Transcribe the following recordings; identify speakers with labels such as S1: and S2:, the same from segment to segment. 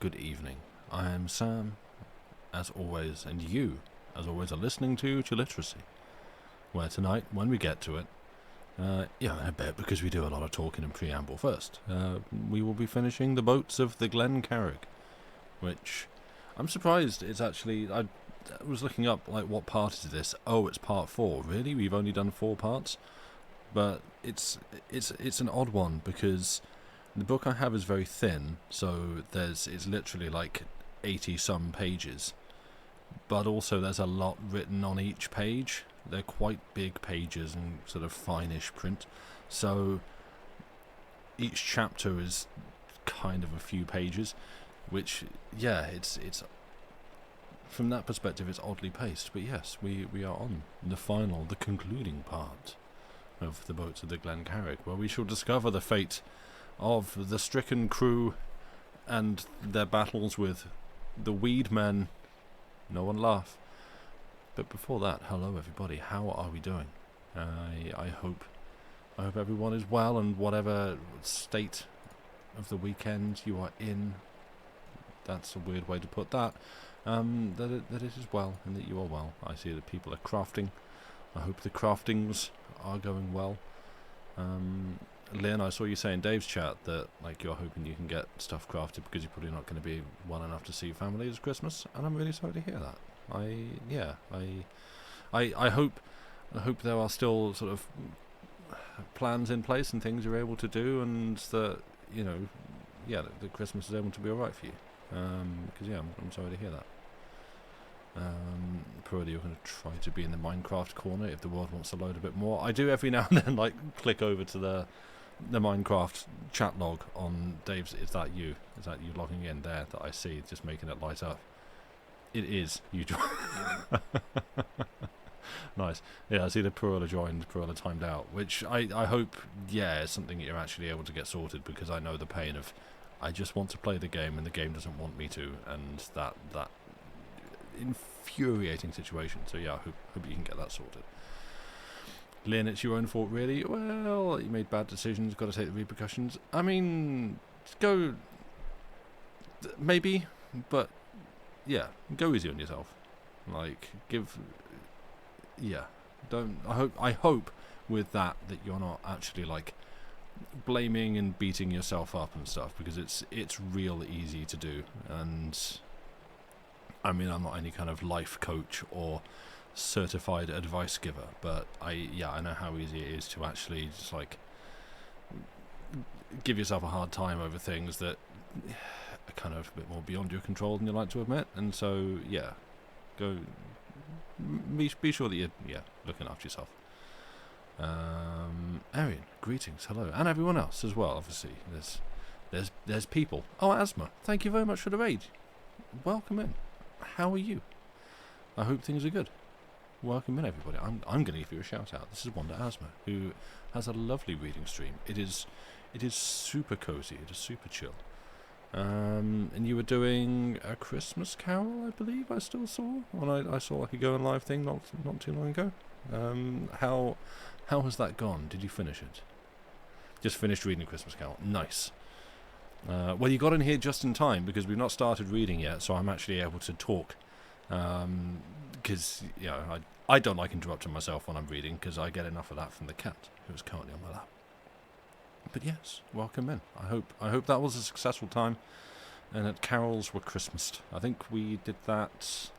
S1: good evening. I am Sam, as always, and you, as always, are listening to Literacy, where tonight, when we get to it, in a bit, because we do a lot of talking and preamble first, we will be finishing The Boats of the Glen Carrig, which I'm surprised it's actually, I was looking up, like, what part is this? Oh, it's part 4. Really? We've only done 4 parts? But it's an odd one, because the book I have is very thin, so it's literally like 80-some pages, but also there's a lot written on each page. They're quite big pages and sort of fine-ish print, so each chapter is kind of a few pages, which, yeah, it's from that perspective it's oddly paced, but yes, we are on the concluding part of The Boats of the Glen Carrig, where we shall discover the fate of the stricken crew and their battles with the weed men. No one laugh. But before that, hello everybody, how are we doing? I hope everyone is well, and whatever state of the weekend you are in, that's a weird way to put that, that it is well, and that you are well. I see that people are crafting. I hope the craftings are going well. Lynn, I saw you say in Dave's chat that, like, you're hoping you can get stuff crafted because you're probably not going to be well enough to see family this Christmas, and I'm really sorry to hear that. I hope there are still sort of plans in place and things you're able to do, and that, that Christmas is able to be alright for you. Because I'm sorry to hear that. Probably you're going to try to be in the Minecraft corner if the world wants to load a bit more. I do every now and then, like, click over to the Minecraft chat log on Dave's. Is that you logging in there that I see, just making it light up? It is you. Nice. Yeah, I see the Purla joined, Purla timed out, which I hope, is something that you're actually able to get sorted, because I know the pain of, I just want to play the game and the game doesn't want me to, and that infuriating situation. So yeah, I hope you can get that sorted. Lynn, it's your own fault, really. Well, you made bad decisions, got to take the repercussions. I mean, go, maybe, but yeah, go easy on yourself. Like, don't. I hope with that you're not actually, like, blaming and beating yourself up and stuff, because it's real easy to do. And I mean, I'm not any kind of life coach or certified advice giver, but I know how easy it is to actually just, like, give yourself a hard time over things that are kind of a bit more beyond your control than you like to admit. And so go be sure that you're looking after yourself. Arian, greetings, hello, and everyone else as well. Obviously, there's people. Oh, Asma, thank you very much for the raid. Welcome in. How are you? I hope things are good. Welcome in, everybody. I'm going to give you a shout out. This is Wanda Asma, who has a lovely reading stream. It is super cozy. It is super chill. And you were doing a Christmas Carol, I believe. I still saw when I saw, like, a going live thing not too long ago. How has that gone? Did you finish it? Just finished reading Christmas Carol. Nice. Well, you got in here just in time, because we've not started reading yet, so I'm actually able to talk. Because I don't like interrupting myself when I'm reading, because I get enough of that from the cat, who is currently on my lap. But yes, welcome in. I hope that was a successful time, and that carols were Christmased. I think we did that.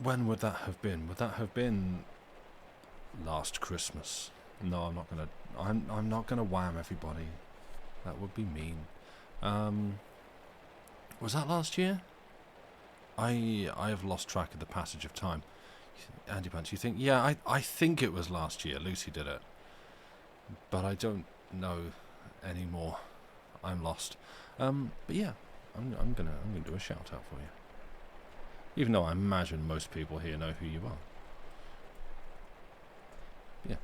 S1: When would that have been? Would that have been last Christmas? No, I'm not gonna. I'm not gonna wham everybody. That would be mean. Was that last year? I have lost track of the passage of time. Andy Pants, you think? Yeah, I think it was last year. Lucy did it, but I don't know anymore. I'm lost. But yeah, I'm gonna do a shout out for you. Even though I imagine most people here know who you are. Yeah.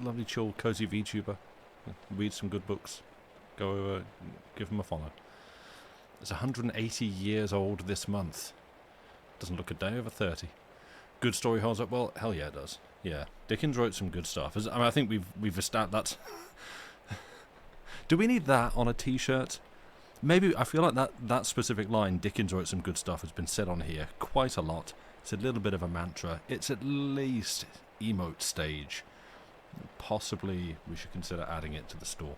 S1: Lovely, chill, cozy VTuber. Read some good books. Go over, give them a follow. It's 180 years old this month. Doesn't look a day over 30. Good story holds up well. Hell yeah, it does. Yeah, Dickens wrote some good stuff. I think we've established that. Do we need that on a T-shirt? maybe I feel like that specific line, Dickens wrote some good stuff, has been said on here quite a lot. It's a little bit of a mantra. It's at least emote stage. Possibly we should consider adding it to the store.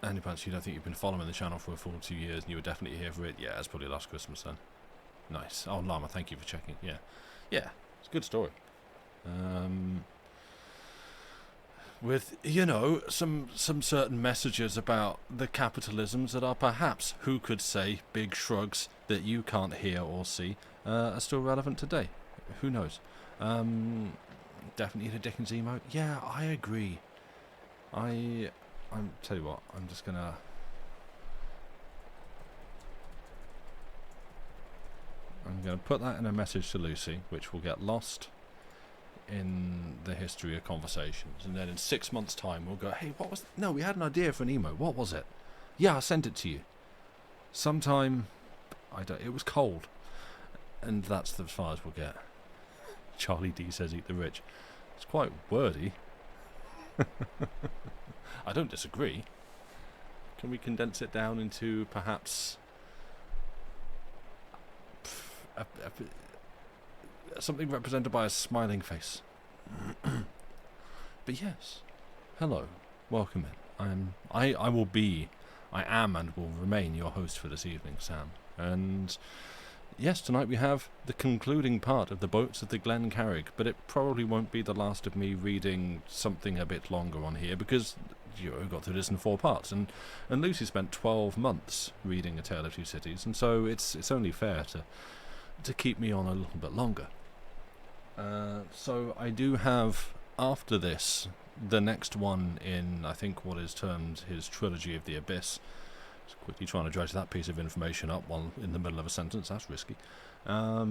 S1: Any chance you don't think you've been following the channel for a full 2 years and you were definitely here for it? Yeah, it's probably last Christmas then. Nice. Oh, Llama, thank you for checking. Yeah. Yeah, it's a good story. With, you know, some certain messages about the capitalisms that are perhaps, who could say, big shrugs that you can't hear or see, are still relevant today. Who knows? Definitely a Dickens emote. Yeah, I agree. I'm tell you what, I'm just gonna put that in a message to Lucy, which will get lost in the history of conversations, and then in 6 months' time we'll go, hey, what was no, we had an idea for an emote. What was it? Yeah, I sent it to you. Sometime it was cold. And that's as far as we'll get. Charlie D says eat the rich. It's quite wordy. I don't disagree. Can we condense it down into perhaps something represented by a smiling face? But yes, hello, welcome in. I am and will remain your host for this evening, Sam. And yes, tonight we have the concluding part of the Boats of the Glen Carrig, but it probably won't be the last of me reading something a bit longer on here, because you got through this in 4 parts, and Lucy spent 12 months reading A Tale of Two Cities, and so it's only fair to keep me on a little bit longer. So I do have, after this, the next one in, I think, what is termed his Trilogy of the Abyss. Just quickly trying to dredge that piece of information up while in the middle of a sentence. That's risky. I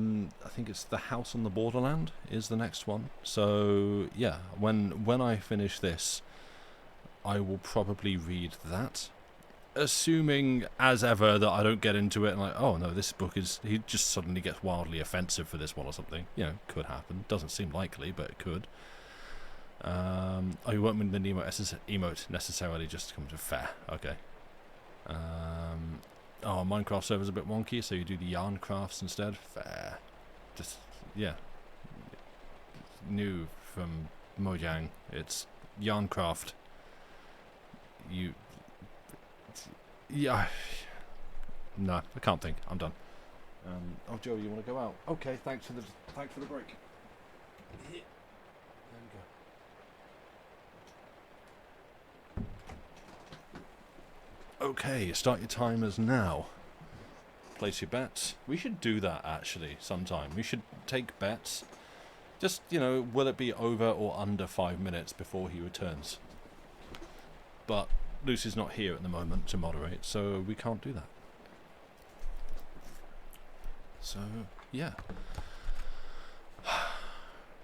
S1: think it's The House on the Borderland is the next one. So yeah, when I finish this, I will probably read that, assuming as ever that I don't get into it and like, oh no, this book is, he just suddenly gets wildly offensive for this one or something. You know, could happen. Doesn't seem likely, but it could. Oh, you won't win the emote necessarily, just to come to fair. Okay. Oh, Minecraft server's a bit wonky, so you do the yarn crafts instead. Fair. Just, yeah. New from Mojang. It's yarn craft. Yeah. No, I can't think. I'm done. Oh, Joe, you want to go out? Okay, thanks for the break. There we go. Okay, start your timers now. Place your bets. We should do that actually sometime. We should take bets. Just, you know, will it be over or under 5 minutes before he returns? But Lucy's not here at the moment to moderate, so we can't do that. So, yeah.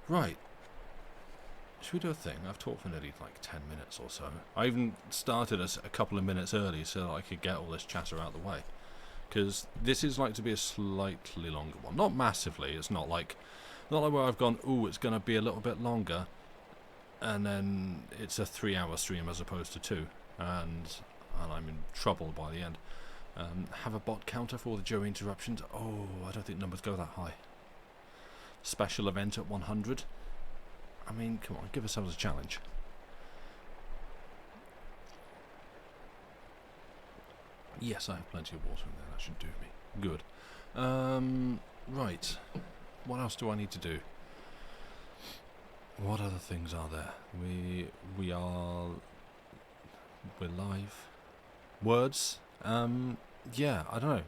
S1: Right. Should we do a thing? I've talked for nearly like 10 minutes or so. I even started us a couple of minutes early so that I could get all this chatter out of the way. Because this is like to be a slightly longer one. Not massively. It's not like where I've gone, ooh, it's going to be a little bit longer. And then it's a 3-hour stream as opposed to 2. And I'm in trouble by the end. Have a bot counter for the Joe interruptions. Oh, I don't think numbers go that high. Special event at 100. I mean, come on, give ourselves a challenge. Yes, I have plenty of water in there. That should do me. Good. Right. What else do I need to do? What other things are there? We're live. Words. Yeah, I don't know.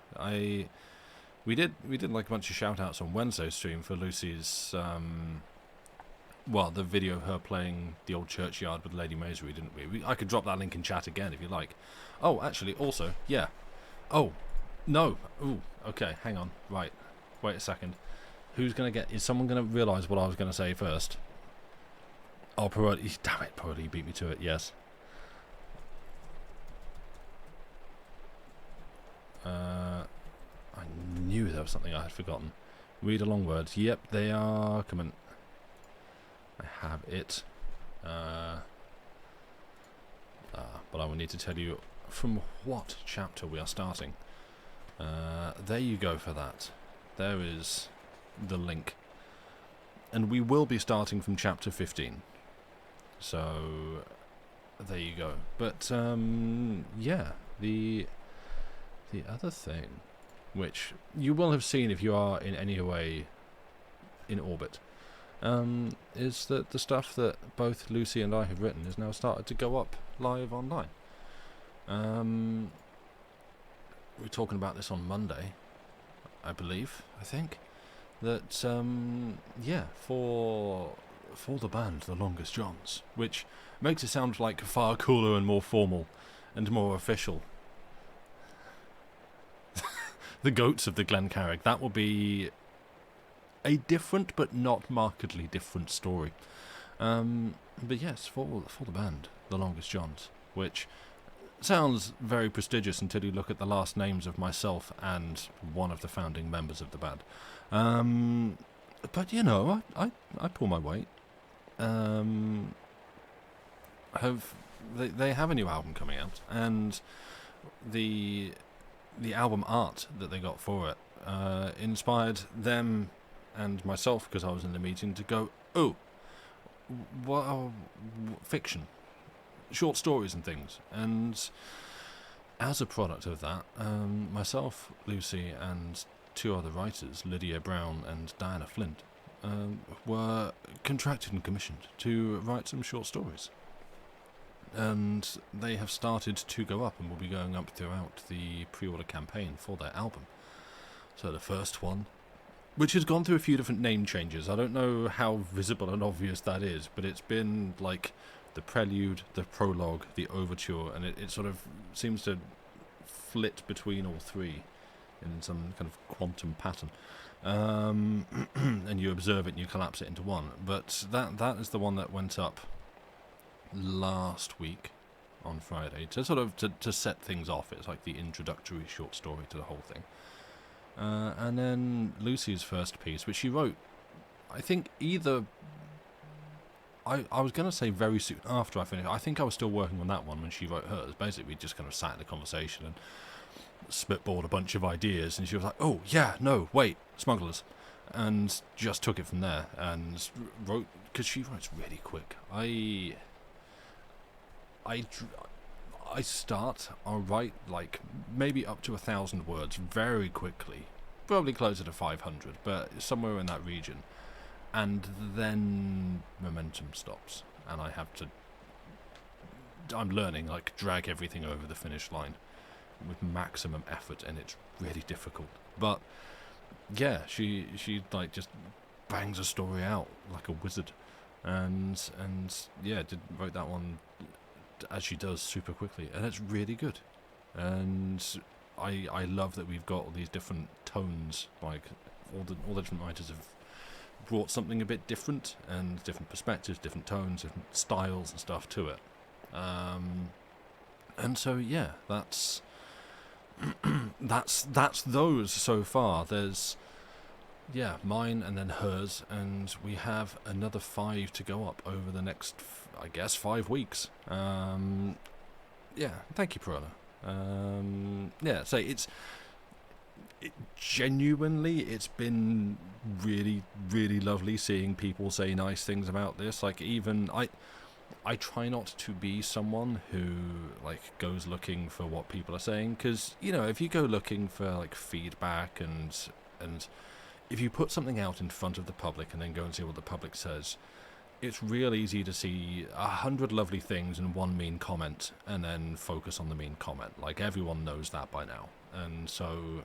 S1: We did like a bunch of shout outs on Wednesday's stream for Lucy's the video of her playing the old churchyard with Lady Maisry, didn't we? I could drop that link in chat again if you like. Oh, actually, also, yeah. Oh, no. Ooh, okay, hang on. Right. Wait a second. Is someone gonna realise what I was gonna say first? Oh, Parody, damn it, Parody beat me to it, yes. I knew there was something I had forgotten. Read along words. Yep, they are coming. I have it. but I will need to tell you from what chapter we are starting. There you go for that. There is the link. And we will be starting from chapter 15. So, there you go. But, yeah, the other thing, which you will have seen if you are in any way in orbit, is that the stuff that both Lucy and I have written is now started to go up live online. We were talking about this on Monday, I think, that, yeah, for the band, The Longest Johns, which makes it sound like far cooler and more formal and more official. The Goats of the Glen Carrig, that will be a different but not markedly different story. But yes, for the band, The Longest Johns, which sounds very prestigious until you look at the last names of myself and one of the founding members of the band. But you know, I pull my weight. They have a new album coming out, and the album art that they got for it inspired them and myself, because I was in the meeting, to go, oh, fiction, short stories and things. And as a product of that, myself, Lucy, and two other writers, Lydia Brown and Diana Flint, were contracted and commissioned to write some short stories. And they have started to go up and will be going up throughout the pre-order campaign for their album. So the first one, which has gone through a few different name changes. I don't know how visible and obvious that is, but it's been like the prelude, the prologue, the overture, and it sort of seems to flit between all three in some kind of quantum pattern. And you observe it and you collapse it into one. But that is the one that went up last week on Friday to sort of to set things off. It's like the introductory short story to the whole thing. And then Lucy's first piece, which she wrote, I think either... I was going to say very soon after I finished. I think I was still working on that one when she wrote hers. Basically, we just kind of sat in a conversation and spitballed a bunch of ideas, and she was like, oh, yeah, no, wait, smugglers. And just took it from there and wrote, because she writes really quick. I'll write like maybe up to 1,000 words very quickly, probably closer to 500, but somewhere in that region, and then momentum stops, and I'm learning, like, drag everything over the finish line with maximum effort, and it's really difficult. But yeah, she like just bangs a story out like a wizard, and yeah, wrote that one as she does super quickly, and it's really good. And I love that we've got all these different tones, like all the different writers have brought something a bit different, and different perspectives, different tones, different styles and stuff to it. And so yeah, that's those so far. There's mine and then hers, and we have another 5 to go up over the next, I guess, 5 weeks. Thank you, Perella. So genuinely, it's been really, really lovely seeing people say nice things about this. Like, even I try not to be someone who like goes looking for what people are saying, because, you know, if you go looking for like feedback and if you put something out in front of the public and then go and see what the public says, it's real easy to see 100 lovely things and one mean comment and then focus on the mean comment. Like, everyone knows that by now. And so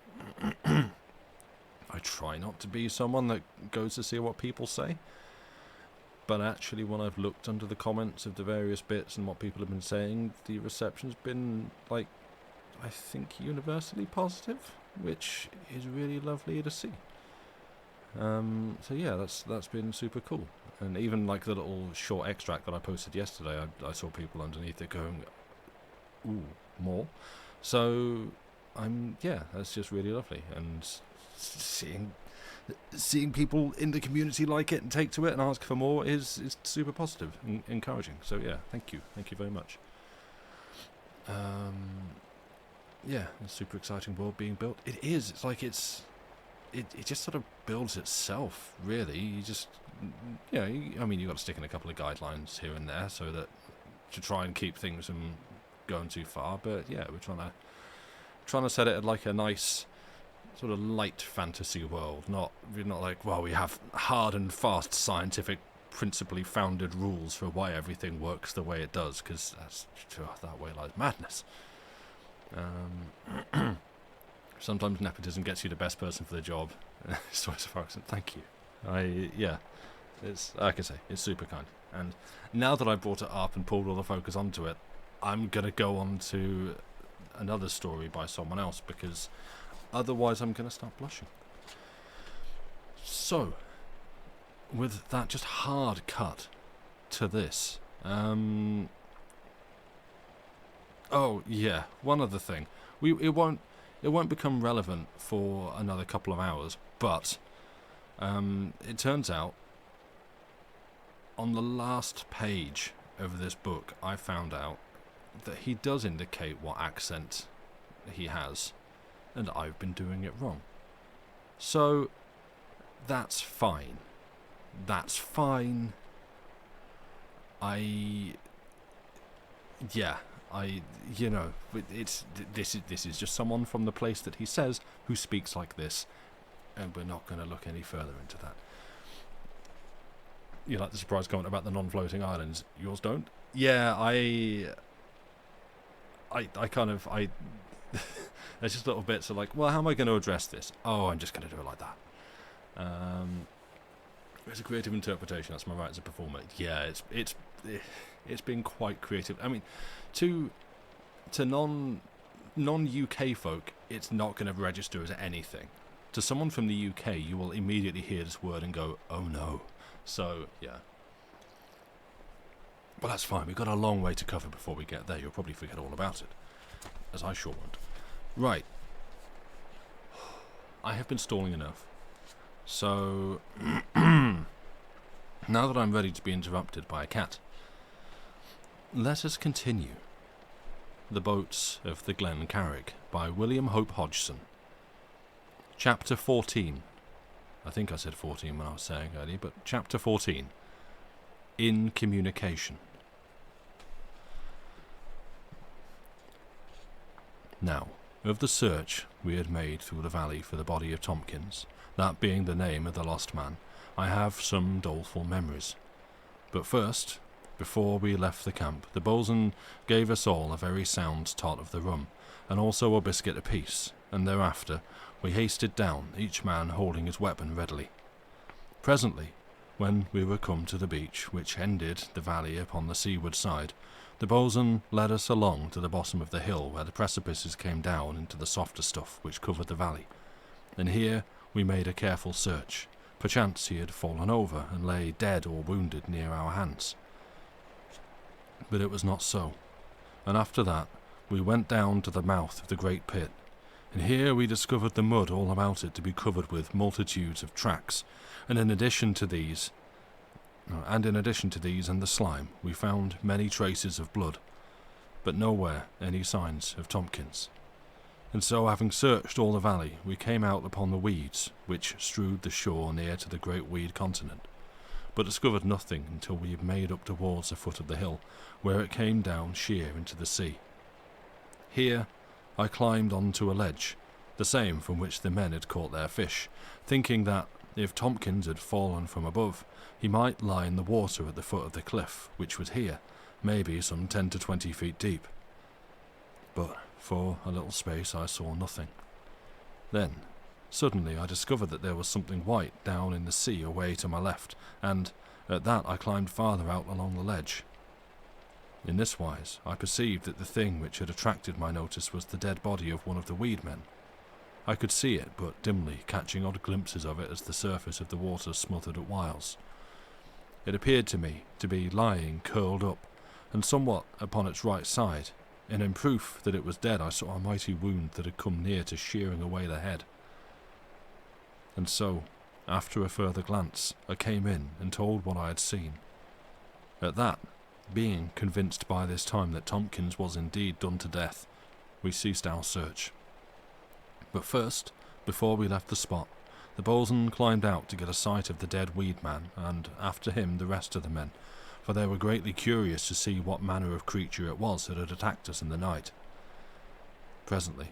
S1: I try not to be someone that goes to see what people say. But actually, when I've looked under the comments of the various bits and what people have been saying, the reception's been, like, I think universally positive, which is really lovely to see. So yeah, that's been super cool. And even like the little short extract that I posted yesterday, I saw people underneath it going, ooh, more. So that's just really lovely. And seeing people in the community like it and take to it and ask for more is super positive and encouraging. So yeah, thank you very much. Yeah, a super exciting world being built. It is. It's like it just sort of builds itself, really. You just, I mean, you've got to stick in a couple of guidelines here and there so that to try and keep things from going too far. But yeah, we're trying to set it at like a nice sort of light fantasy world. We're not like, well, we have hard and fast scientific, principally founded rules for why everything works the way it does, because that way lies madness. Sometimes nepotism gets you the best person for the job. Thank you. It's like I say, it's super kind. And now that I brought it up and pulled all the focus onto it, I'm gonna go on to another story by someone else, because otherwise I'm gonna start blushing. So, with that just hard cut to this, oh yeah, one other thing. It won't become relevant for another couple of hours, but it turns out on the last page of this book I found out that he does indicate what accent he has, and I've been doing it wrong. So that's fine. That's fine. This is just someone from the place that he says who speaks like this, and we're not going to look any further into that. You like the surprise comment about the non-floating islands? Yours don't? Yeah, there's just little bits of like, well, how am I going to address this? Oh, I'm just going to do it like that. It's a creative interpretation. That's my right as a performer. Yeah, it's been quite creative. I mean, to non-UK folk, it's not going to register as anything. To someone from the UK, you will immediately hear this word and go, oh no. So, yeah. But that's fine. We've got a long way to cover before we get there. You'll probably forget all about it, as I sure won't. Right. I have been stalling enough. So, now that I'm ready to be interrupted by a cat, let us continue. The Boats of the Glen Carrig by William Hope Hodgson. Chapter 14. I think I said 14 when I was saying earlier, but Chapter 14. In Communication. Now, of the search we had made through the valley for the body of Tompkins, that being the name of the lost man, I have some doleful memories. But first, before we left the camp, the boatswain gave us all a very sound tot of the rum, and also a biscuit apiece, and thereafter we hasted down, each man holding his weapon readily. Presently, when we were come to the beach, which ended the valley upon the seaward side, the boatswain led us along to the bottom of the hill where the precipices came down into the softer stuff which covered the valley, and here we made a careful search. Perchance he had fallen over and lay dead or wounded near our hands. But it was not so, and after that we went down to the mouth of the great pit, and here we discovered the mud all about it to be covered with multitudes of tracks, and in addition to these and the slime, we found many traces of blood, but nowhere any signs of Tompkins. And so, having searched all the valley, we came out upon the weeds which strewed the shore near to the great weed continent, but discovered nothing until we had made up towards the foot of the hill, where it came down sheer into the sea. Here I climbed onto a ledge, the same from which the men had caught their fish, thinking that, if Tompkins had fallen from above, he might lie in the water at the foot of the cliff, which was here, maybe some 10 to 20 feet deep. But for a little space I saw nothing. Then, suddenly I discovered that there was something white down in the sea away to my left, and at that I climbed farther out along the ledge. In this wise, I perceived that the thing which had attracted my notice was the dead body of one of the weed men. I could see it but dimly, catching odd glimpses of it as the surface of the water smothered at whiles. It appeared to me to be lying curled up, and somewhat upon its right side, and in proof that it was dead I saw a mighty wound that had come near to shearing away the head. And so, after a further glance, I came in and told what I had seen. At that, Being convinced by this time that Tompkins was indeed done to death, we ceased our search. But first, before we left the spot, the boatswain climbed out to get a sight of the dead weed man, and after him the rest of the men, for they were greatly curious to see what manner of creature it was that had attacked us in the night. Presently,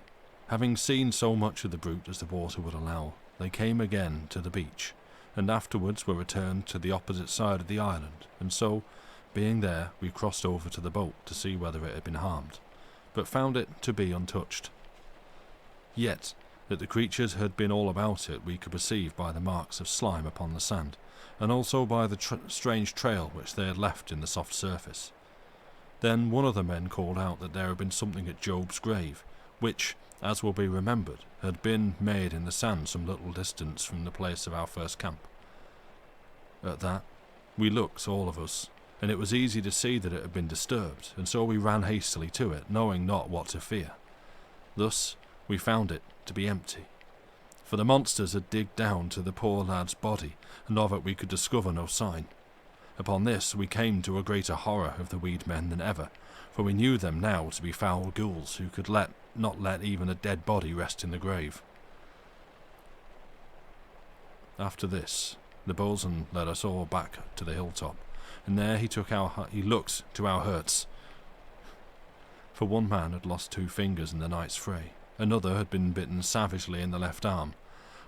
S1: having seen so much of the brute as the water would allow, they came again to the beach, and afterwards were returned to the opposite side of the island, and so, being there, we crossed over to the boat to see whether it had been harmed, but found it to be untouched. Yet, that the creatures had been all about it we could perceive by the marks of slime upon the sand, and also by the strange trail which they had left in the soft surface. Then one of the men called out that there had been something at Job's grave, which, as will be remembered, had been made in the sand some little distance from the place of our first camp. At that, we looked, all of us, and it was easy to see that it had been disturbed, and so we ran hastily to it, knowing not what to fear. Thus, we found it to be empty, for the monsters had digged down to the poor lad's body, and of it we could discover no sign. Upon this we came to a greater horror of the weed men than ever, for we knew them now to be foul ghouls who could not let even a dead body rest in the grave. After this, the boatswain led us all back to the hilltop, and there he looked to our hurts. For one man had lost 2 fingers in the night's fray, another had been bitten savagely in the left arm,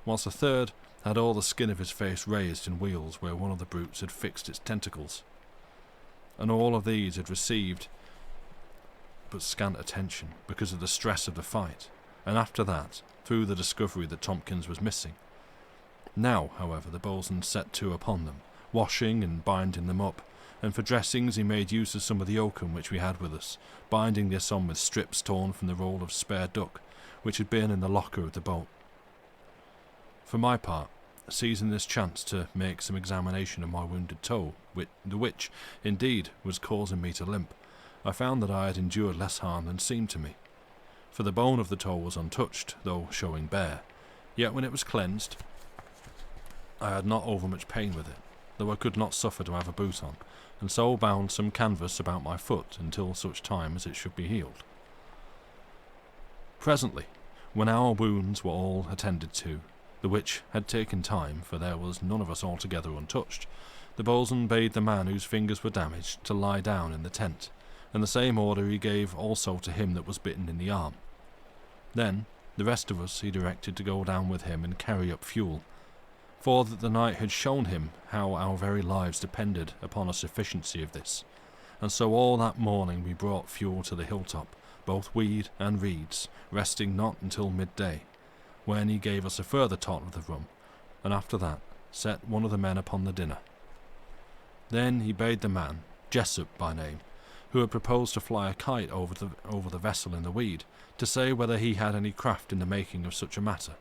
S1: whilst a third had all the skin of his face raised in wheals where one of the brutes had fixed its tentacles. And all of these had received but scant attention because of the stress of the fight, and after that, through the discovery that Tompkins was missing. Now, however, the boatswain set to upon them, washing and binding them up, and for dressings he made use of some of the oakum which we had with us, binding this on with strips torn from the roll of spare duck, which had been in the locker of the boat. For my part, seizing this chance to make some examination of my wounded toe, which, indeed, was causing me to limp, I found that I had endured less harm than seemed to me. For the bone of the toe was untouched, though showing bare, yet when it was cleansed, I had not overmuch pain with it, though I could not suffer to have a boot on, and so bound some canvas about my foot until such time as it should be healed. Presently, when our wounds were all attended to, the which had taken time, for there was none of us altogether untouched, the boatswain bade the man whose fingers were damaged to lie down in the tent, and the same order he gave also to him that was bitten in the arm. Then the rest of us he directed to go down with him and carry up fuel, for that the night had shown him how our very lives depended upon a sufficiency of this, and so all that morning we brought fuel to the hilltop, both weed and reeds, resting not until midday, when he gave us a further tot of the rum, and after that set one of the men upon the dinner. Then he bade the man, Jessup by name, who had proposed to fly a kite over the vessel in the weed, to say whether he had any craft in the making of such a matter.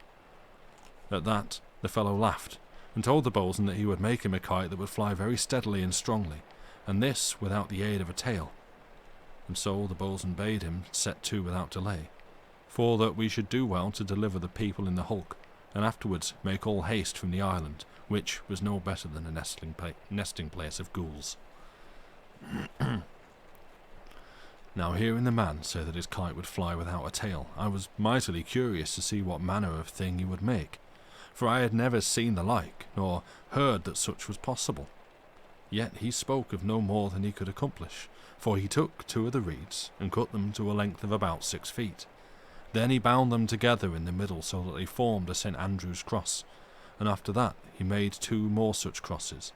S1: At that the fellow laughed, and told the boatswain that he would make him a kite that would fly very steadily and strongly, and this without the aid of a tail. And so the boatswain bade him set to without delay, for that we should do well to deliver the people in the hulk, and afterwards make all haste from the island, which was no better than a nesting place of ghouls. Now, hearing the man say that his kite would fly without a tail, I was mightily curious to see what manner of thing he would make, for I had never seen the like, nor heard that such was possible. Yet he spoke of no more than he could accomplish, for he took 2 of the reeds and cut them to a length of about 6 feet. Then he bound them together in the middle so that they formed a St. Andrew's cross, and after that he made 2 more such crosses,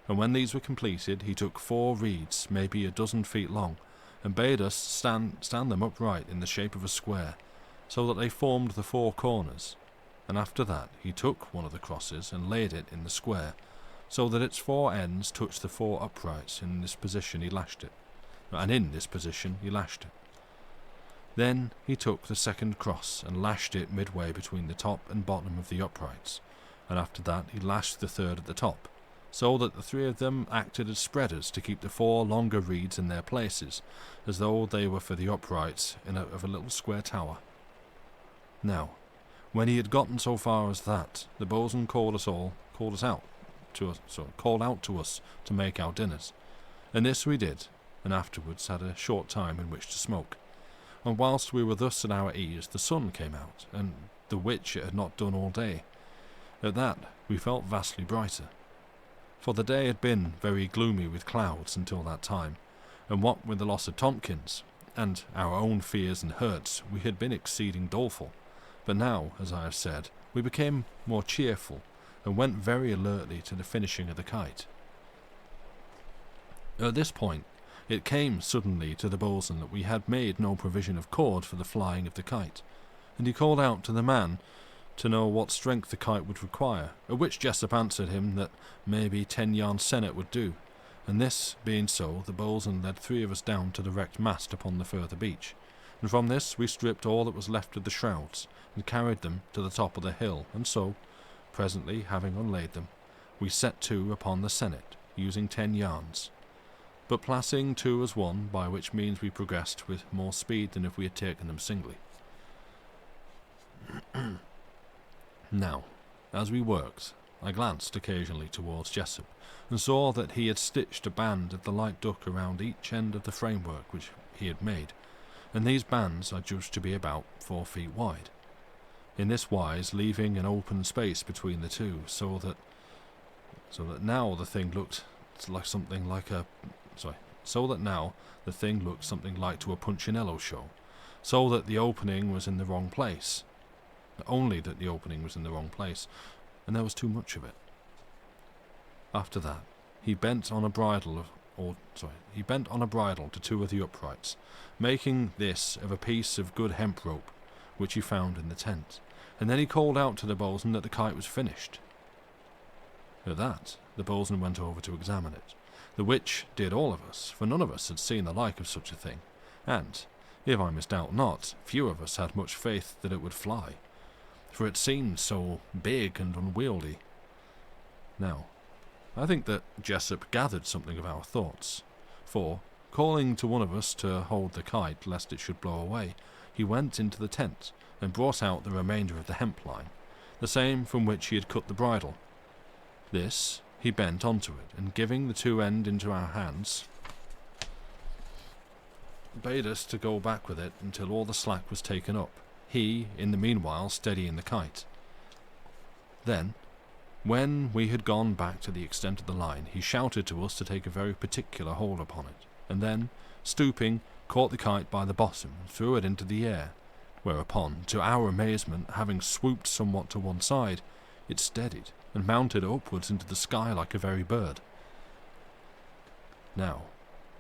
S1: and when these were completed he took 4 reeds, maybe a dozen feet long, and bade us stand them upright in the shape of a square, so that they formed the 4 corners, and after that he took one of the crosses and laid it in the square, so that its 4 ends touched the 4 uprights. In this position he lashed it. Then he took the 2nd cross and lashed it midway between the top and bottom of the uprights, and after that he lashed the 3rd at the top, so that the 3 of them acted as spreaders to keep the 4 longer reeds in their places, as though they were for the uprights of a little square tower. Now, when he had gotten so far as that, the boatswain called out to us to make our dinners, and this we did, and afterwards had a short time in which to smoke. And whilst we were thus at our ease, the sun came out, and the which it had not done all day. At that we felt vastly brighter, for the day had been very gloomy with clouds until that time, and what with the loss of Tompkins, and our own fears and hurts, we had been exceeding doleful. But now, as I have said, we became more cheerful, and went very alertly to the finishing of the kite. At this point, it came suddenly to the boatswain that we had made no provision of cord for the flying of the kite, and he called out to the man to know what strength the kite would require, at which Jessup answered him that maybe 10-yarn sennet would do, and this being so, the boatswain led 3 of us down to the wrecked mast upon the further beach, and from this we stripped all that was left of the shrouds, and carried them to the top of the hill, and so, presently having unlaid them, we set to upon the sennet, using 10 yarns, but placing 2 as one, by which means we progressed with more speed than if we had taken them singly. Now, as we worked, I glanced occasionally towards Jessup, and saw that he had stitched a band of the light duck around each end of the framework which he had made, and these bands I judged to be about 4 feet wide, in this wise leaving an open space between the two, so that now the thing looked something like to a Punchinello show, so that the opening was in the wrong place. Only that the opening was in the wrong place, and there was too much of it. After that, he bent on a bridle to 2 of the uprights, making this of a piece of good hemp rope, which he found in the tent, and then he called out to the boatswain that the kite was finished. At that, the boatswain went over to examine it, the which did all of us, for none of us had seen the like of such a thing, and, if I misdoubt not, few of us had much faith that it would fly, for it seemed so big and unwieldy. Now, I think that Jessup gathered something of our thoughts, for, calling to one of us to hold the kite lest it should blow away, he went into the tent and brought out the remainder of the hemp line, the same from which he had cut the bridle. This he bent onto it, and giving the 2 end into our hands, bade us to go back with it until all the slack was taken up, he, in the meanwhile, steadying the kite. Then, when we had gone back to the extent of the line, he shouted to us to take a very particular hold upon it, and then, stooping, caught the kite by the bottom and threw it into the air, whereupon, to our amazement, having swooped somewhat to one side, it steadied and mounted upwards into the sky like a very bird. Now,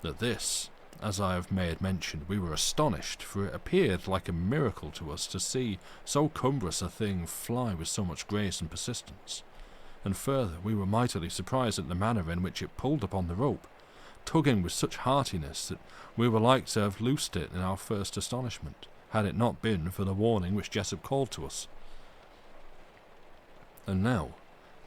S1: at this, as I have made mention, we were astonished, for it appeared like a miracle to us to see so cumbrous a thing fly with so much grace and persistence, and further, we were mightily surprised at the manner in which it pulled upon the rope, tugging with such heartiness that we were like to have loosed it in our first astonishment, had it not been for the warning which Jessup called to us. And now,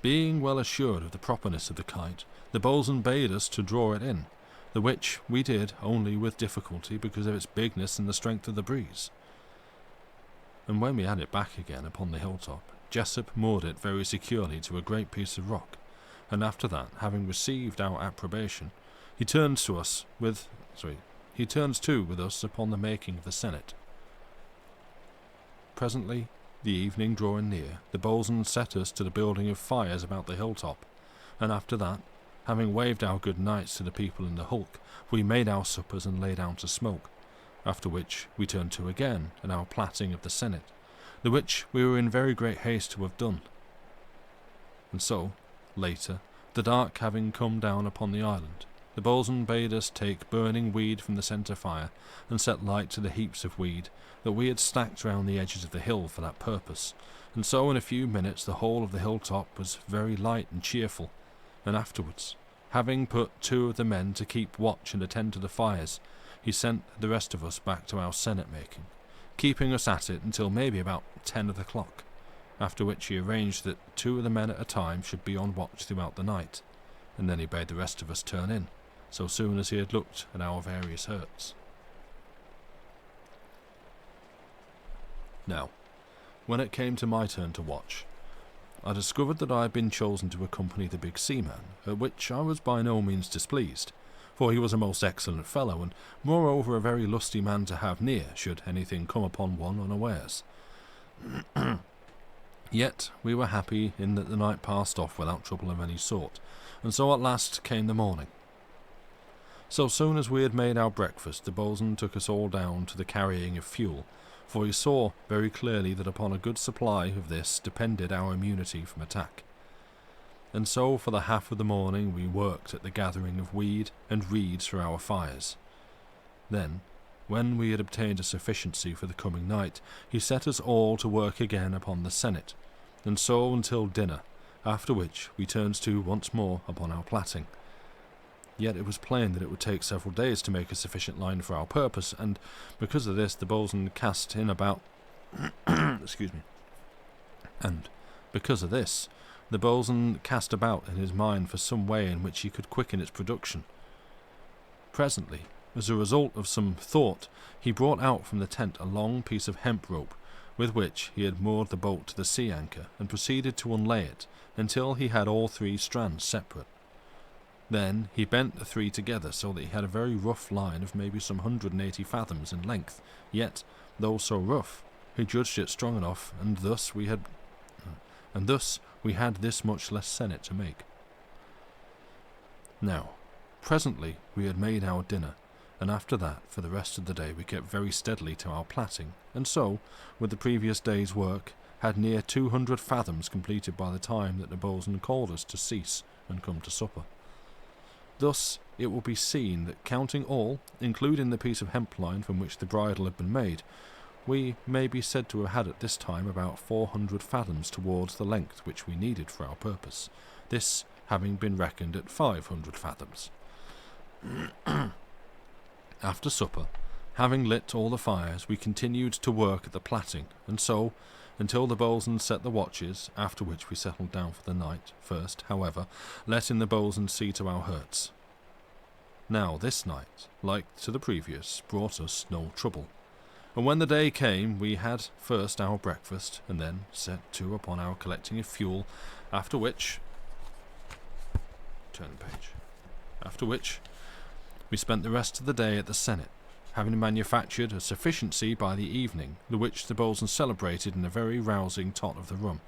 S1: being well assured of the properness of the kite, the boatswain bade us to draw it in, the which we did only with difficulty because of its bigness and the strength of the breeze. And when we had it back again upon the hilltop, Jessup moored it very securely to a great piece of rock, and after that, having received our approbation, he turns to with us upon the making of the sennet. Presently, the evening drawing near, the boatswain set us to the building of fires about the hilltop, and after that, having waved our good nights to the people in the hulk, we made our suppers and lay down to smoke, after which we turned to again in our plaiting of the sennet, the which we were in very great haste to have done. And so, later, the dark having come down upon the island, the boatswain bade us take burning weed from the centre fire, and set light to the heaps of weed that we had stacked round the edges of the hill for that purpose, and so in a few minutes the whole of the hilltop was very light and cheerful, and afterwards, having put 2 of the men to keep watch and attend to the fires, he sent the rest of us back to our sennet making, keeping us at it until maybe about 10 of the clock, after which he arranged that 2 of the men at a time should be on watch throughout the night, and then he bade the rest of us turn in, so soon as he had looked at our various hurts. Now, when it came to my turn to watch, I discovered that I had been chosen to accompany the big seaman, at which I was by no means displeased, for he was a most excellent fellow, and moreover a very lusty man to have near, should anything come upon one unawares. Yet we were happy in that the night passed off without trouble of any sort, and so at last came the morning. So soon as we had made our breakfast, the boatswain took us all down to the carrying of fuel, for he saw very clearly that upon a good supply of this depended our immunity from attack. And so for the half of the morning we worked at the gathering of weed and reeds for our fires. Then, when we had obtained a sufficiency for the coming night, he set us all to work again upon the sennet, and so until dinner, after which we turned to once more upon our plaiting. Yet it was plain that it would take several days to make a sufficient line for our purpose, and because of this the boatswain cast in about excuse me. And because of this, the boatswain cast about in his mind for some way in which he could quicken its production. Presently, as a result of some thought, he brought out from the tent a long piece of hemp rope, with which he had moored the boat to the sea anchor, and proceeded to unlay it until he had all 3 strands separate. Then he bent the 3 together so that he had a very rough line of maybe some 180 fathoms in length, yet, though so rough, he judged it strong enough, and thus we had this much less sennet to make. Now, presently we had made our dinner, and after that, for the rest of the day we kept very steadily to our plaiting, and so, with the previous day's work, had near 200 fathoms completed by the time that the boatswain called us to cease and come to supper. Thus it will be seen that, counting all, including the piece of hemp line from which the bridle had been made, we may be said to have had at this time about 400 fathoms towards the length which we needed for our purpose, this having been reckoned at 500 fathoms. After supper, having lit all the fires, we continued to work at the plaiting, and so until the boatswain set the watches, after which we settled down for the night, first, however, letting the boatswain see to our hurts. Now this night, like to the previous, brought us no trouble, and when the day came we had first our breakfast, and then set to upon our collecting of fuel, after which we spent the rest of the day at the sennet, having manufactured a sufficiency by the evening, the which the boatswain celebrated in a very rousing tot of the rum.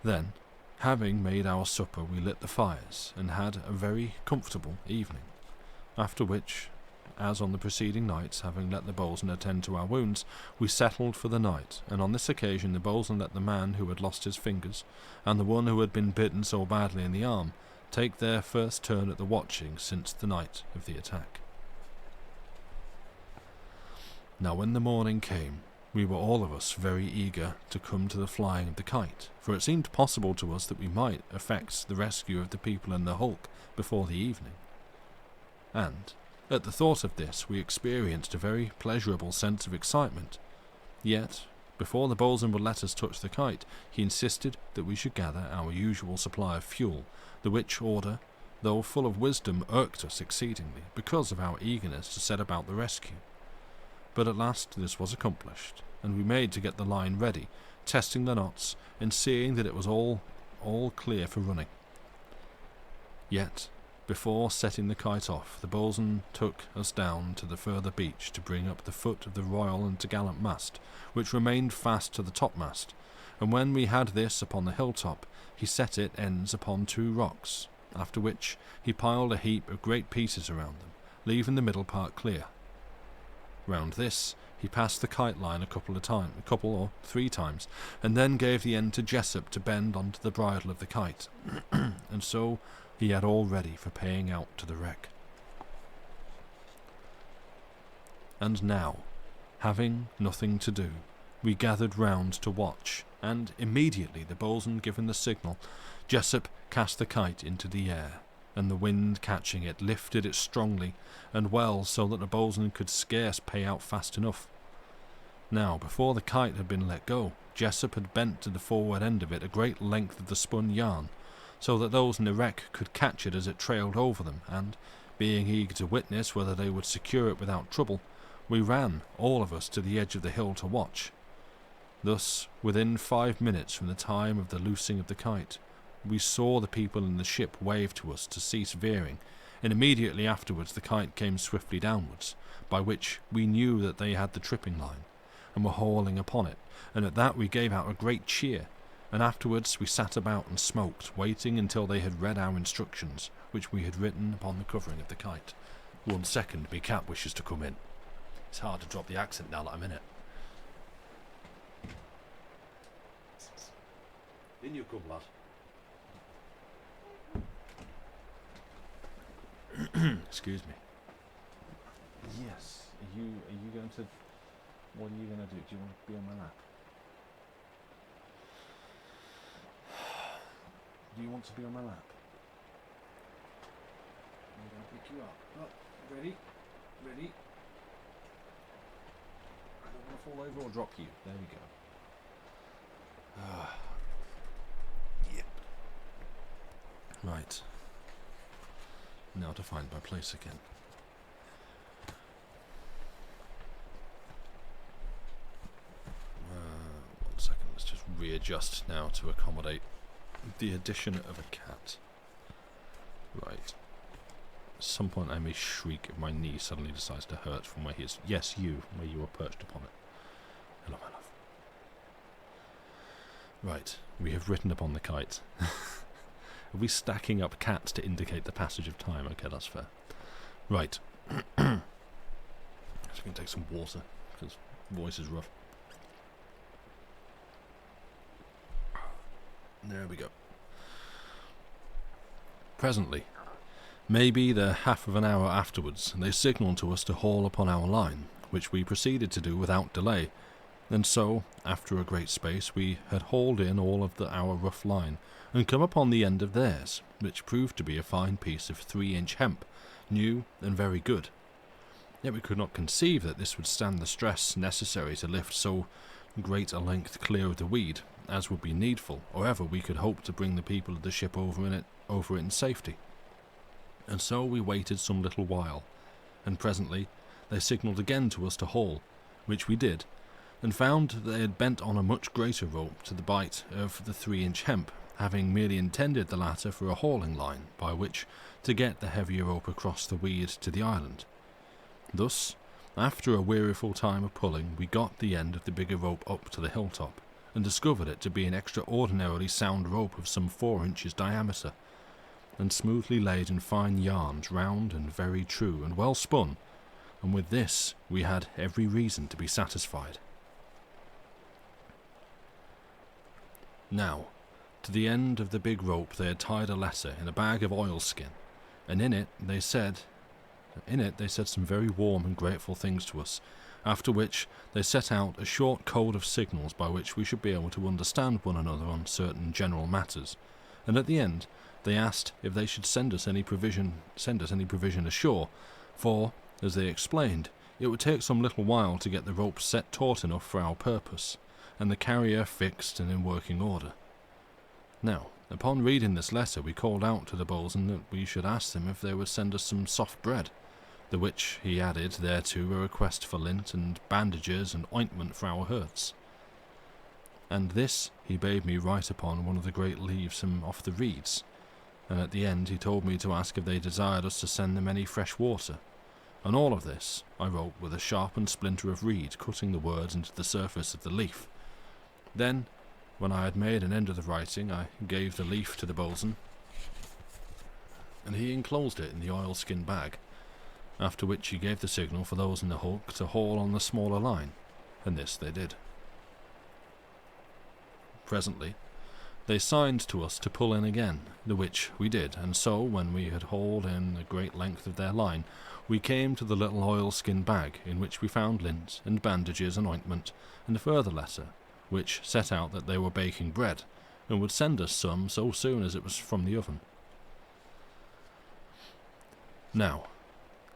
S1: Then, having made our supper, we lit the fires, and had a very comfortable evening, after which, as on the preceding nights, having let the boatswain attend to our wounds, we settled for the night, and on this occasion the boatswain let the man who had lost his fingers, and the one who had been bitten so badly in the arm, take their first turn at the watching since the night of the attack. Now when the morning came, we were all of us very eager to come to the flying of the kite, for it seemed possible to us that we might effect the rescue of the people in the hulk before the evening. And, at the thought of this, we experienced a very pleasurable sense of excitement. Yet, before the boatswain would let us touch the kite, he insisted that we should gather our usual supply of fuel, the which order, though full of wisdom, irked us exceedingly, because of our eagerness to set about the rescue. But at last this was accomplished, and we made to get the line ready, testing the knots, and seeing that it was all clear for running. Yet, before setting the kite off, the boatswain took us down to the further beach to bring up the foot of the royal and topgallant mast, which remained fast to the topmast, and when we had this upon the hilltop, he set it ends upon 2 rocks, after which he piled a heap of great pieces around them, leaving the middle part clear. Round this he passed the kite line a couple or 3 times, and then gave the end to Jessup to bend onto the bridle of the kite, and so he had all ready for paying out to the wreck. And now, having nothing to do, we gathered round to watch, and immediately the boatswain giving the signal, Jessup cast the kite into the air, and the wind catching it lifted it strongly and well, so that the boatswain could scarce pay out fast enough. Now, before the kite had been let go, Jessup had bent to the forward end of it a great length of the spun yarn, so that those in the wreck could catch it as it trailed over them, and, being eager to witness whether they would secure it without trouble, we ran, all of us, to the edge of the hill to watch. Thus, within 5 minutes from the time of the loosing of the kite, we saw the people in the ship wave to us to cease veering, and immediately afterwards the kite came swiftly downwards, by which we knew that they had the tripping line, and were hauling upon it, and at that we gave out a great cheer, and afterwards we sat about and smoked, waiting until they had read our instructions, which we had written upon the covering of the kite. 1 second, me cat wishes to come in. It's hard to drop the accent now that I'm in it. In you come, lad. Excuse me. Yes. Are you going to... What are you going to do? Do you want to be on my lap? Do you want to be on my lap? I'm going to pick you up. Oh, ready? Ready? I don't want to fall over or drop you. There we go. Yep. Right. Now to find my place again. 1 second, let's just readjust now to accommodate the addition of a cat. Right. At some point I may shriek if my knee suddenly decides to hurt from where he is. Yes, you, where you are perched upon it. Hello, my love. Right, we have written upon the kite. Are we stacking up cats to indicate the passage of time? Okay, that's fair. Right. I'm just going to take some water, because voice is rough. There we go. Presently, maybe the half of an hour afterwards, they signalled to us to haul upon our line, which we proceeded to do without delay. And so, after a great space, we had hauled in all of our rough line, and come upon the end of theirs, which proved to be a fine piece of 3-inch hemp, new and very good. Yet we could not conceive that this would stand the stress necessary to lift so great a length clear of the weed, as would be needful, or ever we could hope to bring the people of the ship over it in safety. And so we waited some little while, and presently they signalled again to us to haul, which we did, and found that they had bent on a much greater rope to the bight of the 3-inch hemp, having merely intended the latter for a hauling line, by which to get the heavier rope across the weed to the island. Thus, after a weariful time of pulling, we got the end of the bigger rope up to the hilltop, and discovered it to be an extraordinarily sound rope of some 4 inches diameter, and smoothly laid in fine yarns, round and very true, and well spun, and with this we had every reason to be satisfied. Now, to the end of the big rope they had tied a letter in a bag of oilskin, and in it they said some very warm and grateful things to us, after which they set out a short code of signals by which we should be able to understand one another on certain general matters, and at the end they asked if they should send us any provision ashore, for, as they explained, it would take some little while to get the ropes set taut enough for our purpose, and the carrier fixed and in working order. Now, upon reading this letter, we called out to the boatswain that we should ask them if they would send us some soft bread, the which he added thereto a request for lint and bandages and ointment for our hurts. And this he bade me write upon one of the great leaves from off the reeds, and at the end he told me to ask if they desired us to send them any fresh water. And all of this I wrote with a sharpened splinter of reed, cutting the words into the surface of the leaf. Then, when I had made an end of the writing, I gave the leaf to the boatswain, and he enclosed it in the oilskin bag, after which he gave the signal for those in the hulk to haul on the smaller line, and this they did. Presently, they signed to us to pull in again, the which we did, and so, when we had hauled in a great length of their line, we came to the little oilskin bag, in which we found lint and bandages and ointment, and a further letter, which set out that they were baking bread, and would send us some so soon as it was from the oven. Now,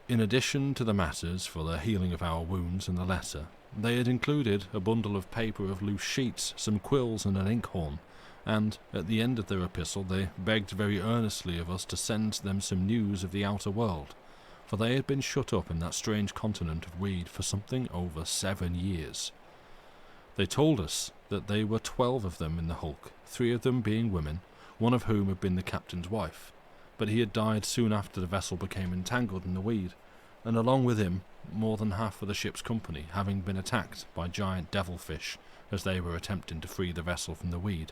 S1: in addition to the matters for the healing of our wounds in the letter, they had included a bundle of paper of loose sheets, some quills and an inkhorn, and, at the end of their epistle, they begged very earnestly of us to send them some news of the outer world, for they had been shut up in that strange continent of weed for something over 7 years. They told us that they were 12 of them in the hulk, 3 of them being women, one of whom had been the captain's wife, but he had died soon after the vessel became entangled in the weed, and along with him more than half of the ship's company, having been attacked by giant devilfish as they were attempting to free the vessel from the weed.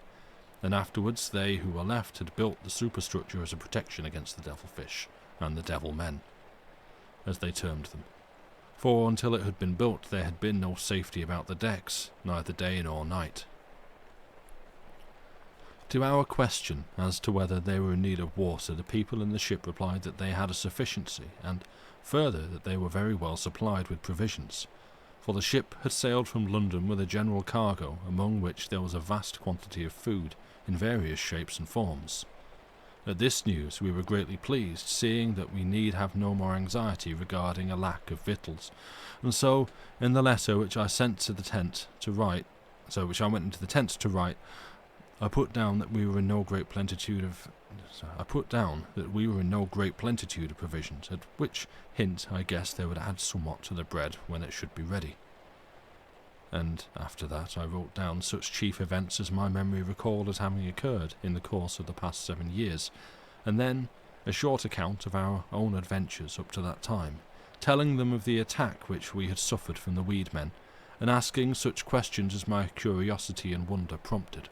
S1: And afterwards they who were left had built the superstructure as a protection against the devilfish, and the devil men, as they termed them. For until it had been built there had been no safety about the decks, neither day nor night. To our question as to whether they were in need of water, the people in the ship replied that they had a sufficiency, and further that they were very well supplied with provisions, for the ship had sailed from London with a general cargo, among which there was a vast quantity of food in various shapes and forms. At this news we were greatly pleased, seeing that we need have no more anxiety regarding a lack of victuals, and so in the letter which I sent to the tent to write, I put down that we were in no great plenitude of provisions, at which hint I guessed they would add somewhat to the bread when it should be ready. And after that I wrote down such chief events as my memory recalled as having occurred in the course of the past 7 years, and then a short account of our own adventures up to that time, telling them of the attack which we had suffered from the weed men, and asking such questions as my curiosity and wonder prompted.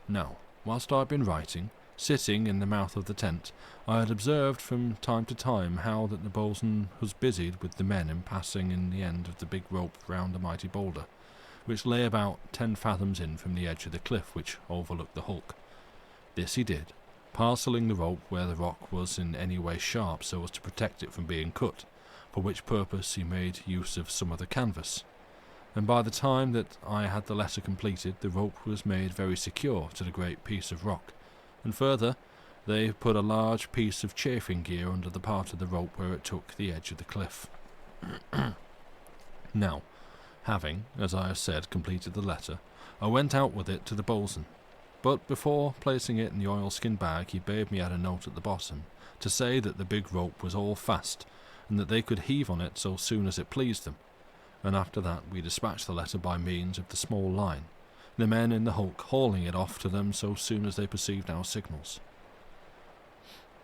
S1: Now, whilst I had been writing, sitting in the mouth of the tent, I had observed from time to time how that the boatswain was busied with the men in passing in the end of the big rope round a mighty boulder, which lay about 10 fathoms in from the edge of the cliff which overlooked the hulk. This he did, parcelling the rope where the rock was in any way sharp so as to protect it from being cut, for which purpose he made use of some of the canvas. And by the time that I had the letter completed, the rope was made very secure to the great piece of rock, and further, they put a large piece of chafing gear under the part of the rope where it took the edge of the cliff. Now, having, as I have said, completed the letter, I went out with it to the boatswain, but before placing it in the oilskin bag he bade me add a note at the bottom, to say that the big rope was all fast, and that they could heave on it so soon as it pleased them. And after that we dispatched the letter by means of the small line, the men in the hulk hauling it off to them so soon as they perceived our signals.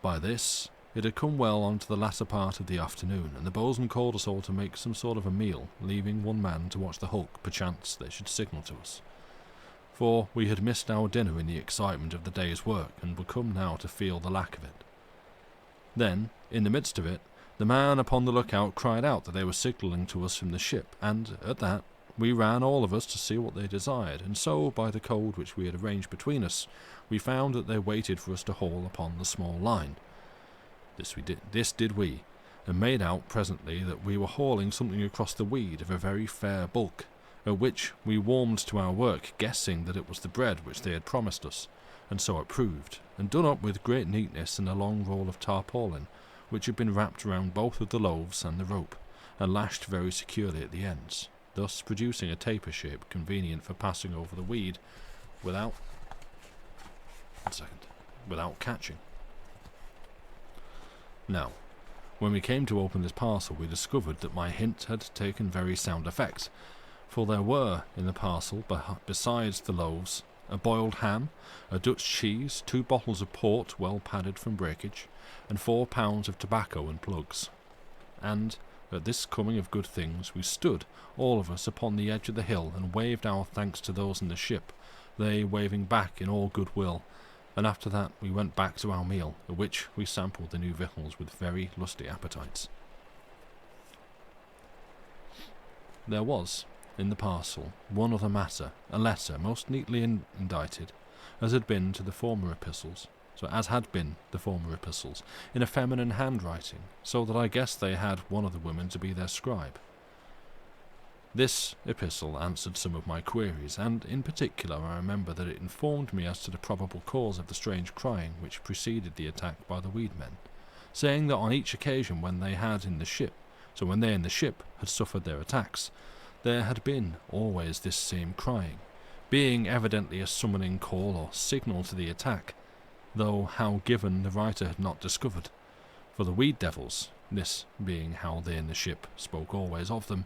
S1: By this it had come well on to the latter part of the afternoon, and the boatswain called us all to make some sort of a meal, leaving one man to watch the hulk, perchance they should signal to us. For we had missed our dinner in the excitement of the day's work, and were come now to feel the lack of it. Then, in the midst of it, the man upon the lookout cried out that they were signalling to us from the ship, and at that we ran all of us to see what they desired, and so, by the code which we had arranged between us, we found that they waited for us to haul upon the small line. This did we, and made out presently that we were hauling something across the weed of a very fair bulk, at which we warmed to our work, guessing that it was the bread which they had promised us, and so it proved, and done up with great neatness in a long roll of tarpaulin, which had been wrapped round both of the loaves and the rope, and lashed very securely at the ends, thus producing a taper shape convenient for passing over the weed without catching. Now, when we came to open this parcel, we discovered that my hint had taken very sound effect, for there were in the parcel, besides the loaves, a boiled ham, a Dutch cheese, 2 bottles of port well padded from breakage, and 4 pounds of tobacco and plugs. And at this coming of good things we stood, all of us, upon the edge of the hill, and waved our thanks to those in the ship, they waving back in all good will, and after that we went back to our meal, at which we sampled the new victuals with very lusty appetites. There was, in the parcel, one other matter, a letter most neatly indited, as had been the former epistles, in a feminine handwriting, so that I guessed they had one of the women to be their scribe. This epistle answered some of my queries, and in particular I remember that it informed me as to the probable cause of the strange crying which preceded the attack by the weed men, saying that on each occasion when they in the ship had suffered their attacks, there had been always this same crying, being evidently a summoning call or signal to the attack, though how given the writer had not discovered, for the weed devils, this being how they in the ship spoke always of them,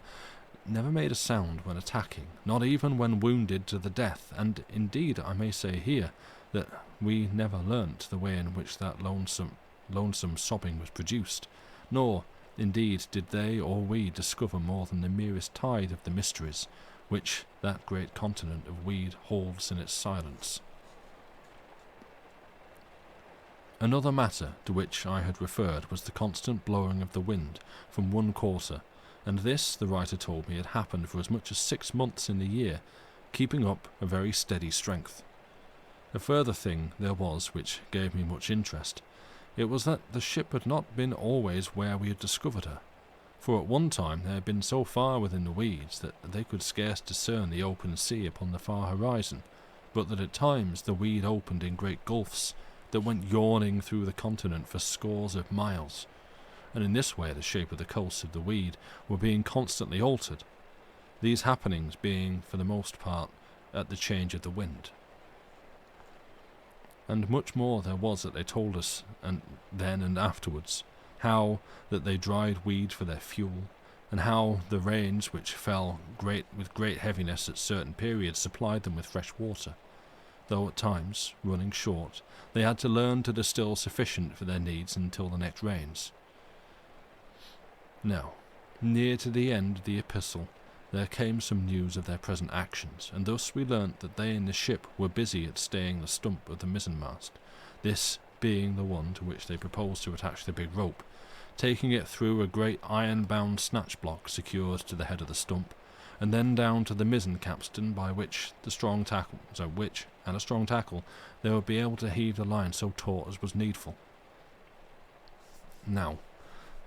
S1: never made a sound when attacking, not even when wounded to the death, and indeed I may say here that we never learnt the way in which that lonesome sobbing was produced, nor, indeed, did they or we discover more than the merest tithe of the mysteries which that great continent of weed holds in its silence. Another matter to which I had referred was the constant blowing of the wind from one quarter, and this, the writer told me, had happened for as much as 6 months in the year, keeping up a very steady strength. A further thing there was which gave me much interest. It was that the ship had not been always where we had discovered her, for at one time they had been so far within the weeds that they could scarce discern the open sea upon the far horizon, but that at times the weed opened in great gulfs that went yawning through the continent for scores of miles, and in this way the shape of the coasts of the weed were being constantly altered, these happenings being for the most part at the change of the wind. And much more there was that they told us, and then and afterwards, how that they dried weed for their fuel, and how the rains which fell with great heaviness at certain periods supplied them with fresh water, though at times, running short, they had to learn to distill sufficient for their needs until the next rains. Now, near to the end of the epistle, there came some news of their present actions, and thus we learnt that they in the ship were busy at staying the stump of the mizzenmast, this being the one to which they proposed to attach the big rope, taking it through a great iron-bound snatch-block secured to the head of the stump, and then down to the mizzen capstan, by which a strong tackle they would be able to heave the line so taut as was needful. Now,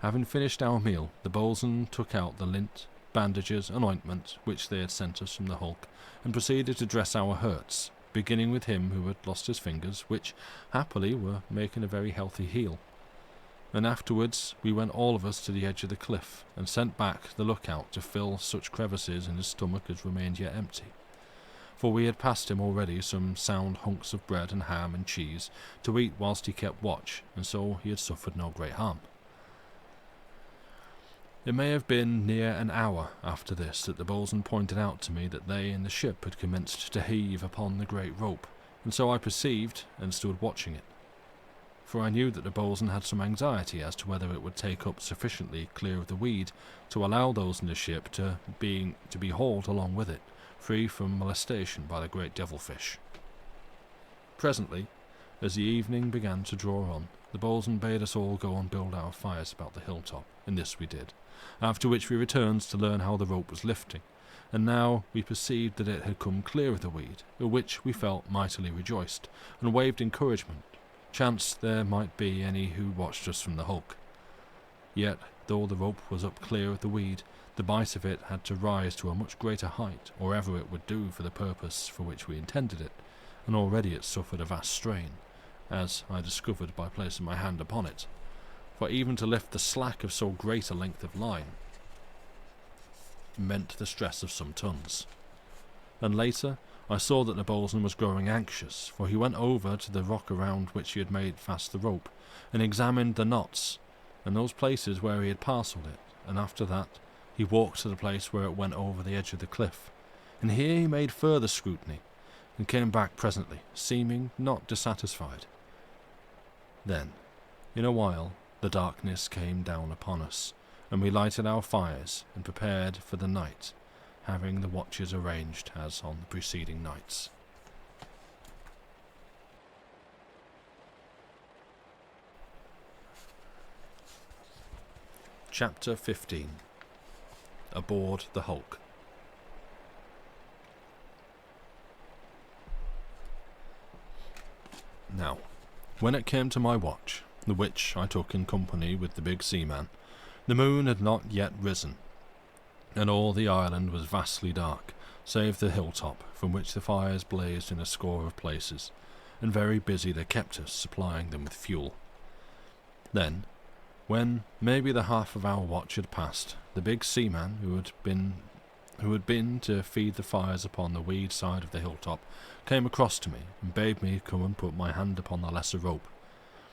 S1: having finished our meal, the boatswain took out the lint, bandages and ointment which they had sent us from the hulk, and proceeded to dress our hurts, beginning with him who had lost his fingers, which happily were making a very healthy heal. And afterwards we went all of us to the edge of the cliff, and sent back the lookout to fill such crevices in his stomach as remained yet empty, for we had passed him already some sound hunks of bread and ham and cheese to eat whilst he kept watch, and so he had suffered no great harm. It may have been near an hour after this that the boatswain pointed out to me that they in the ship had commenced to heave upon the great rope, and so I perceived and stood watching it. For I knew that the boatswain had some anxiety as to whether it would take up sufficiently clear of the weed to allow those in the ship to be hauled along with it, free from molestation by the great devilfish. Presently, as the evening began to draw on, the boatswain bade us all go and build our fires about the hilltop, and this we did, after which we returned to learn how the rope was lifting, and now we perceived that it had come clear of the weed, at which we felt mightily rejoiced, and waved encouragement, chance there might be any who watched us from the hulk. Yet, though the rope was up clear of the weed, the bight of it had to rise to a much greater height, or ever it would do for the purpose for which we intended it, and already it suffered a vast strain, as I discovered by placing my hand upon it, for even to lift the slack of so great a length of line meant the stress of some tons. And later, I saw that the boatswain was growing anxious, for he went over to the rock around which he had made fast the rope, and examined the knots, and those places where he had parcelled it, and after that he walked to the place where it went over the edge of the cliff, and here he made further scrutiny, and came back presently, seeming not dissatisfied. Then, in a while, the darkness came down upon us, and we lighted our fires and prepared for the night, having the watches arranged as on the preceding nights. Chapter 15. Aboard the Hulk. Now, when it came to my watch, the which I took in company with the big seaman, the moon had not yet risen, and all the island was vastly dark, save the hilltop, from which the fires blazed in a score of places, and very busy they kept us, supplying them with fuel. Then, when maybe the half of our watch had passed, the big seaman, who had been to feed the fires upon the weed side of the hilltop, came across to me, and bade me come and put my hand upon the lesser rope,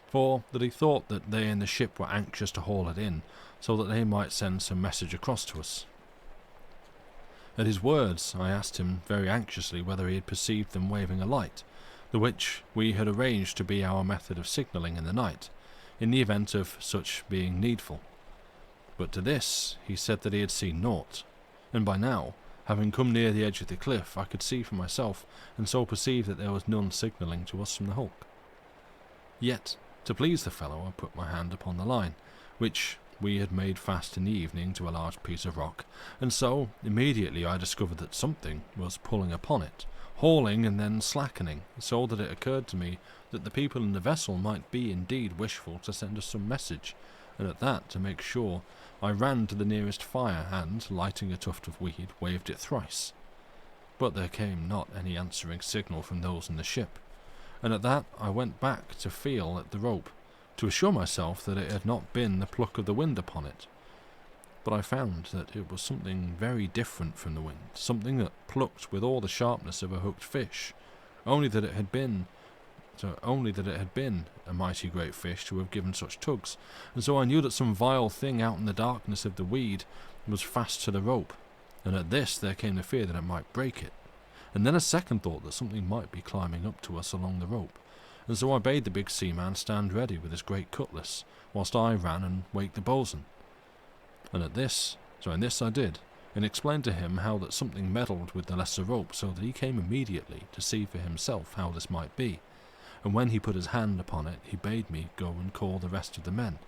S1: for that he thought that they in the ship were anxious to haul it in, so that they might send some message across to us. At his words, I asked him very anxiously whether he had perceived them waving a light, the which we had arranged to be our method of signalling in the night, in the event of such being needful. But to this he said that he had seen naught, and by now, having come near the edge of the cliff, I could see for myself, and so perceive that there was none signalling to us from the hulk. Yet, to please the fellow, I put my hand upon the line, which we had made fast in the evening to a large piece of rock, and so immediately I discovered that something was pulling upon it, hauling and then slackening, so that it occurred to me that the people in the vessel might be indeed wishful to send us some message, and at that, to make sure, I ran to the nearest fire and, lighting a tuft of weed, waved it thrice. But there came not any answering signal from those in the ship, and at that I went back to feel at the rope, to assure myself that it had not been the pluck of the wind upon it. But I found that it was something very different from the wind, something that plucked with all the sharpness of a hooked fish, only that it had been a mighty great fish to have given such tugs, and so I knew that some vile thing out in the darkness of the weed was fast to the rope, and at this there came the fear that it might break it, and then a second thought that something might be climbing up to us along the rope, and so I bade the big seaman stand ready with his great cutlass, whilst I ran and waked the boatswain. And in this I did, and explained to him how that something meddled with the lesser rope, so that he came immediately to see for himself how this might be. And when he put his hand upon it, he bade me go and call the rest of the men,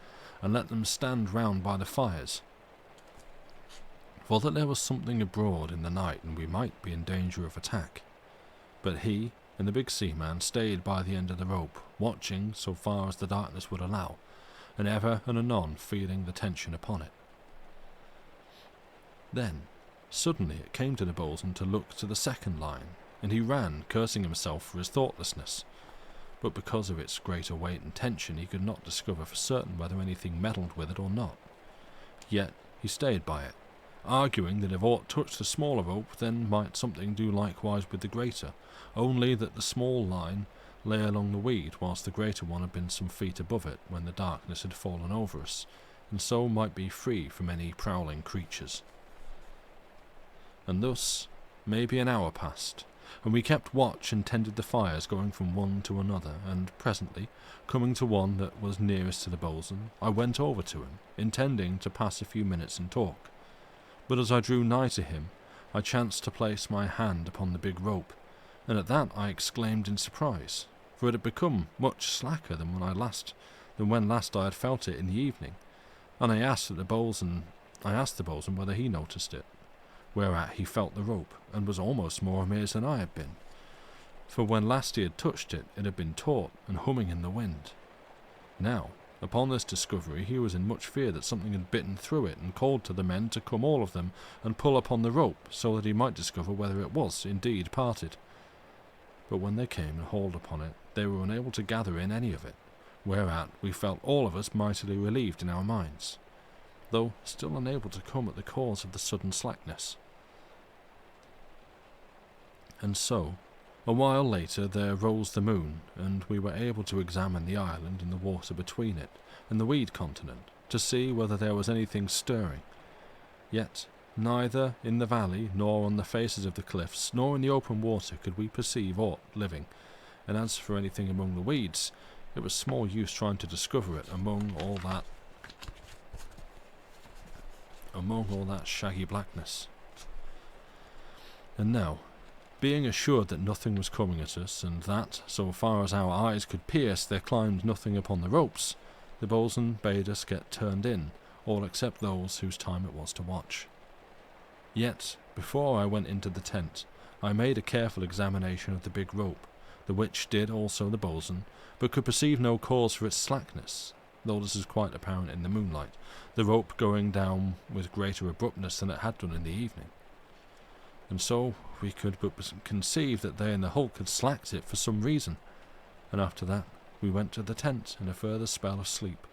S1: and let them stand round by the fires, for that there was something abroad in the night, and we might be in danger of attack. But he and the big seaman stayed by the end of the rope, watching so far as the darkness would allow, and ever and anon feeling the tension upon it. Then, suddenly it came to the boatswain to look to the second line, and he ran, cursing himself for his thoughtlessness. But because of its greater weight and tension, he could not discover for certain whether anything meddled with it or not. Yet he stayed by it, arguing that if aught touched the smaller rope, then might something do likewise with the greater, only that the small line lay along the weed, whilst the greater one had been some feet above it when the darkness had fallen over us, and so might be free from any prowling creatures. And thus maybe an hour passed, and we kept watch and tended the fires, going from one to another, and presently, coming to one that was nearest to the boatswain, I went over to him, intending to pass a few minutes and talk. But as I drew nigh to him, I chanced to place my hand upon the big rope, and at that I exclaimed in surprise, for it had become much slacker than when last I had felt it in the evening, and I asked the boatswain whether he noticed it, whereat he felt the rope, and was almost more amazed than I had been, for when last he had touched it, it had been taut and humming in the wind. Now, upon this discovery, he was in much fear that something had bitten through it, and called to the men to come all of them and pull upon the rope, so that he might discover whether it was indeed parted. But when they came and hauled upon it, they were unable to gather in any of it, whereat we felt all of us mightily relieved in our minds, though still unable to come at the cause of the sudden slackness. And so, a while later there rose the moon, and we were able to examine the island and the water between it and the weed continent, to see whether there was anything stirring. Yet neither in the valley, nor on the faces of the cliffs, nor in the open water could we perceive aught living, and as for anything among the weeds, it was small use trying to discover it among all that shaggy blackness. And now, being assured that nothing was coming at us, and that, so far as our eyes could pierce, there climbed nothing upon the ropes, the boatswain bade us get turned in, all except those whose time it was to watch. Yet, before I went into the tent, I made a careful examination of the big rope, the which did also the boatswain, but could perceive no cause for its slackness, though this is quite apparent in the moonlight, the rope going down with greater abruptness than it had done in the evening. And so we could but conceive that they in the hulk had slacked it for some reason, and after that we went to the tent in a further spell of sleep.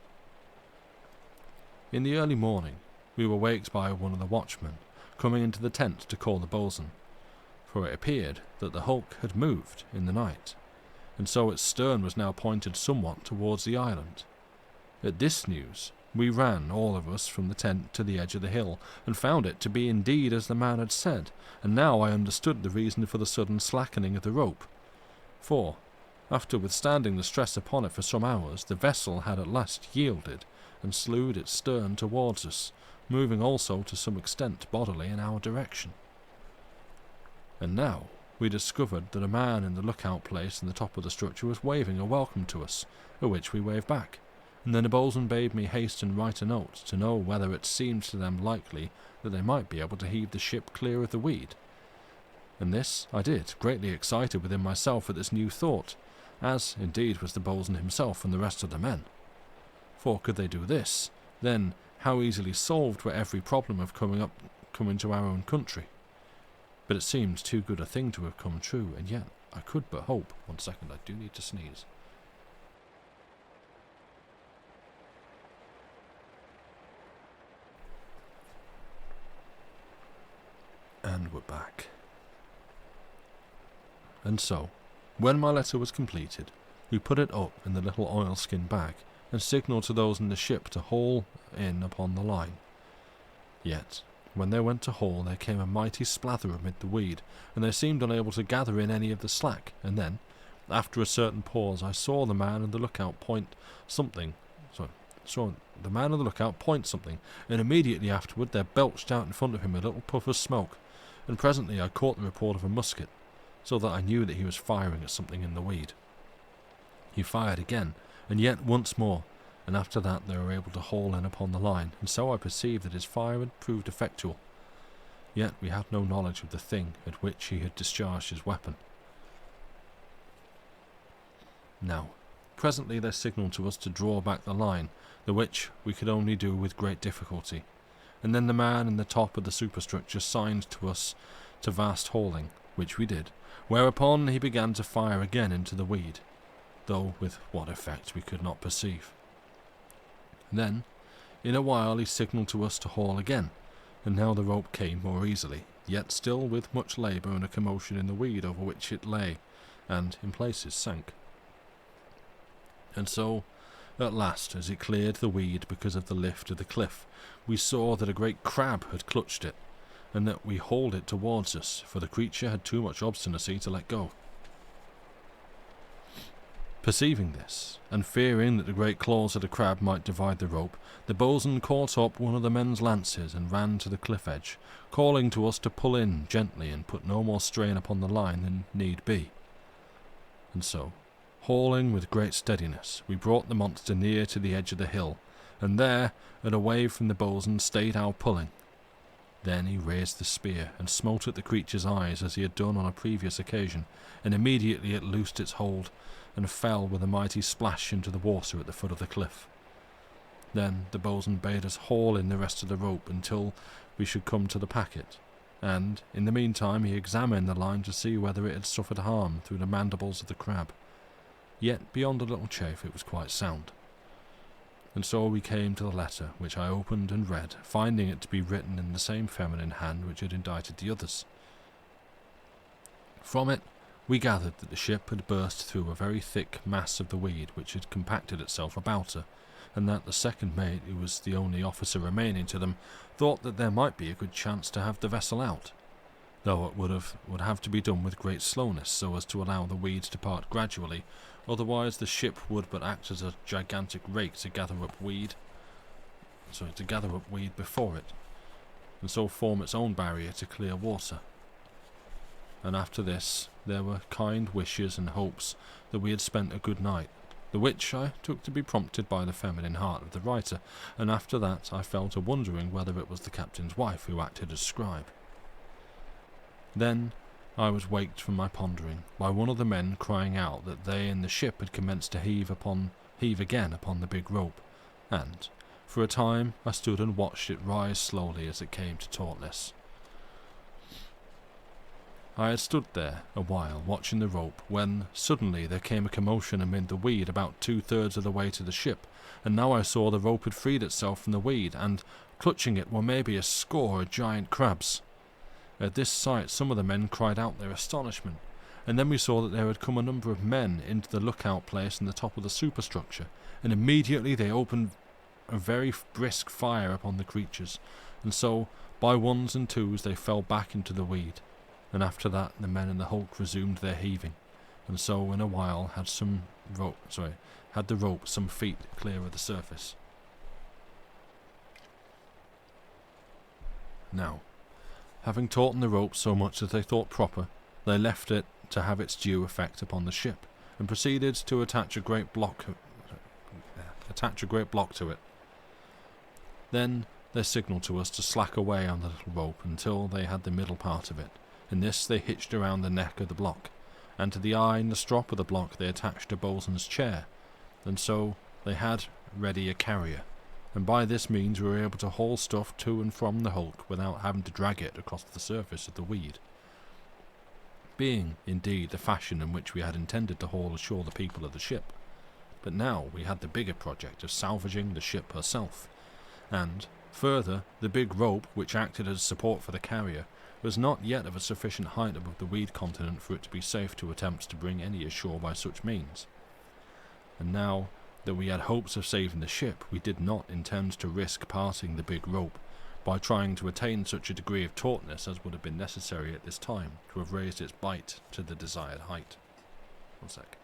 S1: In the early morning we were waked by one of the watchmen, coming into the tent to call the boatswain, for it appeared that the hulk had moved in the night, and so its stern was now pointed somewhat towards the island. At this news we ran, all of us, from the tent to the edge of the hill, and found it to be indeed as the man had said, and now I understood the reason for the sudden slackening of the rope. For, After withstanding the stress upon it for some hours, the vessel had at last yielded and slewed its stern towards us, moving also to some extent bodily in our direction. And now we discovered that a man in the lookout place in the top of the structure was waving a welcome to us, at which we waved back, and then the boatswain bade me haste and write a note to know whether it seemed to them likely that they might be able to heave the ship clear of the weed. And this I did, greatly excited within myself at this new thought, as indeed was the boatswain himself and the rest of the men. For could they do this, then how easily solved were every problem of coming to our own country. But it seemed too good a thing to have come true, and yet I could but hope. 1 second, I do need to sneeze. And we're back. And so, when my letter was completed, we put it up in the little oilskin bag and signalled to those in the ship to haul in upon the line. Yet, when they went to haul, there came a mighty splather amid the weed, and they seemed unable to gather in any of the slack, and then, after a certain pause, I saw the man in the lookout point something, and immediately afterward there belched out in front of him a little puff of smoke, and presently I caught the report of a musket, so that I knew that he was firing at something in the weed. He fired again, and yet once more, and after that they were able to haul in upon the line, and so I perceived that his fire had proved effectual. Yet we had no knowledge of the thing at which he had discharged his weapon. Now, presently they signalled to us to draw back the line, the which we could only do with great difficulty, and then the man in the top of the superstructure signed to us to vast hauling, which we did, whereupon he began to fire again into the weed, though with what effect we could not perceive. Then, in a while he signalled to us to haul again, and now the rope came more easily, yet still with much labour and a commotion in the weed over which it lay, and in places sank. And so, at last, as it cleared the weed because of the lift of the cliff, we saw that a great crab had clutched it, and that we hauled it towards us, for the creature had too much obstinacy to let go. Perceiving this, and fearing that the great claws of the crab might divide the rope, the boatswain caught up one of the men's lances and ran to the cliff edge, calling to us to pull in gently and put no more strain upon the line than need be. And so, hauling with great steadiness, we brought the monster near to the edge of the hill, and there, at a wave from the boatswain, stayed our pulling. Then he raised the spear and smote at the creature's eyes as he had done on a previous occasion, and immediately it loosed its hold, and fell with a mighty splash into the water at the foot of the cliff. Then the boatswain bade us haul in the rest of the rope until we should come to the packet, and in the meantime he examined the line to see whether it had suffered harm through the mandibles of the crab. Yet beyond a little chafe it was quite sound. And so we came to the letter, which I opened and read, finding it to be written in the same feminine hand which had indited the others. From it we gathered that the ship had burst through a very thick mass of the weed which had compacted itself about her, and that the second mate, who was the only officer remaining to them, thought that there might be a good chance to have the vessel out, though it would have to be done with great slowness so as to allow the weed to part gradually, otherwise the ship would but act as a gigantic rake to gather up weed before it, and so form its own barrier to clear water. And after this there were kind wishes and hopes that we had spent a good night, the which I took to be prompted by the feminine heart of the writer, and after that I fell to wondering whether it was the captain's wife who acted as scribe. Then I was waked from my pondering by one of the men crying out that they in the ship had commenced to heave again upon the big rope, and for a time I stood and watched it rise slowly as it came to tautness. I had stood there a while watching the rope when suddenly there came a commotion amid the weed about 2/3 of the way to the ship, and now I saw the rope had freed itself from the weed, and clutching it were maybe a score of giant crabs. At this sight some of the men cried out their astonishment, and then we saw that there had come a number of men into the lookout place in the top of the superstructure, and immediately they opened a very brisk fire upon the creatures, and so by ones and twos they fell back into the weed, and after that the men in the hulk resumed their heaving, and so in a while had the rope some feet clear of the surface. Now, having tautened the rope so much that they thought proper, they left it to have its due effect upon the ship, and proceeded to attach a great block to it. Then they signalled to us to slack away on the little rope until they had the middle part of it, and this they hitched around the neck of the block, and to the eye and the strop of the block they attached a boatswain's chair, and so they had ready a carrier, and by this means we were able to haul stuff to and from the hulk without having to drag it across the surface of the weed, being indeed the fashion in which we had intended to haul ashore the people of the ship. But now we had the bigger project of salvaging the ship herself, and, further, the big rope which acted as support for the carrier was not yet of a sufficient height above the weed continent for it to be safe to attempt to bring any ashore by such means. And now that we had hopes of saving the ship, we did not intend to risk parting the big rope by trying to attain such a degree of tautness as would have been necessary at this time to have raised its bight to the desired height. 1 sec.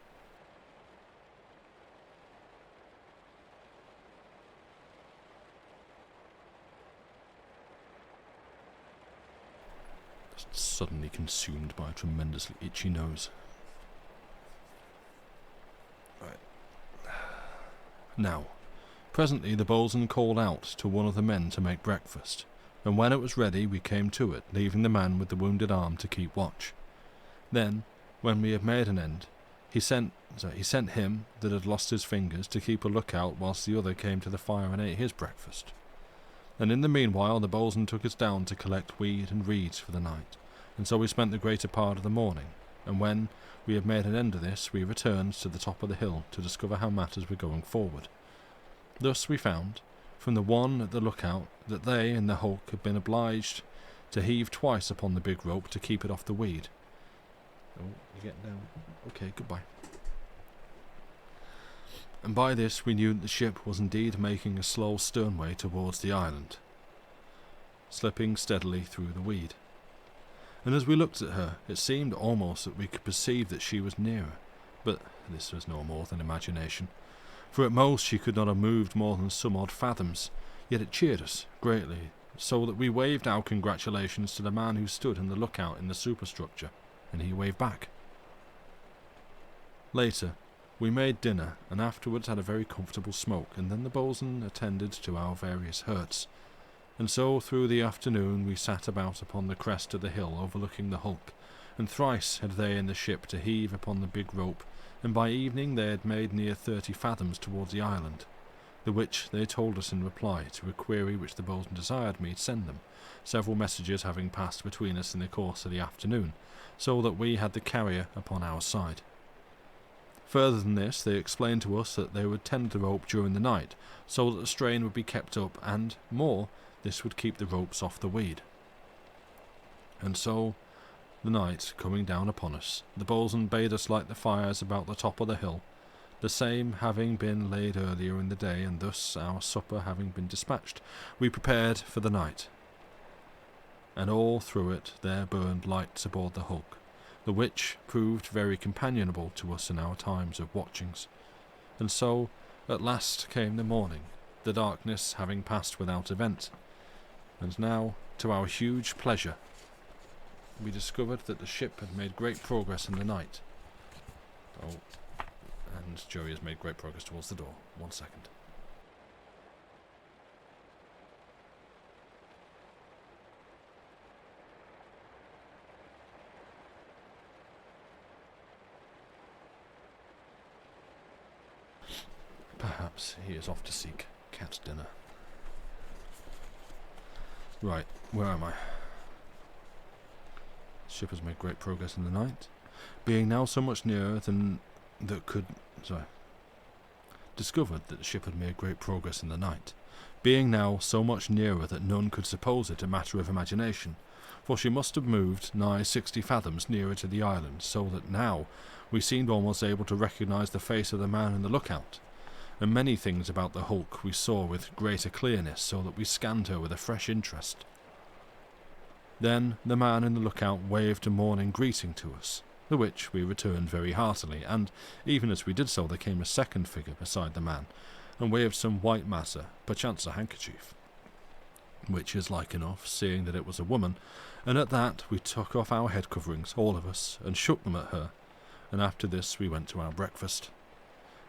S1: Just suddenly consumed by a tremendously itchy nose. Right. Now, presently the boatswain called out to one of the men to make breakfast, and when it was ready we came to it, leaving the man with the wounded arm to keep watch. Then, when we had made an end, he sent him that had lost his fingers to keep a lookout whilst the other came to the fire and ate his breakfast. And in the meanwhile the boatswain took us down to collect weed and reeds for the night, and so we spent the greater part of the morning, and when we had made an end of this we returned to the top of the hill to discover how matters were going forward. Thus we found, from the one at the lookout, that they in the hulk had been obliged to heave twice upon the big rope to keep it off the weed. Oh, you're getting down. Okay, goodbye. And by this we knew that the ship was indeed making a slow sternway towards the island, slipping steadily through the weed. And as we looked at her, it seemed almost that we could perceive that she was nearer, but this was no more than imagination, for at most she could not have moved more than some odd fathoms, yet it cheered us greatly, so that we waved our congratulations to the man who stood in the lookout in the superstructure, and he waved back. Later, we made dinner, and afterwards had a very comfortable smoke, and then the boatswain attended to our various hurts, and so through the afternoon we sat about upon the crest of the hill overlooking the hulk, and thrice had they in the ship to heave upon the big rope, and by evening they had made near 30 fathoms towards the island, the which they told us in reply to a query which the boatswain desired me to send them, several messages having passed between us in the course of the afternoon, so that we had the carrier upon our side. Further than this, they explained to us that they would tend the rope during the night, so that the strain would be kept up, and, more, this would keep the ropes off the weed. And so, the night coming down upon us, the boatswain bade us light the fires about the top of the hill, the same having been laid earlier in the day, and thus our supper having been dispatched, we prepared for the night. And all through it there burned lights aboard the hulk, the which proved very companionable to us in our times of watchings. And so at last came the morning, the darkness having passed without event, and now, to our huge pleasure, we discovered that the ship had made great progress in the night. Oh, and Joey has made great progress towards the door. 1 second. Perhaps he is off to seek cat dinner. Right, where am I? The ship has made great progress in the night, being now so much nearer than that could... Discovered that the ship had made great progress in the night, being now so much nearer that none could suppose it a matter of imagination, for she must have moved nigh 60 fathoms nearer to the island, so that now we seemed almost able to recognise the face of the man in the lookout, and many things about the hulk we saw with greater clearness, so that we scanned her with a fresh interest. Then the man in the lookout waved a morning greeting to us, the which we returned very heartily, and even as we did so there came a second figure beside the man, and waved some white matter, perchance a handkerchief, which is like enough, seeing that it was a woman, and at that we took off our head coverings, all of us, and shook them at her, and after this we went to our breakfast.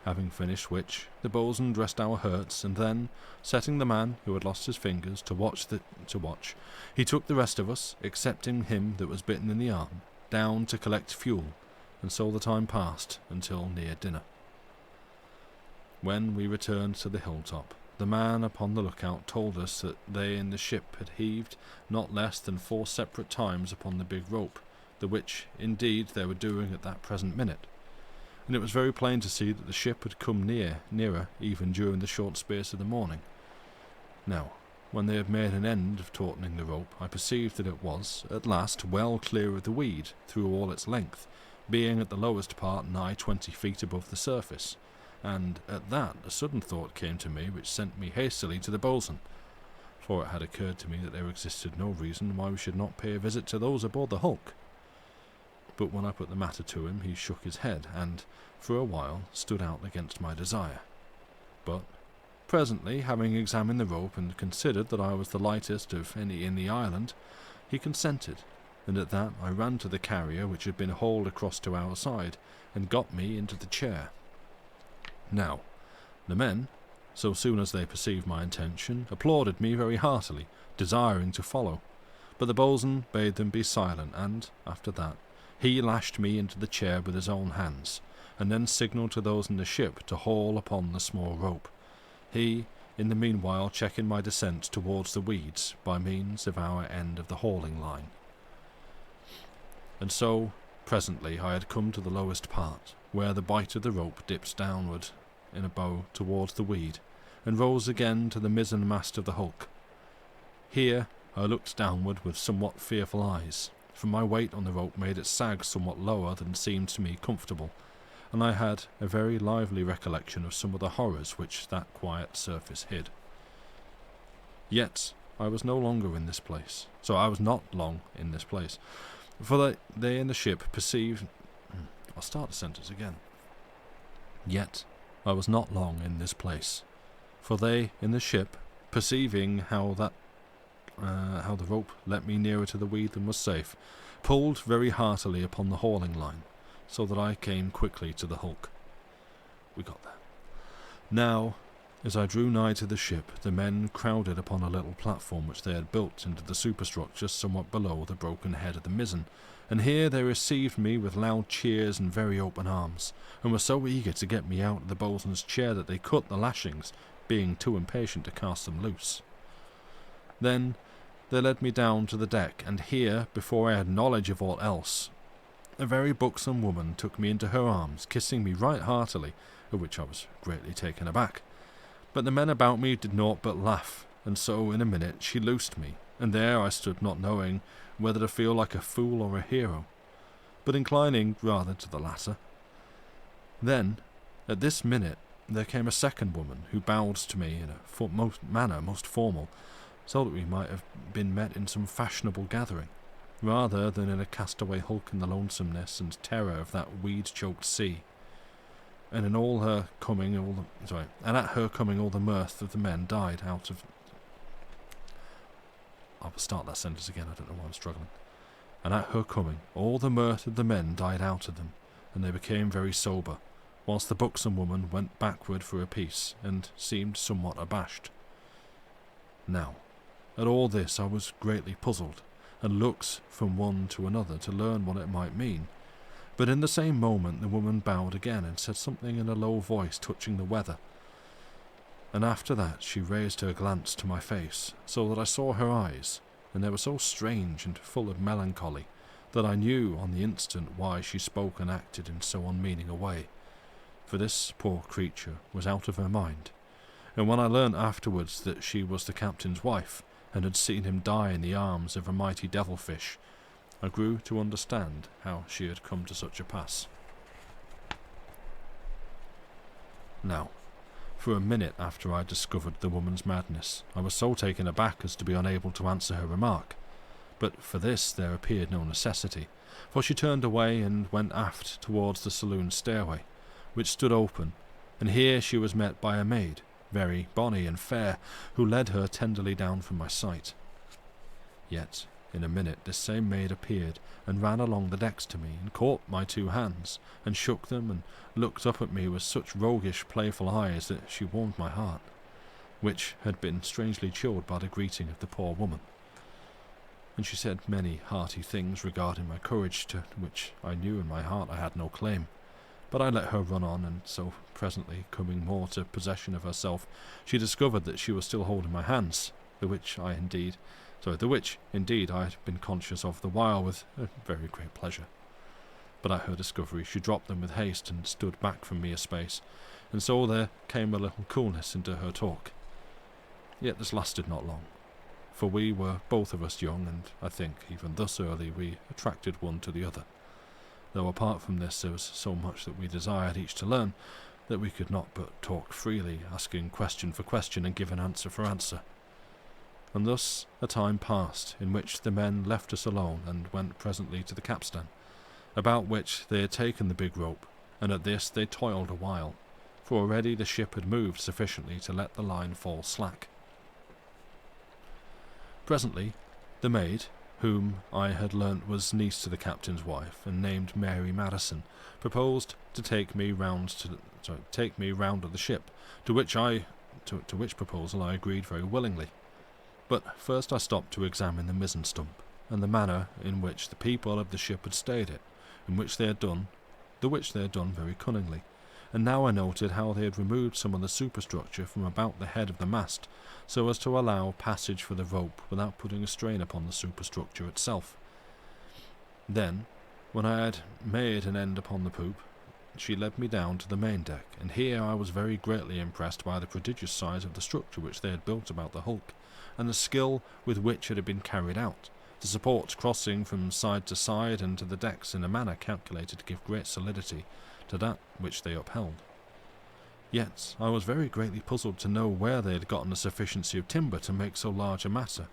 S1: Having finished which, the boatswain dressed our hurts, and then, setting the man who had lost his fingers to watch, he took the rest of us, excepting him that was bitten in the arm, down to collect fuel, and so the time passed until near dinner. When we returned to the hilltop, the man upon the lookout told us that they in the ship had heaved not less than 4 separate times upon the big rope, the which, indeed, they were doing at that present minute, and it was very plain to see that the ship had come nearer, even during the short space of the morning. Now, when they had made an end of tautening the rope, I perceived that it was, at last, well clear of the weed, through all its length, being at the lowest part nigh 20 feet above the surface, and at that a sudden thought came to me which sent me hastily to the boatswain, for it had occurred to me that there existed no reason why we should not pay a visit to those aboard the hulk. But when I put the matter to him, he shook his head, and, for a while, stood out against my desire. But, presently, having examined the rope and considered that I was the lightest of any in the island, he consented, and at that I ran to the carrier which had been hauled across to our side, and got me into the chair. Now, the men, so soon as they perceived my intention, applauded me very heartily, desiring to follow, but the boatswain bade them be silent, and, after that, he lashed me into the chair with his own hands, and then signalled to those in the ship to haul upon the small rope, he, in the meanwhile, checking my descent towards the weeds by means of our end of the hauling line. And so, presently, I had come to the lowest part, where the bight of the rope dips downward in a bow towards the weed, and rose again to the mizzen mast of the hulk. Here I looked downward with somewhat fearful eyes, for my weight on the rope made it sag somewhat lower than seemed to me comfortable, and I had a very lively recollection of some of the horrors which that quiet surface hid. Yet I was no longer in this place, so I was not long in this place, for they in the ship perceived... I'll start the sentence again. Yet I was not long in this place, for they in the ship, perceiving how the rope let me nearer to the weed than was safe, pulled very heartily upon the hauling line, so that I came quickly to the hulk. We got there. Now, as I drew nigh to the ship, the men crowded upon a little platform which they had built into the superstructure somewhat below the broken head of the mizzen, and here they received me with loud cheers and very open arms, and were so eager to get me out of the boatswain's chair that they cut the lashings, being too impatient to cast them loose. Then they led me down to the deck, and here, before I had knowledge of aught else, a very buxom woman took me into her arms, kissing me right heartily, at which I was greatly taken aback. But the men about me did naught but laugh, and so in a minute she loosed me, and there I stood not knowing whether to feel like a fool or a hero, but inclining rather to the latter. Then, at this minute, there came a second woman, who bowed to me in a manner most formal, so that we might have been met in some fashionable gathering, rather than in a castaway hulk in the lonesomeness and terror of that weed-choked sea. And at her coming, all the mirth of the men died out of... I'll start that sentence again, I don't know why I'm struggling. And at her coming, all the mirth of the men died out of them, and they became very sober, whilst the buxom woman went backward for a piece, and seemed somewhat abashed. Now, at all this I was greatly puzzled, and looked from one to another to learn what it might mean. But in the same moment the woman bowed again, and said something in a low voice touching the weather. And after that she raised her glance to my face, so that I saw her eyes, and they were so strange and full of melancholy, that I knew on the instant why she spoke and acted in so unmeaning a way. For this poor creature was out of her mind, and when I learnt afterwards that she was the captain's wife, and had seen him die in the arms of a mighty devilfish, I grew to understand how she had come to such a pass. Now, for a minute after I discovered the woman's madness, I was so taken aback as to be unable to answer her remark, but for this there appeared no necessity, for she turned away and went aft towards the saloon stairway, which stood open, and here she was met by a maid, very bonny and fair, who led her tenderly down from my sight. Yet, in a minute, this same maid appeared, and ran along the decks to me, and caught my 2 hands, and shook them, and looked up at me with such roguish, playful eyes that she warmed my heart, which had been strangely chilled by the greeting of the poor woman. And she said many hearty things regarding my courage, to which I knew in my heart I had no claim. But I let her run on, and so presently, coming more to possession of herself, she discovered that she was still holding my hands, the which indeed I had been conscious of the while with a very great pleasure. But at her discovery she dropped them with haste and stood back from me a space, and so there came a little coolness into her talk. Yet this lasted not long, for we were both of us young, and I think even thus early we attracted one to the other, though apart from this there was so much that we desired each to learn that we could not but talk freely, asking question for question and giving answer for answer. And thus a time passed, in which the men left us alone and went presently to the capstan, about which they had taken the big rope, and at this they toiled a while, for already the ship had moved sufficiently to let the line fall slack. Presently the maid, whom I had learnt was niece to the captain's wife, and named Mary Madison, proposed to take me round of the ship, to which proposal I agreed very willingly. But first I stopped to examine the mizzen stump, and the manner in which the people of the ship had stayed it, the which they had done very cunningly, and now I noted how they had removed some of the superstructure from about the head of the mast, so as to allow passage for the rope without putting a strain upon the superstructure itself. Then, when I had made an end upon the poop, she led me down to the main deck, and here I was very greatly impressed by the prodigious size of the structure which they had built about the hulk, and the skill with which it had been carried out, the supports crossing from side to side and to the decks in a manner calculated to give great solidity to that which they upheld. Yet I was very greatly puzzled to know where they had gotten a sufficiency of timber to make so large a matter,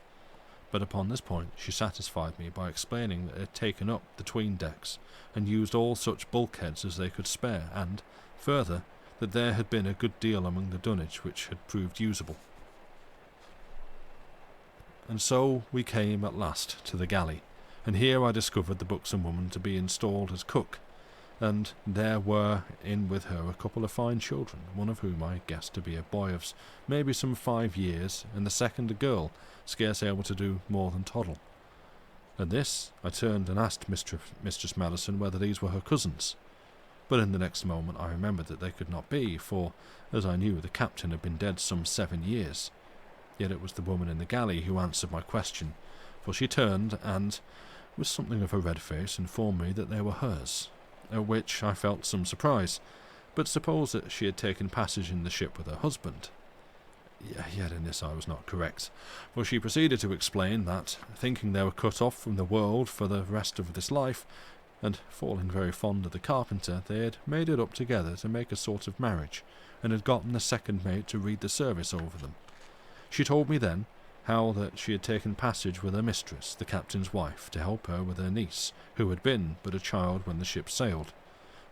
S1: but upon this point she satisfied me by explaining that they had taken up the 'tween decks, and used all such bulkheads as they could spare, and, further, that there had been a good deal among the dunnage which had proved usable. And so we came at last to the galley, and here I discovered the buxom woman to be installed as cook, and there were in with her a couple of fine children, one of whom I guessed to be a boy of maybe some 5 years, and the second a girl, scarce able to do more than toddle. At this I turned and asked Mistress Madison whether these were her cousins, but in the next moment I remembered that they could not be, for, as I knew, the captain had been dead some 7 years. Yet it was the woman in the galley who answered my question, for she turned and, with something of a red face, informed me that they were hers, at which I felt some surprise, but supposed that she had taken passage in the ship with her husband. Yet in this I was not correct, for she proceeded to explain that, thinking they were cut off from the world for the rest of this life, and falling very fond of the carpenter, they had made it up together to make a sort of marriage, and had gotten the second mate to read the service over them. She told me then how that she had taken passage with her mistress, the captain's wife, to help her with her niece, who had been but a child when the ship sailed,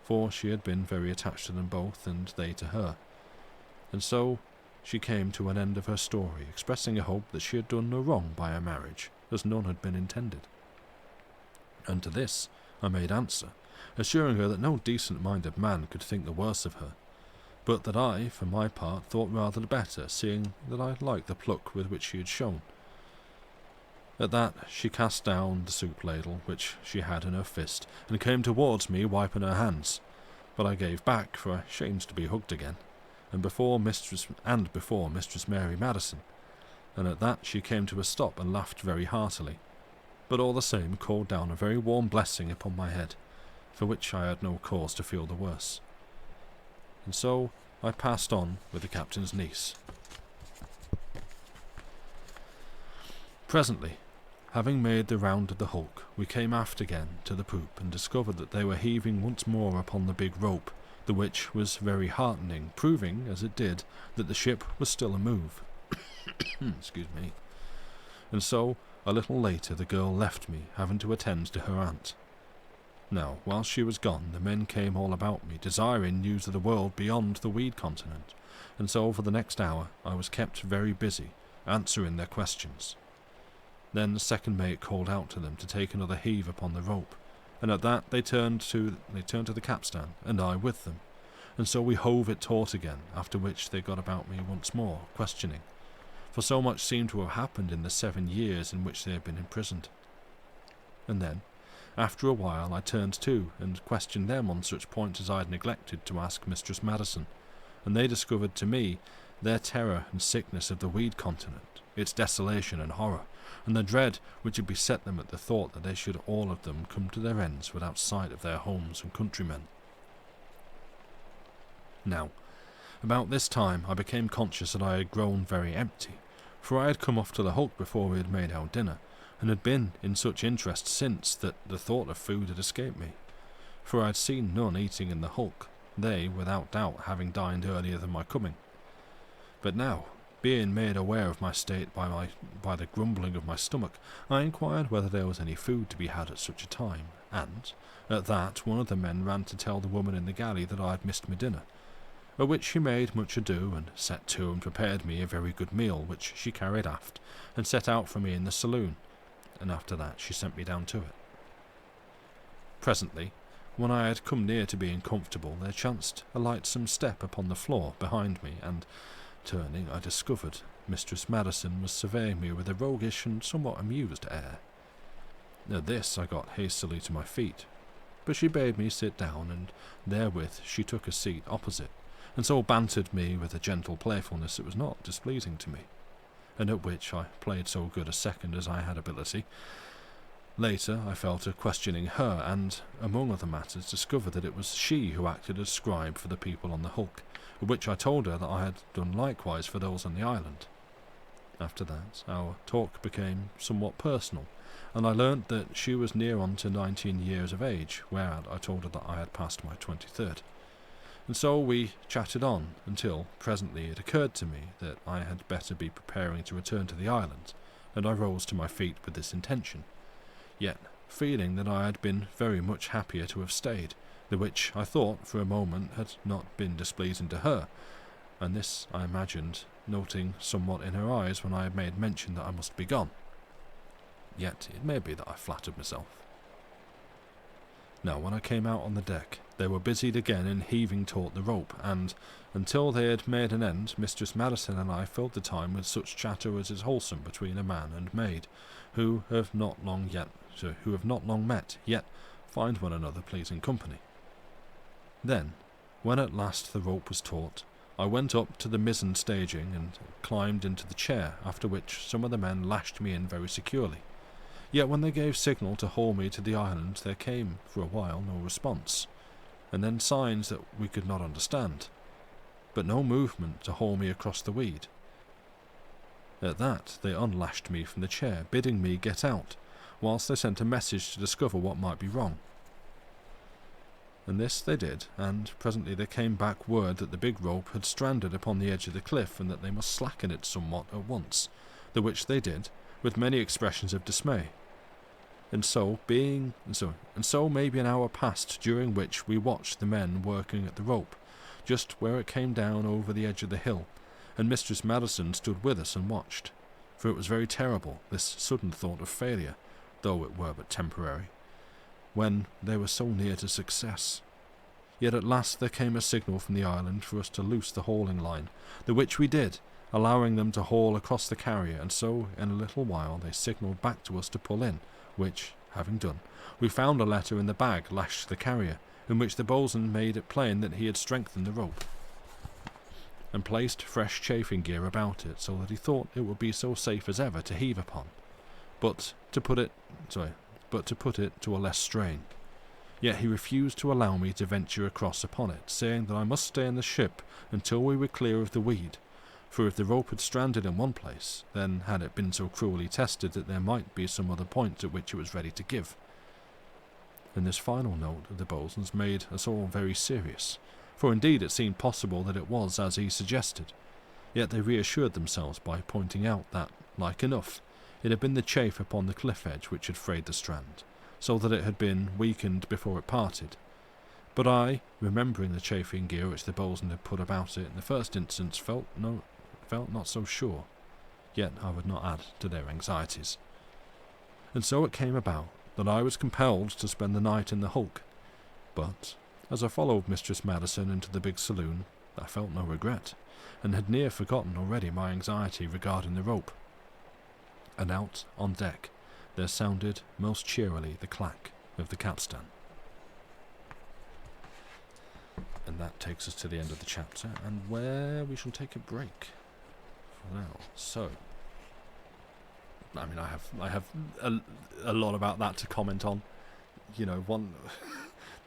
S1: for she had been very attached to them both, and they to her. And so she came to an end of her story, expressing a hope that she had done no wrong by her marriage, as none had been intended. And to this I made answer, assuring her that no decent-minded man could think the worse of her, but that I, for my part, thought rather the better, seeing that I liked the pluck with which she had shown. At that she cast down the soup ladle which she had in her fist, and came towards me, wiping her hands. But I gave back, for I shamed to be hugged again, and before Mistress Mary Madison, and at that she came to a stop and laughed very heartily, but all the same called down a very warm blessing upon my head, for which I had no cause to feel the worse. And so I passed on with the captain's niece. Presently, having made the round of the hulk, we came aft again to the poop, and discovered that they were heaving once more upon the big rope, the which was very heartening, proving, as it did, that the ship was still a move. Excuse me. And so, a little later, the girl left me, having to attend to her aunt, Now, whilst she was gone, the men came all about me, desiring news of the world beyond the weed continent, and so for the next hour I was kept very busy, answering their questions. Then the second mate called out to them to take another heave upon the rope, and at that they turned to the capstan, and I with them, and so we hove it taut again, after which they got about me once more, questioning, for so much seemed to have happened in the 7 years in which they had been imprisoned. And then, after a while, I turned to and questioned them on such points as I had neglected to ask Mistress Madison, and they discovered to me their terror and sickness of the weed continent, its desolation and horror, and the dread which had beset them at the thought that they should all of them come to their ends without sight of their homes and countrymen. Now, about this time I became conscious that I had grown very empty, for I had come off to the hulk before we had made our dinner, and had been in such interest since that the thought of food had escaped me, for I had seen none eating in the hulk, they, without doubt, having dined earlier than my coming. But now, being made aware of my state by the grumbling of my stomach, I inquired whether there was any food to be had at such a time, and, at that, one of the men ran to tell the woman in the galley that I had missed my dinner, at which she made much ado, and set to and prepared me a very good meal, which she carried aft, and set out for me in the saloon, and after that she sent me down to it. Presently, when I had come near to being comfortable, there chanced a lightsome step upon the floor behind me, and, turning, I discovered Mistress Madison was surveying me with a roguish and somewhat amused air. At this I got hastily to my feet, but she bade me sit down, and therewith she took a seat opposite, and so bantered me with a gentle playfulness that was not displeasing to me, and at which I played so good a second as I had ability. Later I fell to questioning her, and, among other matters, discovered that it was she who acted as scribe for the people on the hulk, at which I told her that I had done likewise for those on the island. After that our talk became somewhat personal, and I learnt that she was near on to 19 years of age, whereat I told her that I had passed my 23rd. And so we chatted on, until presently it occurred to me that I had better be preparing to return to the island, and I rose to my feet with this intention, yet feeling that I had been very much happier to have stayed, the which I thought for a moment had not been displeasing to her, and this I imagined noting somewhat in her eyes when I had made mention that I must be gone. Yet it may be that I flattered myself. Now, when I came out on the deck, they were busied again in heaving taut the rope, and, until they had made an end, Mistress Madison and I filled the time with such chatter as is wholesome between a man and maid, who have not long met, yet find one another pleasing company. Then, when at last the rope was taut, I went up to the mizzen staging and climbed into the chair, after which some of the men lashed me in very securely. Yet when they gave signal to haul me to the island, there came, for a while, no response, and then signs that we could not understand, but no movement to haul me across the weed. At that they unlashed me from the chair, bidding me get out, whilst they sent a message to discover what might be wrong. And this they did, and presently there came back word that the big rope had stranded upon the edge of the cliff, and that they must slacken it somewhat at once, the which they did, with many expressions of dismay. And so maybe an hour passed, during which we watched the men working at the rope, just where it came down over the edge of the hill, and Mistress Madison stood with us and watched, for it was very terrible, this sudden thought of failure, though it were but temporary, when they were so near to success. Yet at last there came a signal from the island for us to loose the hauling line, the which we did, allowing them to haul across the carrier, and so in a little while they signalled back to us to pull in, which, having done, we found a letter in the bag lashed to the carrier, in which the boatswain made it plain that he had strengthened the rope, and placed fresh chafing gear about it, so that he thought it would be so safe as ever to heave upon, but to put it to a less strain. Yet he refused to allow me to venture across upon it, saying that I must stay in the ship until we were clear of the weed, for if the rope had stranded in one place, then had it been so cruelly tested that there might be some other point at which it was ready to give. And this final note of the boatswain's made us all very serious, for indeed it seemed possible that it was as he suggested, yet they reassured themselves by pointing out that, like enough, it had been the chafe upon the cliff edge which had frayed the strand, so that it had been weakened before it parted. But I, remembering the chafing gear which the bosun had put about it in the first instance, felt not so sure. Yet I would not add to their anxieties. And so it came about that I was compelled to spend the night in the hulk. But as I followed Mistress Madison into the big saloon, I felt no regret, and had near forgotten already my anxiety regarding the rope. And out on deck there sounded most cheerily the clack of the capstan. And that takes us to the end of the chapter, and where we shall take a break for now. So, I mean, I have a lot about that to comment on. You know,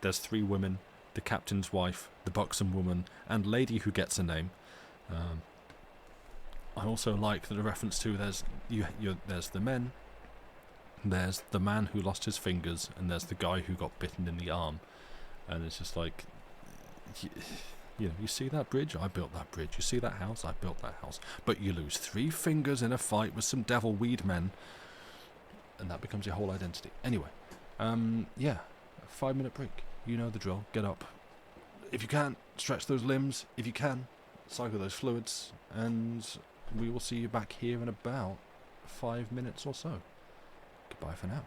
S1: there's 3 women, the captain's wife, the buxom woman, and lady who gets a name. I also like the reference to there's the men, there's the man who lost his fingers, and there's the guy who got bitten in the arm, and it's just like, you know, you see that bridge? I built that bridge. You see that house? I built that house. But you lose 3 fingers in a fight with some devil weed men, and that becomes your whole identity. Anyway, yeah, 5-minute break. You know the drill. Get up. If you can, stretch those limbs. If you can, cycle those fluids, and we will see you back here in about 5 minutes or so. Goodbye for now.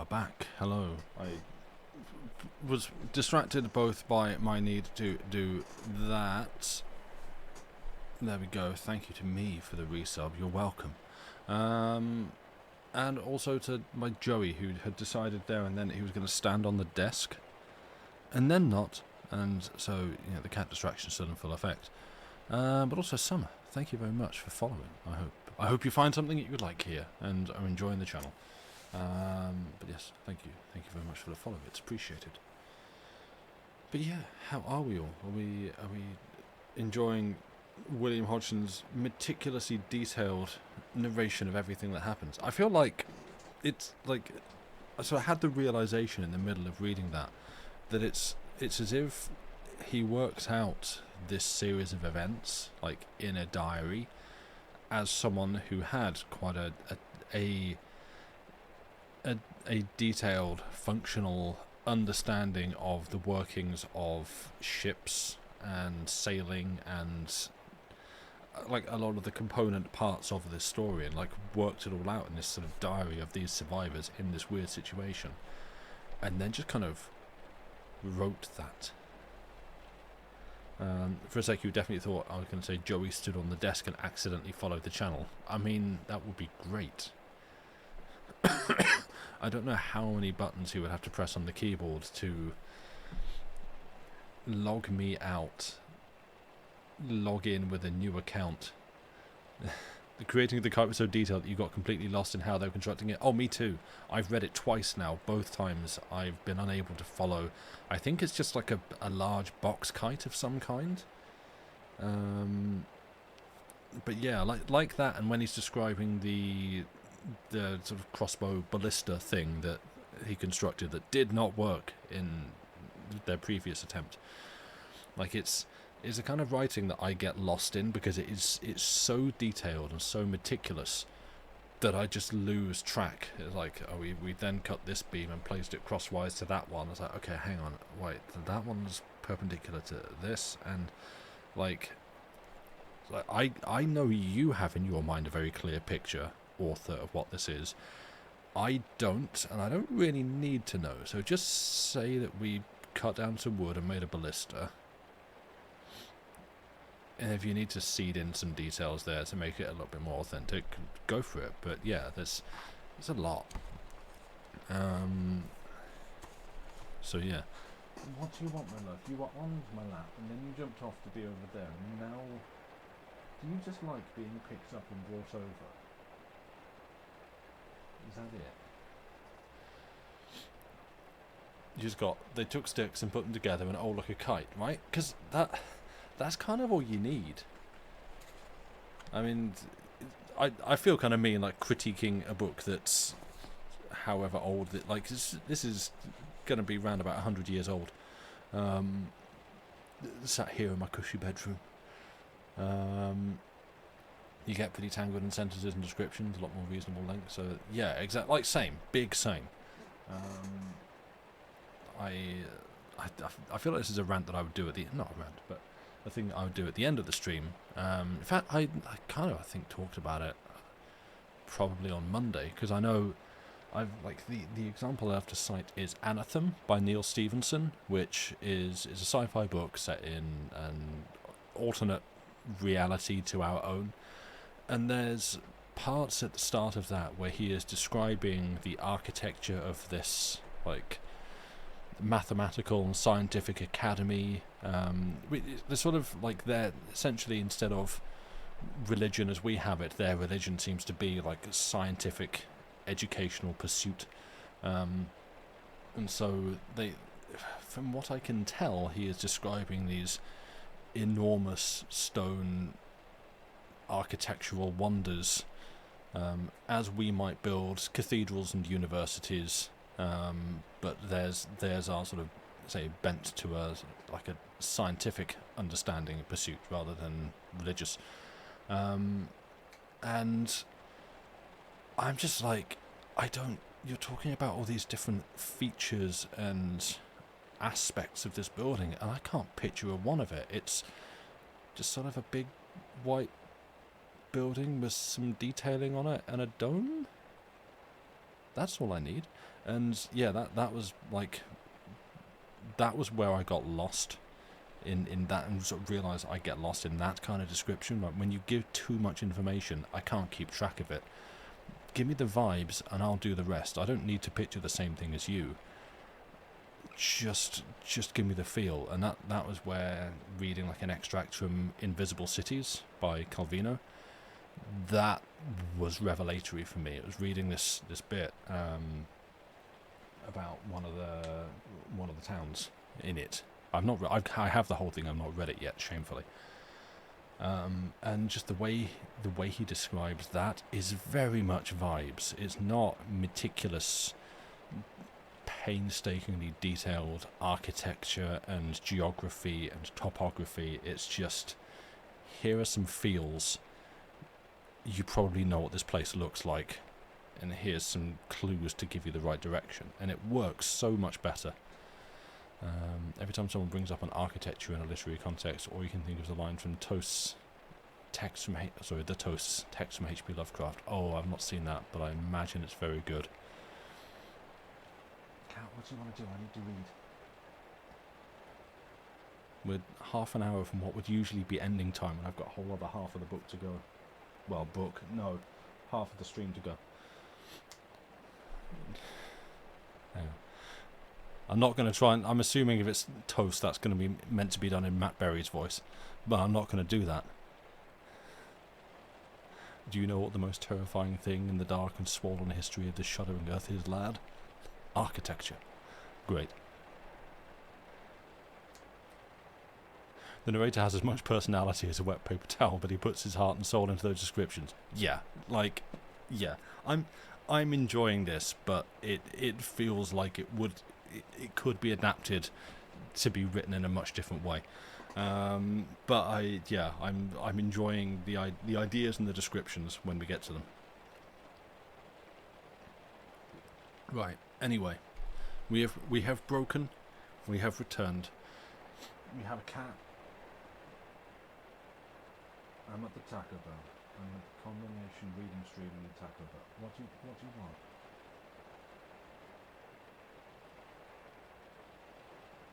S1: are back. Hello. I was distracted both by my need to do that. There we go. Thank you to me for the resub. You're welcome. And also to my Joey, who had decided there and then that he was going to stand on the desk, and then not. And so, you know, the cat distraction is still in full effect. But also Summer, thank you very much for following. I hope you find something that you would like here and are enjoying the channel. But yes, thank you very much for the follow. It's appreciated. But yeah, how are we all? Are we enjoying William Hodgson's meticulously detailed narration of everything that happens? I feel like it's like, so I had the realization in the middle of reading that it's as if he works out this series of events like in a diary as someone who had quite a detailed functional understanding of the workings of ships and sailing and like a lot of the component parts of this story, and like worked it all out in this sort of diary of these survivors in this weird situation, and then just kind of wrote that. For a sec you definitely thought I was going to say Joey stood on the desk and accidentally followed the channel. I mean, that would be great. I don't know how many buttons he would have to press on the keyboard to log me out, log in with a new account. Creating the kite was so detailed that you got completely lost in how they were constructing it. Oh, me too. I've read it twice now. Both times I've been unable to follow. I think it's just like a large box kite of some kind. But yeah, like that. And when he's describing the sort of crossbow ballista thing that he constructed that did not work in their previous attempt, like it's a kind of writing that I get lost in because it's so detailed and so meticulous that I just lose track. It's like, oh, we then cut this beam and placed it crosswise to that one. It's like, okay, hang on, wait, that one's perpendicular to this, and like I know you have in your mind a very clear picture, author, of what this is. I don't, and I don't really need to know. So just say that we cut down some wood and made a ballista. And if you need to seed in some details there to make it a little bit more authentic, go for it. But yeah, there's a lot. So yeah. What do you want, my love? You were on my lap, and then you jumped off to be over there. And now, do you just like being picked up and brought over? Is that it? You just they took sticks and put them together and oh, look, a kite, right? Because that's kind of all you need. I mean, I feel kind of mean, like, critiquing a book that's however old, that like this is going to be around about 100 years old. Sat here in my cushy bedroom. You get pretty tangled in sentences and descriptions, a lot more reasonable length. So yeah, exactly, like same, big same. I feel like this is a rant that I would do at the not a rant, but a thing that I would do at the end of the stream. In fact, I kind of I think talked about it probably on Monday, because I know I've like the example I have to cite is Anathem by Neil Stevenson, which is a sci-fi book set in an alternate reality to our own, and there's parts at the start of that where he is describing the architecture of this like mathematical and scientific academy. They're sort of like, they're essentially, instead of religion as we have it, their religion seems to be like a scientific educational pursuit, and so they, from what I can tell, he is describing these enormous stone architectural wonders, as we might build cathedrals and universities, but theirs are sort of, say, bent to a scientific understanding and pursuit rather than religious. And I'm just like, you're talking about all these different features and aspects of this building, and I can't picture a one of it. It's just sort of a big white building with some detailing on it and a dome. That's all I need. And yeah, that was like, that was where I got lost in that, and sort of realised I get lost in that kind of description. Like when you give too much information, I can't keep track of it. Give me the vibes and I'll do the rest. I don't need to picture the same thing as you. Just give me the feel. And that was where reading like an extract from Invisible Cities by Calvino, that was revelatory for me. It was reading this bit about one of the towns in it. I have the whole thing. I've not read it yet, shamefully. And just the way he describes that is very much vibes. It's not meticulous, painstakingly detailed architecture and geography and topography. It's just, here are some feels. You probably know what this place looks like, and here's some clues to give you the right direction. And it works so much better. Every time someone brings up an architecture in a literary context, or you can think of the line from Toast's text from H.P. Lovecraft. Oh, I've not seen that, but I imagine it's very good. Cat, what do you want to do? I need to read. We're half an hour from what would usually be ending time, and I've got a whole other half of the book to go. Well, half of the stream to go. Hang on. I'm not going to try and... I'm assuming if it's Toast, that's going to be meant to be done in Matt Berry's voice. But I'm not going to do that. Do you know what the most terrifying thing in the dark and swollen history of this shuddering earth is, lad? Architecture. Great. The narrator has as much personality as a wet paper towel, but he puts his heart and soul into those descriptions. Yeah. I'm enjoying this, but it feels like it could be adapted to be written in a much different way. But I'm enjoying the ideas and the descriptions when we get to them. Right. Anyway, we have broken, we have returned. We have a cat. I'm at the Taco Bell. I'm at the combination reading stream and the Taco Bell. What do you want?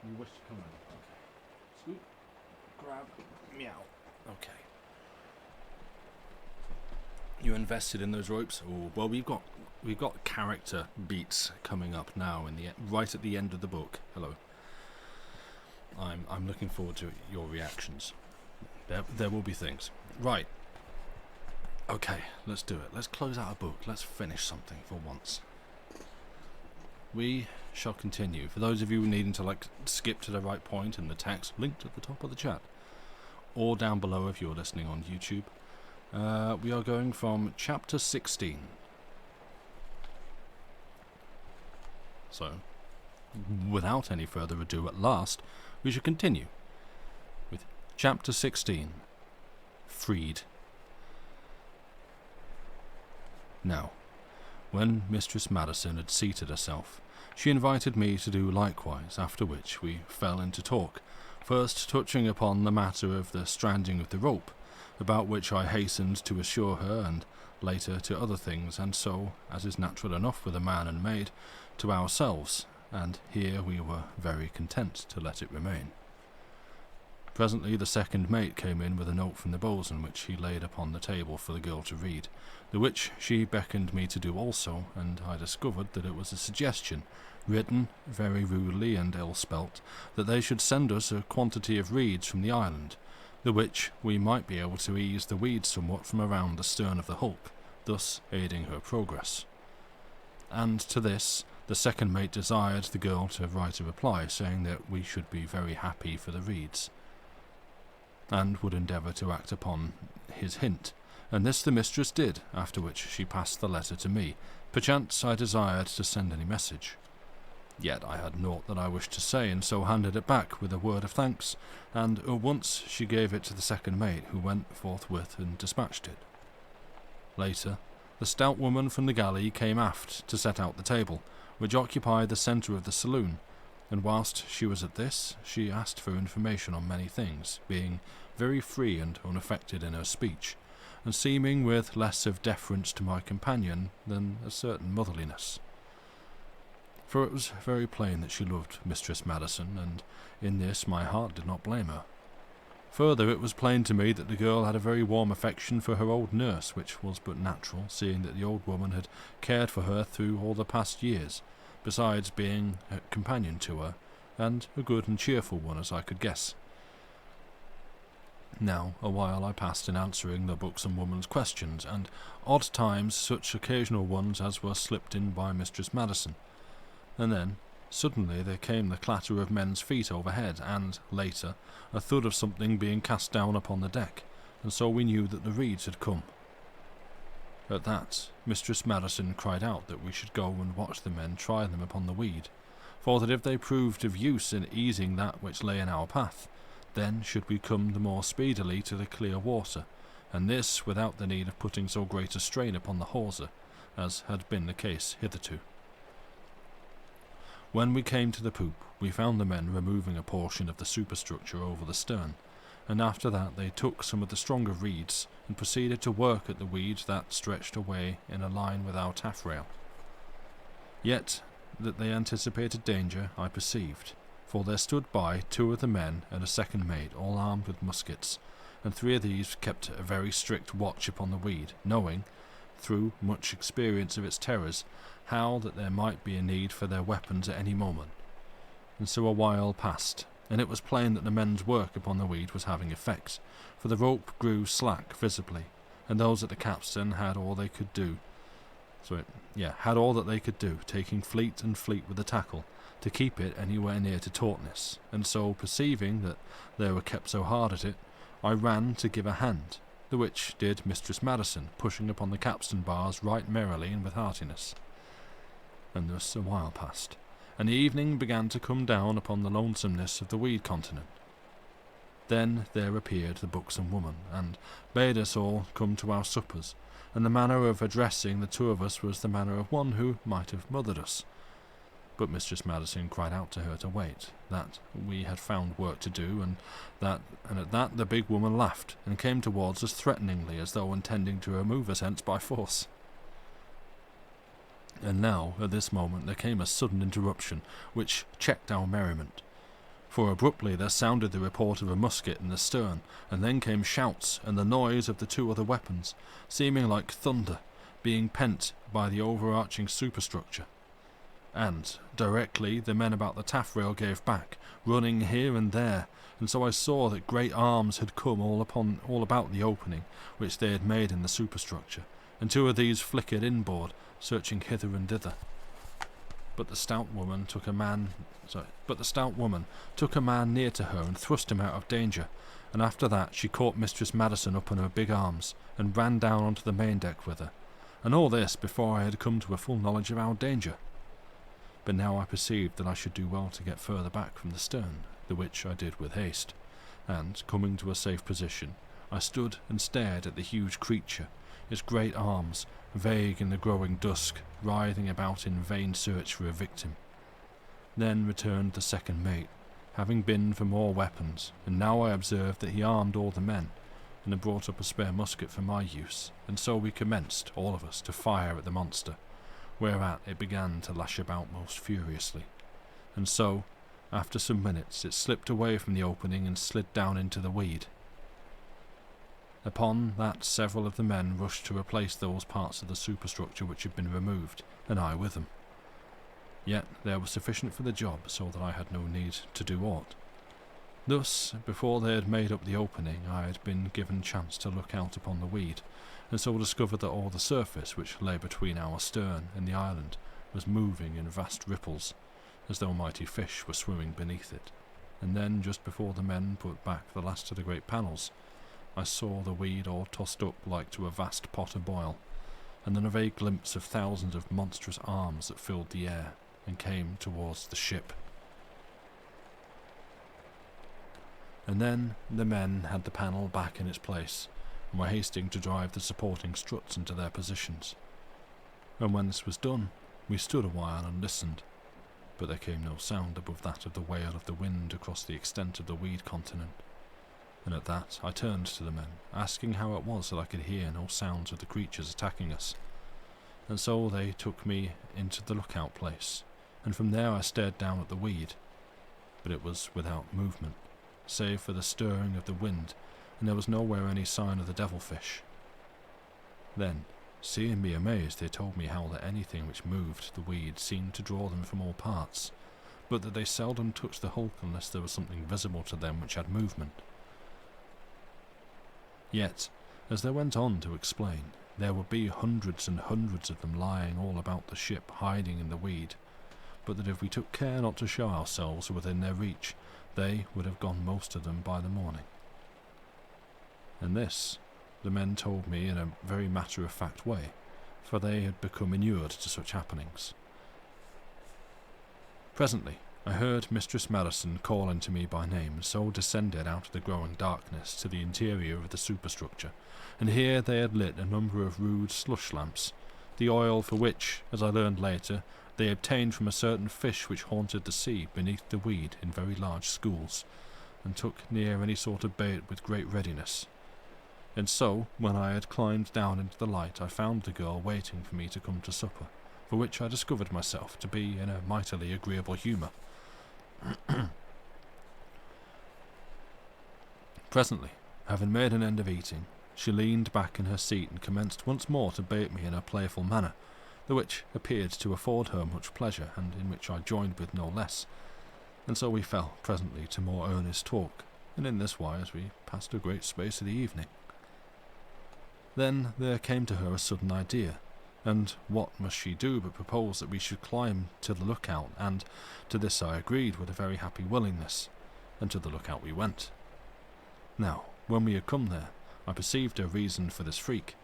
S1: You wish to come in? Okay. Scoop. Grab. Meow. Okay. You invested in those ropes? Oh, well, we've got character beats coming up now right at the end of the book. Hello. I'm looking forward to your reactions. There will be things. Right. Okay, let's do it. Let's close out a book. Let's finish something for once. We shall continue. For those of you needing to skip to the right point in the text, linked at the top of the chat, or down below if you're listening on YouTube, we are going from chapter 16. So, without any further ado, at last, we shall continue with chapter 16, Freed. Now, when Mistress Madison had seated herself, she invited me to do likewise, after which we fell into talk, first touching upon the matter of the stranding of the rope, about which I hastened to assure her, and later to other things, and so, as is natural enough with a man and maid, to ourselves, and here we were very content to let it remain. Presently the second mate came in with a note from the boatswain, which he laid upon the table for the girl to read, the which she beckoned me to do also, and I discovered that it was a suggestion, written very rudely and ill-spelt, that they should send us a quantity of reeds from the island, the which we might be able to ease the weeds somewhat from around the stern of the hulk, thus aiding her progress. And to this the second mate desired the girl to write a reply, saying that we should be very happy for the reeds, and would endeavour to act upon his hint, and this the mistress did, after which she passed the letter to me. Perchance I desired to send any message. Yet I had naught that I wished to say, and so handed it back with a word of thanks, and at once she gave it to the second mate, who went forthwith and dispatched it. Later, the stout woman from the galley came aft to set out the table, which occupied the centre of the saloon, and whilst she was at this, she asked for information on many things, being very free and unaffected in her speech, and seeming with less of deference to my companion than a certain motherliness. for it was very plain that she loved Mistress Madison, and in this my heart did not blame her. Further, it was plain to me that the girl had a very warm affection for her old nurse, which was but natural, seeing that the old woman had cared for her through all the past years, besides being a companion to her, and a good and cheerful one, as I could guess. Now, a while I passed in answering the buxom woman's questions, and odd times such occasional ones as were slipped in by Mistress Madison. And then, suddenly there came the clatter of men's feet overhead, and, later, a thud of something being cast down upon the deck, and so we knew that the Reeds had come. At that, Mistress Madison cried out that we should go and watch the men try them upon the weed, for that if they proved of use in easing that which lay in our path, then should we come the more speedily to the clear water, and this without the need of putting so great a strain upon the hawser, as had been the case hitherto. When we came to the poop, we found the men removing a portion of the superstructure over the stern, and after that they took some of the stronger reeds and proceeded to work at the weed that stretched away in a line with our taffrail. Yet that they anticipated danger I perceived, for there stood by 2 of the men and a second mate, all armed with muskets, and 3 of these kept a very strict watch upon the weed, knowing, through much experience of its terrors, how that there might be a need for their weapons at any moment. And so a while passed, and it was plain that the men's work upon the weed was having effect, for the rope grew slack visibly, and those at the capstan had all they could do. Had all that they could do, taking fleet and fleet with the tackle, to keep it anywhere near to tautness, and so, perceiving that they were kept so hard at it, I ran to give a hand, the which did Mistress Madison, pushing upon the capstan bars right merrily and with heartiness. And thus a while passed, and the evening began to come down upon the lonesomeness of the weed continent. Then there appeared the buxom woman, and bade us all come to our suppers, and the manner of addressing the 2 of us was the manner of one who might have mothered us. But Mistress Madison cried out to her to wait, that we had found work to do, and at that the big woman laughed, and came towards us threateningly, as though intending to remove us hence by force. And now, at this moment, there came a sudden interruption, which checked our merriment. For abruptly there sounded the report of a musket in the stern, and then came shouts, and the noise of the 2 other weapons, seeming like thunder, being pent by the overarching superstructure. And, directly, the men about the taffrail gave back, running here and there, and so I saw that great arms had come all about the opening which they had made in the superstructure, and 2 of these flickered inboard, searching hither and thither. But the stout woman took a man near to her and thrust him out of danger, and after that she caught Mistress Madison up in her big arms, and ran down onto the main deck with her, and all this before I had come to a full knowledge of our danger. But now I perceived that I should do well to get further back from the stern, the which I did with haste, and, coming to a safe position, I stood and stared at the huge creature, its great arms, vague in the growing dusk, writhing about in vain search for a victim. Then returned the second mate, having been for more weapons, and now I observed that he armed all the men, and had brought up a spare musket for my use, and so we commenced, all of us, to fire at the monster, whereat it began to lash about most furiously, and so, after some minutes, it slipped away from the opening and slid down into the weed. Upon that several of the men rushed to replace those parts of the superstructure which had been removed, and I with them. Yet there was sufficient for the job, so that I had no need to do aught. Thus, before they had made up the opening, I had been given chance to look out upon the weed, and so discovered that all the surface which lay between our stern and the island was moving in vast ripples, as though mighty fish were swimming beneath it. And then, just before the men put back the last of the great panels, I saw the weed all tossed up like to a vast pot a boil, and then a vague glimpse of thousands of monstrous arms that filled the air and came towards the ship. And then the men had the panel back in its place, and were hasting to drive the supporting struts into their positions. And when this was done, we stood a while and listened, but there came no sound above that of the wail of the wind across the extent of the weed continent. And at that I turned to the men, asking how it was that I could hear no sounds of the creatures attacking us. And so they took me into the lookout place, and from there I stared down at the weed, but it was without movement, save for the stirring of the wind, and there was nowhere any sign of the devilfish. Then, seeing me amazed, they told me how that anything which moved the weed seemed to draw them from all parts, but that they seldom touched the hulk unless there was something visible to them which had movement. Yet, as they went on to explain, there would be hundreds and hundreds of them lying all about the ship, hiding in the weed, but that if we took care not to show ourselves within their reach, they would have gone, most of them, by the morning. And this, the men told me in a very matter-of-fact way, for they had become inured to such happenings. Presently, I heard Mistress Madison calling to me by name, and so descended out of the growing darkness to the interior of the superstructure, and here they had lit a number of rude slush lamps, the oil for which, as I learned later, they obtained from a certain fish which haunted the sea beneath the weed in very large schools, and took near any sort of bait with great readiness. And so, when I had climbed down into the light, I found the girl waiting for me to come to supper, for which I discovered myself to be in a mightily agreeable humour. Presently, having made an end of eating, she leaned back in her seat and commenced once more to bait me in a playful manner, the which appeared to afford her much pleasure, and in which I joined with no less, and so we fell presently to more earnest talk, and in this wise we passed a great space of the evening. Then there came to her a sudden idea, and what must she do but propose that we should climb to the lookout, and to this I agreed with a very happy willingness, and to the lookout we went. Now, when we had come there, I perceived her reason for this freak,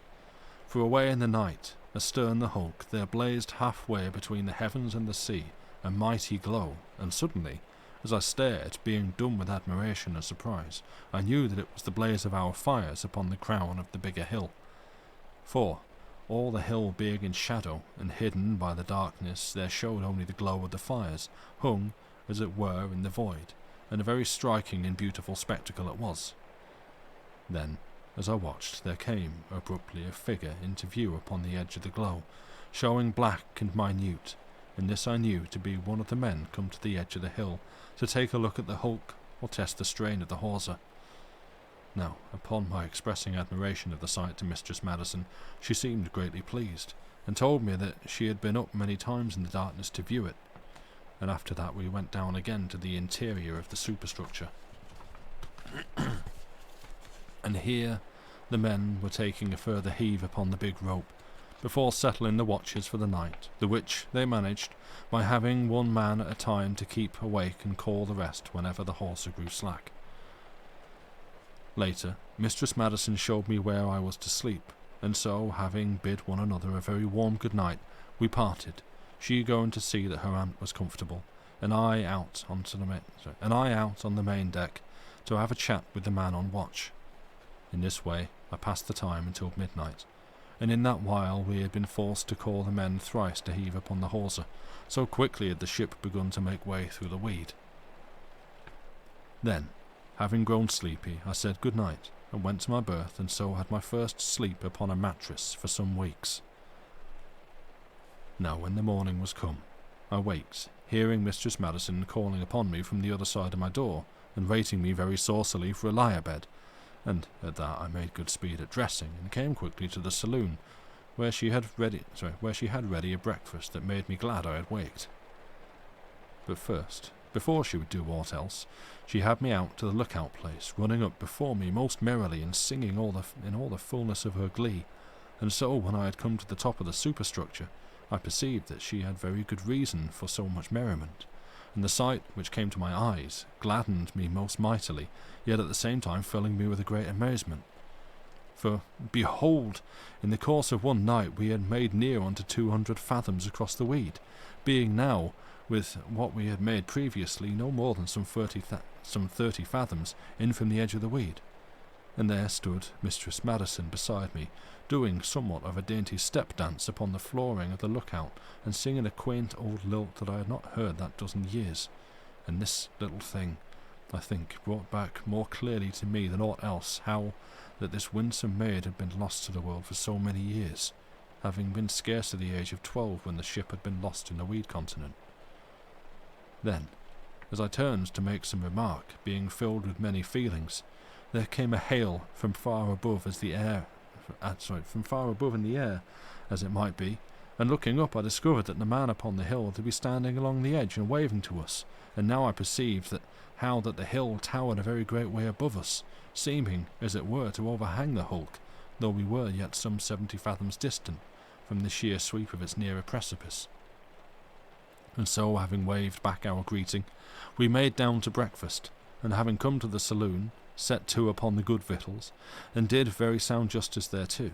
S1: for away in the night, astern the hulk, there blazed halfway between the heavens and the sea a mighty glow, and suddenly, as I stared, being dumb with admiration and surprise, I knew that it was the blaze of our fires upon the crown of the bigger hill. For, all the hill being in shadow and hidden by the darkness, there showed only the glow of the fires, hung, as it were, in the void, and a very striking and beautiful spectacle it was. Then, as I watched, there came abruptly a figure into view upon the edge of the glow, showing black and minute, and this I knew to be one of the men come to the edge of the hill to take a look at the hulk or test the strain of the hawser. Now, upon my expressing admiration of the sight to Mistress Madison, she seemed greatly pleased, and told me that she had been up many times in the darkness to view it, and after that we went down again to the interior of the superstructure. And here the men were taking a further heave upon the big rope, before settling the watches for the night, the which they managed by having one man at a time to keep awake and call the rest whenever the hawser grew slack. Later, Mistress Madison showed me where I was to sleep, and so, having bid one another a very warm good night, we parted, she going to see that her aunt was comfortable, and I out on the main deck to have a chat with the man on watch. In this way I passed the time until midnight, and in that while we had been forced to call the men thrice to heave upon the hawser, so quickly had the ship begun to make way through the weed. Then, having grown sleepy, I said good night, and went to my berth, and so had my first sleep upon a mattress for some weeks. Now when the morning was come, I waked, hearing Mistress Madison calling upon me from the other side of my door, and rating me very saucily for a lie-a-bed, and at that I made good speed at dressing, and came quickly to the saloon, where she had ready a breakfast that made me glad I had waked. But first, before she would do aught else, she had me out to the lookout place, running up before me most merrily and singing in all the fullness of her glee, and so when I had come to the top of the superstructure, I perceived that she had very good reason for so much merriment, and the sight which came to my eyes gladdened me most mightily, yet at the same time filling me with a great amazement. For, behold, in the course of one night we had made near unto 200 fathoms across the weed, being now, with what we had made previously, no more than some 30 fathoms in from the edge of the weed. And there stood Mistress Madison beside me, doing somewhat of a dainty step-dance upon the flooring of the lookout, and singing a quaint old lilt that I had not heard that dozen years. And this little thing, I think, brought back more clearly to me than aught else how that this winsome maid had been lost to the world for so many years, having been scarce of the age of 12 when the ship had been lost in the weed continent. Then, as I turned to make some remark, being filled with many feelings, there came a hail from far above from far above in the air, as it might be, and looking up I discovered that the man upon the hill to be standing along the edge and waving to us, and now I perceived how that the hill towered a very great way above us, seeming, as it were, to overhang the hulk, though we were yet some 70 fathoms distant from the sheer sweep of its nearer precipice. And so, having waved back our greeting, we made down to breakfast, and having come to the saloon, set to upon the good victuals, and did very sound justice thereto.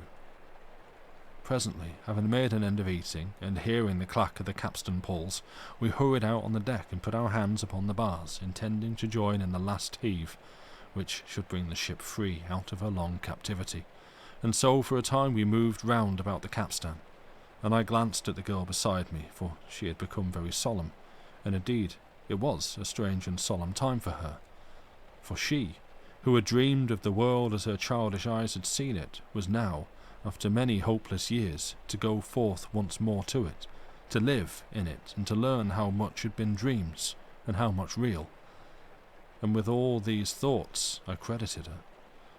S1: Presently, having made an end of eating, and hearing the clack of the capstan poles, we hurried out on the deck and put our hands upon the bars, intending to join in the last heave, which should bring the ship free out of her long captivity. And so for a time we moved round about the capstan, and I glanced at the girl beside me, for she had become very solemn, and indeed it was a strange and solemn time for her. For she, who had dreamed of the world as her childish eyes had seen it, was now, after many hopeless years, to go forth once more to it, to live in it, and to learn how much had been dreams, and how much real. And with all these thoughts I credited her,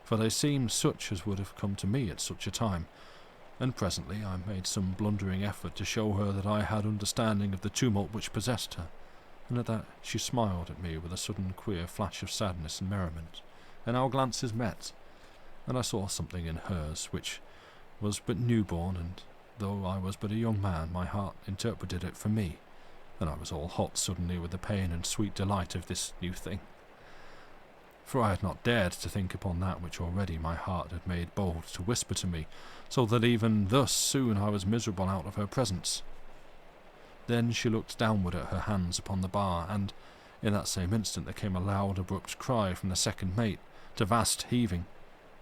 S1: for they seemed such as would have come to me at such a time, and presently I made some blundering effort to show her that I had understanding of the tumult which possessed her, and at that she smiled at me with a sudden queer flash of sadness and merriment, and our glances met, and I saw something in hers which was but newborn, and though I was but a young man, my heart interpreted it for me, and I was all hot suddenly with the pain and sweet delight of this new thing. For I had not dared to think upon that which already my heart had made bold to whisper to me, so that even thus soon I was miserable out of her presence. Then she looked downward at her hands upon the bar, and in that same instant there came a loud abrupt cry from the second mate, to vast heaving,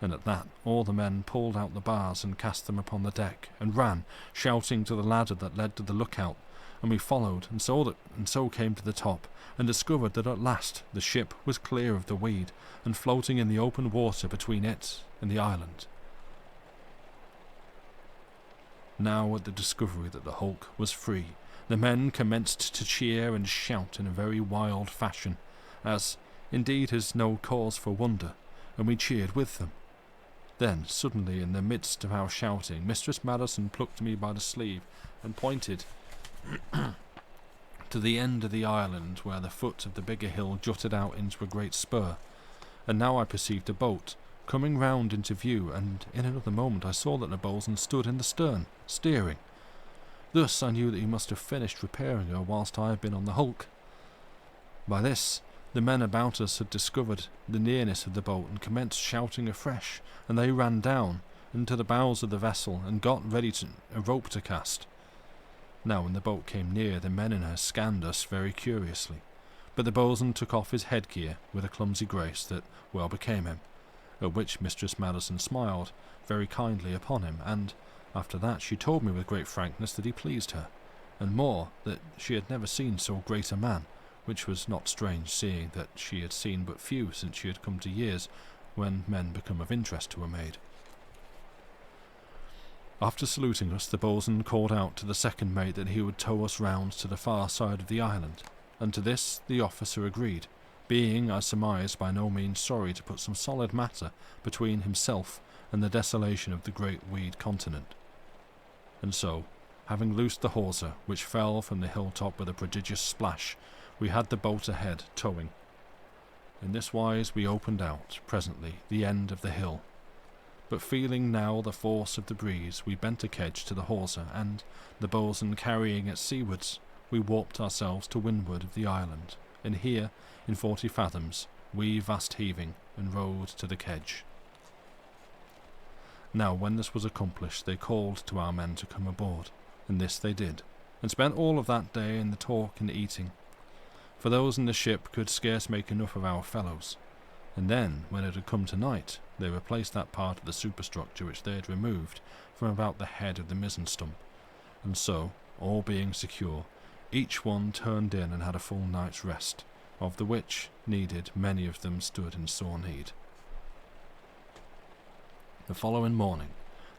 S1: and at that all the men pulled out the bars and cast them upon the deck, and ran, shouting, to the ladder that led to the lookout, and we followed, and so came to the top, and discovered that at last the ship was clear of the weed, and floating in the open water between it and the island. Now at the discovery that the hulk was free, the men commenced to cheer and shout in a very wild fashion, as indeed is no cause for wonder, and we cheered with them. Then, suddenly, in the midst of our shouting, Mistress Madison plucked me by the sleeve and pointed to the end of the island where the foot of the bigger hill jutted out into a great spur, and now I perceived a boat coming round into view, and in another moment I saw that the boatswain stood in the stern, steering. Thus I knew that he must have finished repairing her whilst I had been on the hulk. By this, the men about us had discovered the nearness of the boat and commenced shouting afresh, and they ran down into the bows of the vessel and got ready a rope to cast. Now when the boat came near, the men in her scanned us very curiously, but the boatswain took off his headgear with a clumsy grace that well became him, at which Mistress Madison smiled very kindly upon him, and after that she told me with great frankness that he pleased her, and more, that she had never seen so great a man, which was not strange, seeing that she had seen but few since she had come to years when men become of interest to a maid. After saluting us, the boatswain called out to the second mate that he would tow us round to the far side of the island, and to this the officer agreed, being, I surmised, by no means sorry to put some solid matter between himself and the desolation of the great weed continent. And so, having loosed the hawser, which fell from the hilltop with a prodigious splash, we had the boat ahead, towing. In this wise we opened out, presently, the end of the hill. But feeling now the force of the breeze, we bent a kedge to the hawser, and, the boatswain carrying it seawards, we warped ourselves to windward of the island, and here, in 40 fathoms, we vast heaving, and rowed to the kedge. Now when this was accomplished, they called to our men to come aboard, and this they did, and spent all of that day in the talk and eating, for those in the ship could scarce make enough of our fellows. And then, when it had come to night, they replaced that part of the superstructure which they had removed from about the head of the mizzen stump, and so, all being secure, each one turned in and had a full night's rest, of the which needed many of them stood in sore need. The following morning,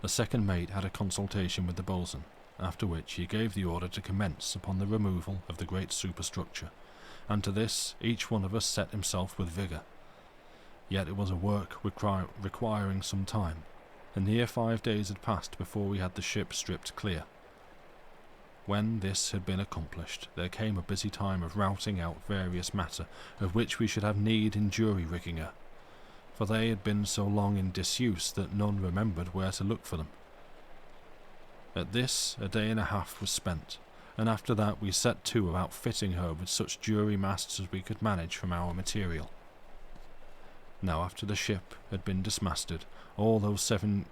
S1: the second mate had a consultation with the boatswain, after which he gave the order to commence upon the removal of the great superstructure, and to this each one of us set himself with vigour. Yet it was a work requiring some time, and near 5 days had passed before we had the ship stripped clear. When this had been accomplished, there came a busy time of routing out various matter of which we should have need in jury-rigging her, for they had been so long in disuse that none remembered where to look for them. At this a day and a half was spent, and after that we set to about fitting her with such jury masts as we could manage from our material. Now after the ship had been dismasted, all those 7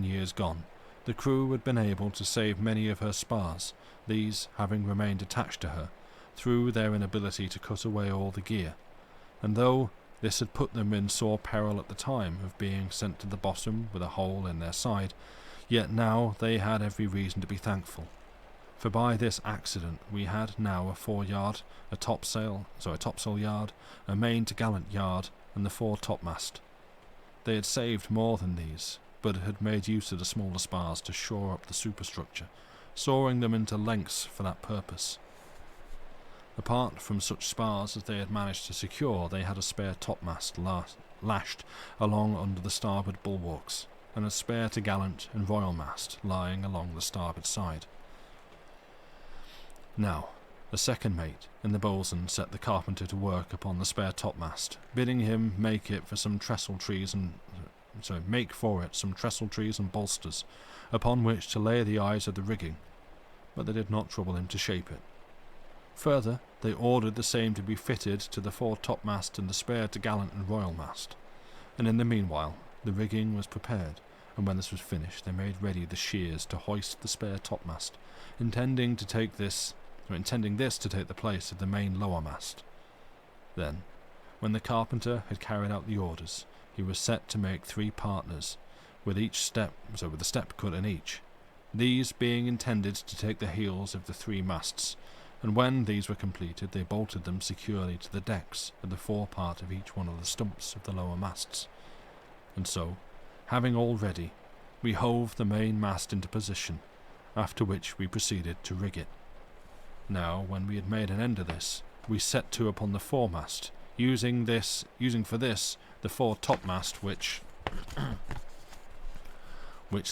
S1: years gone, the crew had been able to save many of her spars, these having remained attached to her, through their inability to cut away all the gear, and though this had put them in sore peril at the time of being sent to the bottom with a hole in their side, yet now they had every reason to be thankful, for by this accident we had now a foreyard, a topsail yard, a main topgallant yard, and the fore topmast. They had saved more than these, but had made use of the smaller spars to shore up the superstructure, sawing them into lengths for that purpose. Apart from such spars as they had managed to secure, they had a spare topmast lashed along under the starboard bulwarks, and a spare topgallant and royal mast lying along the starboard side. Now, the second mate and the boatswain set the carpenter to work upon the spare topmast, bidding him make for it some trestle trees and bolsters, upon which to lay the eyes of the rigging, but they did not trouble him to shape it. Further, they ordered the same to be fitted to the fore topmast and the spare topgallant and royal mast, and in the meanwhile the rigging was prepared, and when this was finished they made ready the shears to hoist the spare topmast, intending this to take the place of the main lower mast. Then, when the carpenter had carried out the orders, he was set to make 3 partners, with a step cut in each, these being intended to take the heels of the 3 masts, and when these were completed they bolted them securely to the decks at the forepart of each one of the stumps of the lower masts. And so, having all ready, we hove the main mast into position, after which we proceeded to rig it. Now, when we had made an end of this, we set to upon the foremast, using for this the fore topmast which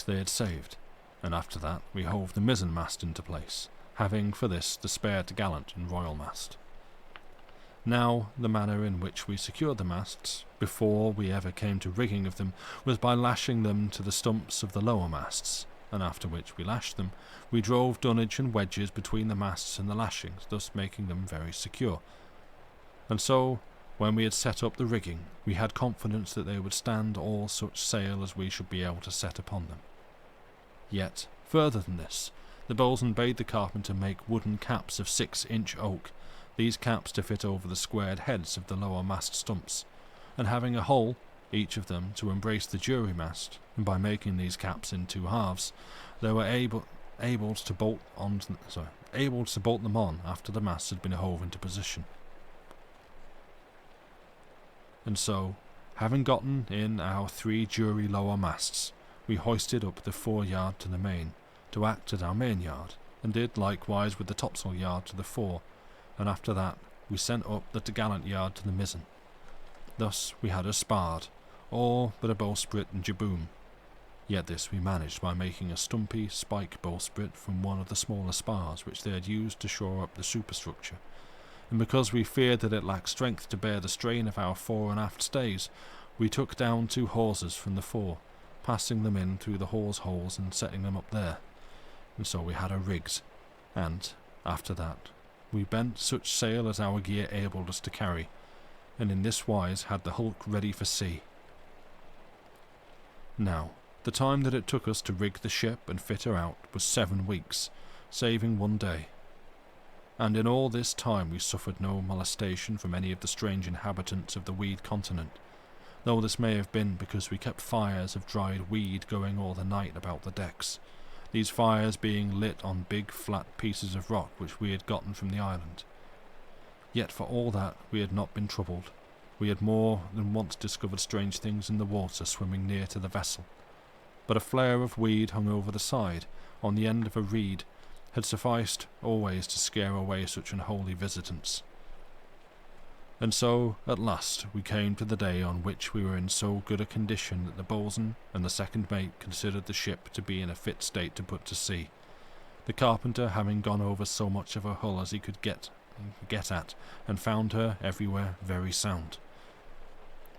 S1: they had saved, and after that we hove the mizzen mast into place, having for this the spare topgallant and royal mast. Now, the manner in which we secured the masts, before we ever came to rigging of them, was by lashing them to the stumps of the lower masts, and after which we lashed them, we drove dunnage and wedges between the masts and the lashings, thus making them very secure. And so, when we had set up the rigging, we had confidence that they would stand all such sail as we should be able to set upon them. Yet, further than this, the boatswain bade the carpenter make wooden caps of 6-inch oak, these caps to fit over the squared heads of the lower mast stumps, and having a hole, each of them, to embrace the jury mast, and by making these caps in 2 halves, they were able to bolt them on after the masts had been hove into position. And so, having gotten in our 3 jury lower masts, we hoisted up the foreyard to the main, to act as our main yard, and did likewise with the topsail yard to the fore, and after that we sent up the topgallant yard to the mizzen. Thus we had her sparred, all but a bowsprit and jibboom. Yet this we managed by making a stumpy spike bowsprit from one of the smaller spars which they had used to shore up the superstructure, and because we feared that it lacked strength to bear the strain of our fore and aft stays, we took down 2 hawsers from the fore, passing them in through the hawse holes and setting them up there, and so we had her rigged, and, after that, we bent such sail as our gear enabled us to carry, and in this wise had the hulk ready for sea. Now, the time that it took us to rig the ship and fit her out was 7 weeks, saving 1 day. And in all this time we suffered no molestation from any of the strange inhabitants of the weed continent, though this may have been because we kept fires of dried weed going all the night about the decks, these fires being lit on big flat pieces of rock which we had gotten from the island. Yet for all that we had not been troubled. We had more than once discovered strange things in the water swimming near to the vessel, but a flare of weed hung over the side, on the end of a reed, had sufficed always to scare away such unholy visitants. And so, at last, we came to the day on which we were in so good a condition that the boatswain and the second mate considered the ship to be in a fit state to put to sea, the carpenter having gone over so much of her hull as he could get at, and found her everywhere very sound,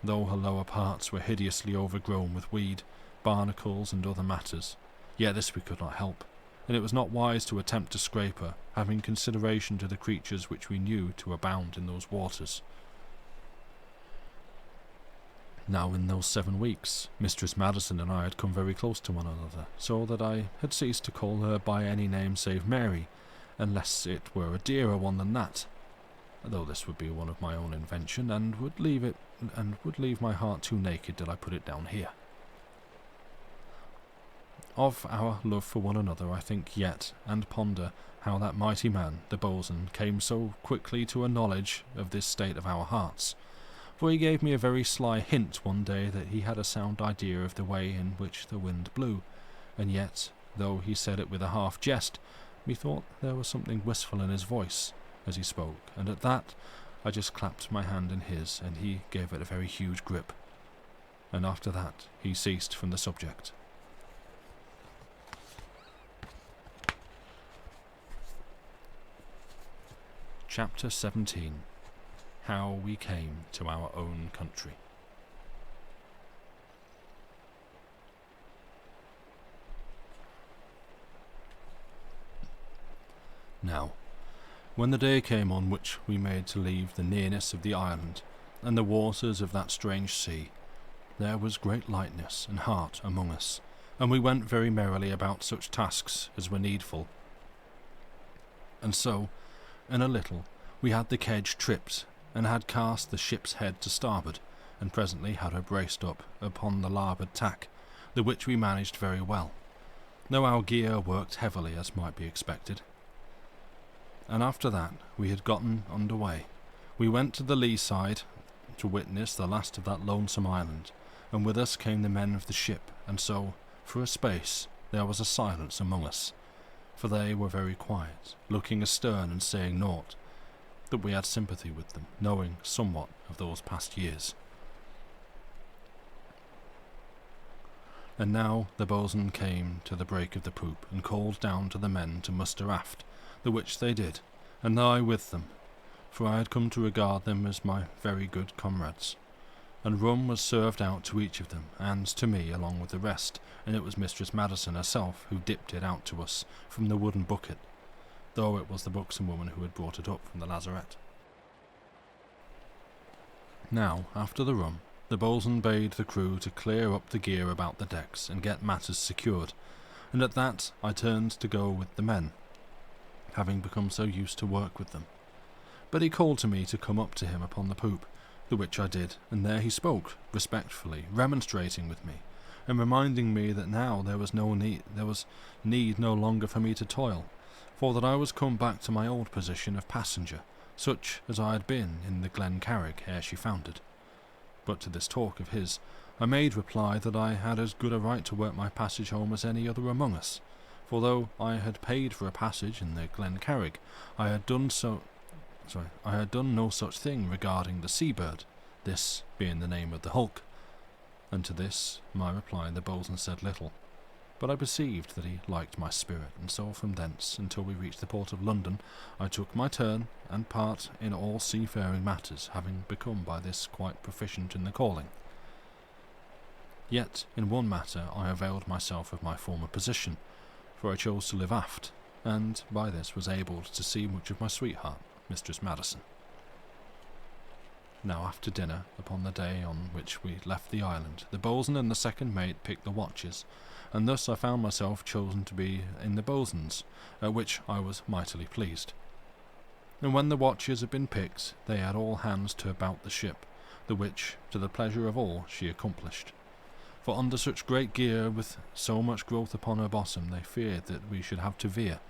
S1: though her lower parts were hideously overgrown with weed, barnacles, and other matters. Yet this we could not help, and it was not wise to attempt to scrape her, having consideration to the creatures which we knew to abound in those waters. Now in those 7 weeks, Mistress Madison and I had come very close to one another, so that I had ceased to call her by any name save Mary, unless it were a dearer one than that, though this would be one of my own invention, and would leave my heart too naked did I put it down here. Of our love for one another I think yet, and ponder how that mighty man, the boatswain, came so quickly to a knowledge of this state of our hearts, for he gave me a very sly hint one day that he had a sound idea of the way in which the wind blew, and yet, though he said it with a half jest, methought there was something wistful in his voice as he spoke, and at that I just clapped my hand in his, and he gave it a very huge grip, and after that he ceased from the subject. Chapter 17. How we came to our own country. Now, when the day came on which we made to leave the nearness of the island, and the waters of that strange sea, there was great lightness and heart among us, and we went very merrily about such tasks as were needful. And so, in a little, we had the kedge tripped, and had cast the ship's head to starboard, and presently had her braced up upon the larboard tack, the which we managed very well, though our gear worked heavily as might be expected. And after that we had gotten under way, we went to the lee side to witness the last of that lonesome island, and with us came the men of the ship, and so, for a space, there was a silence among us, for they were very quiet, looking astern and saying naught, that we had sympathy with them, knowing somewhat of those past years. And now the boatswain came to the break of the poop, and called down to the men to muster aft, the which they did, and I with them, for I had come to regard them as my very good comrades. And rum was served out to each of them, and to me along with the rest, and it was Mistress Madison herself who dipped it out to us from the wooden bucket, though it was the buxom woman who had brought it up from the lazarette. Now, after the rum, the boatswain bade the crew to clear up the gear about the decks and get matters secured, and at that I turned to go with the men, having become so used to work with them. But he called to me to come up to him upon the poop, the which I did, and there he spoke, respectfully, remonstrating with me, and reminding me that now there was need no longer for me to toil, for that I was come back to my old position of passenger, such as I had been in the Glen Carrig ere she foundered. But to this talk of his, I made reply that I had as good a right to work my passage home as any other among us, for though I had paid for a passage in the Glen Carrig, I had done no such thing regarding the Seabird, this being the name of the hulk. And to this my reply the boatswain said little, but I perceived that he liked my spirit, and so from thence until we reached the port of London I took my turn and part in all seafaring matters, having become by this quite proficient in the calling. Yet in one matter I availed myself of my former position, for I chose to live aft, and by this was able to see much of my sweetheart, Mistress Madison. Now after dinner, upon the day on which we left the island, the boatswain and the second mate picked the watches, and thus I found myself chosen to be in the boatswain's, at which I was mightily pleased. And when the watches had been picked, they had all hands to about the ship, the which, to the pleasure of all, she accomplished. For under such great gear, with so much growth upon her bottom, they feared that we should have to veer,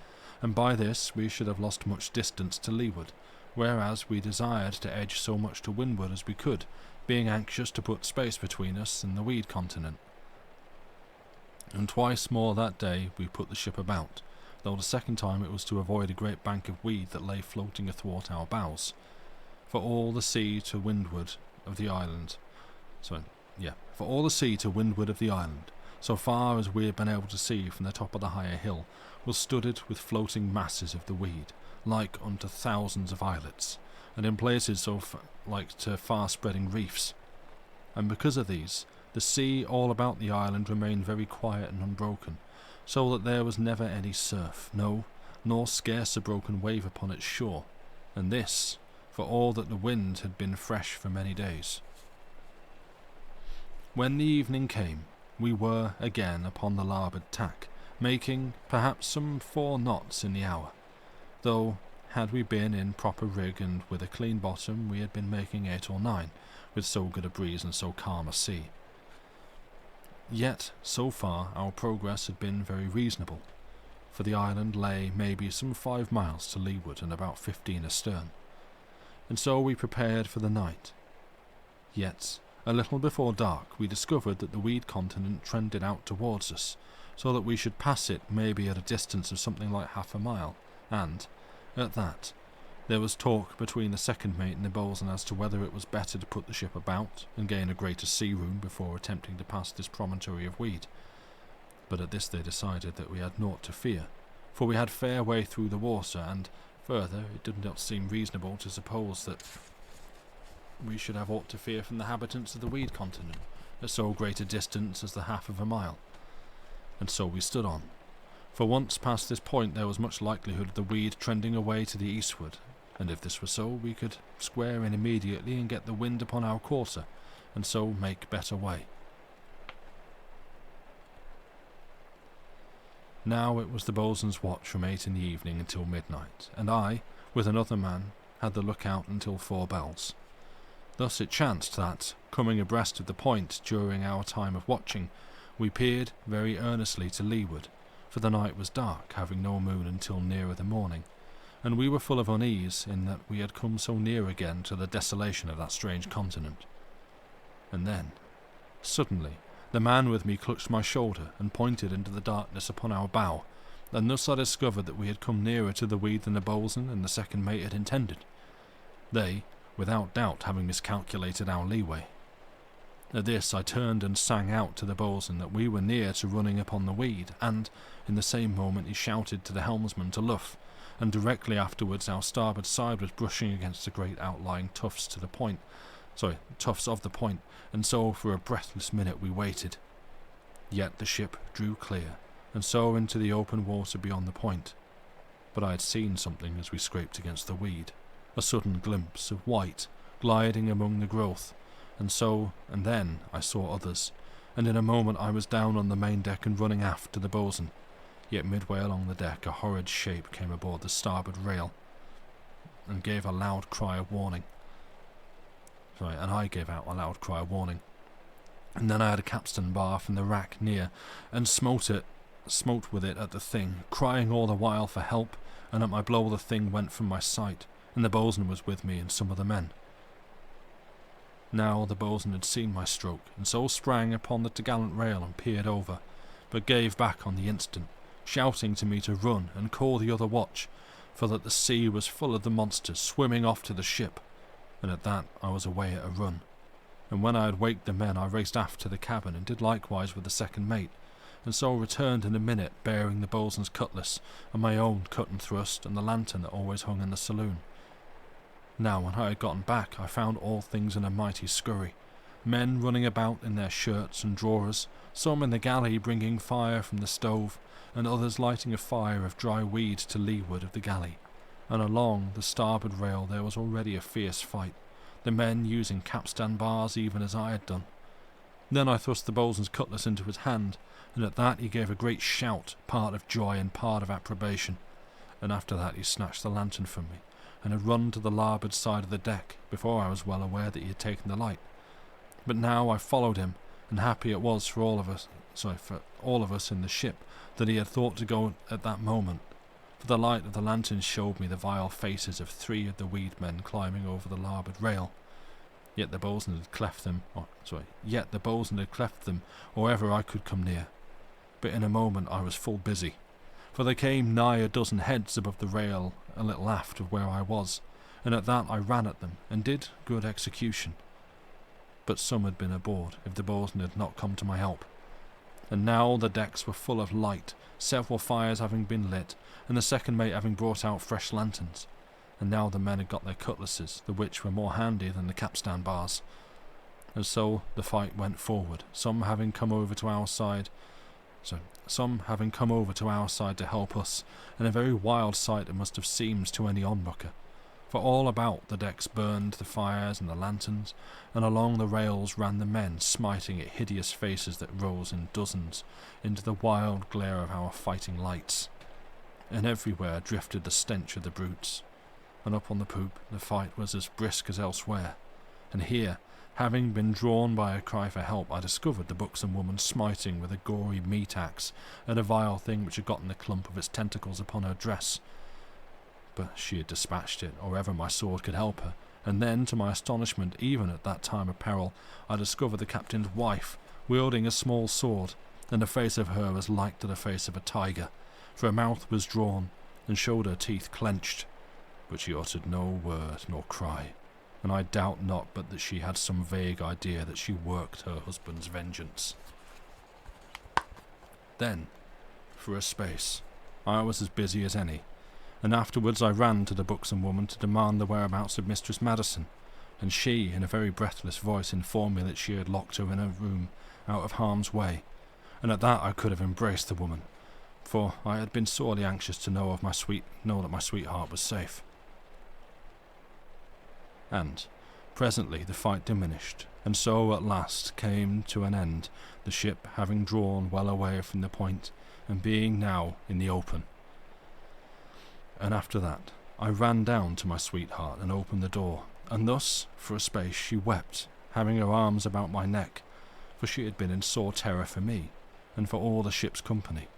S1: and by this we should have lost much distance to leeward, whereas we desired to edge so much to windward as we could, being anxious to put space between us and the weed continent. And twice more that day we put the ship about, though the second time it was to avoid a great bank of weed that lay floating athwart our bows. for all the sea to windward of the island. For all the sea to windward of the island, so far as we had been able to see from the top of the higher hill, was studded with floating masses of the weed, like unto thousands of islets, and in places like to far-spreading reefs. And because of these, the sea all about the island remained very quiet and unbroken, so that there was never any surf, no, nor scarce a broken wave upon its shore, and this, for all that the wind had been fresh for many days. When the evening came, we were again upon the larboard tack, making perhaps some 4 knots in the hour, though had we been in proper rig and with a clean bottom, we had been making 8 or 9, with so good a breeze and so calm a sea. Yet, so far, our progress had been very reasonable, for the island lay maybe some 5 miles to leeward and about 15 astern, and so we prepared for the night. Yet, a little before dark, we discovered that the weed continent trended out towards us, so that we should pass it maybe at a distance of something like half a mile, and, at that, there was talk between the second mate and the boatswain as to whether it was better to put the ship about and gain a greater sea room before attempting to pass this promontory of weed. But at this they decided that we had naught to fear, for we had fair way through the water, and further, it did not seem reasonable to suppose that we should have aught to fear from the inhabitants of the weed continent, at so great a distance as the half of a mile. And so we stood on. For once past this point there was much likelihood of the weed trending away to the eastward, and if this were so, we could square in immediately and get the wind upon our quarter, and so make better way. Now it was the boatswain's watch from 8 in the evening until midnight, and I, with another man, had the lookout until 4 bells. Thus it chanced that, coming abreast of the point during our time of watching, we peered very earnestly to leeward, for the night was dark, having no moon until nearer the morning, and we were full of unease in that we had come so near again to the desolation of that strange continent. And then, suddenly, the man with me clutched my shoulder and pointed into the darkness upon our bow, and thus I discovered that we had come nearer to the weed than the boatswain and the second mate had intended, they, without doubt, having miscalculated our leeway. At this I turned and sang out to the boatswain that we were near to running upon the weed, and in the same moment he shouted to the helmsman to luff, and directly afterwards our starboard side was brushing against the great outlying tufts of the point, and so for a breathless minute we waited. Yet the ship drew clear, and so into the open water beyond the point. But I had seen something as we scraped against the weed, a sudden glimpse of white gliding among the growth, and then I saw others, and in a moment I was down on the main deck and running aft to the boatswain. Yet midway along the deck a horrid shape came aboard the starboard rail, and gave a loud cry of warning. I gave out a loud cry of warning. And then I had a capstan bar from the rack near, and smote with it at the thing, crying all the while for help, and at my blow the thing went from my sight, and the boatswain was with me and some of the men. Now the boatswain had seen my stroke, and so sprang upon the topgallant rail and peered over, but gave back on the instant, shouting to me to run and call the other watch, for that the sea was full of the monsters swimming off to the ship, and at that I was away at a run. And when I had waked the men I raced aft to the cabin and did likewise with the second mate, and so returned in a minute bearing the boatswain's cutlass, and my own cut and thrust, and the lantern that always hung in the saloon. Now when I had gotten back I found all things in a mighty scurry, men running about in their shirts and drawers, some in the galley bringing fire from the stove, and others lighting a fire of dry weed to leeward of the galley, and along the starboard rail there was already a fierce fight, the men using capstan bars even as I had done. Then I thrust the boatswain's cutlass into his hand, and at that he gave a great shout, part of joy and part of approbation, and after that he snatched the lantern from me, and had run to the larboard side of the deck, before I was well aware that he had taken the light. But now I followed him, and happy it was for all of us in the ship that he had thought to go at that moment, for the light of the lantern showed me the vile faces of 3 of the weed men climbing over the larboard rail. Yet the boatswain had cleft them, or ever I could come near. But in a moment I was full busy, for there came nigh a dozen heads above the rail a little aft of where I was, and at that I ran at them, and did good execution. But some had been aboard, if the boatswain had not come to my help. And now the decks were full of light, several fires having been lit, and the second mate having brought out fresh lanterns. And now the men had got their cutlasses, the which were more handy than the capstan bars. And so the fight went forward, some having come over to our side to help us, and a very wild sight it must have seemed to any onlooker. For all about the decks burned the fires and the lanterns, and along the rails ran the men, smiting at hideous faces that rose in dozens into the wild glare of our fighting lights. And everywhere drifted the stench of the brutes. And up on the poop the fight was as brisk as elsewhere. And here, having been drawn by a cry for help, I discovered the buxom woman smiting with a gory meat axe at a vile thing which had gotten a clump of its tentacles upon her dress. But she had dispatched it, or ever my sword could help her, and then, to my astonishment, even at that time of peril, I discovered the captain's wife, wielding a small sword, and the face of her was like to the face of a tiger, for her mouth was drawn, and showed her teeth clenched. But she uttered no word nor cry, and I doubt not but that she had some vague idea that she worked her husband's vengeance. Then, for a space, I was as busy as any, and afterwards I ran to the buxom woman to demand the whereabouts of Mistress Madison, and she, in a very breathless voice, informed me that she had locked her in her room, out of harm's way, and at that I could have embraced the woman, for I had been sorely anxious to know that my sweetheart was safe. And presently the fight diminished, and so at last came to an end, the ship having drawn well away from the point, and being now in the open. And after that I ran down to my sweetheart and opened the door, and thus for a space she wept, having her arms about my neck, for she had been in sore terror for me, and for all the ship's company.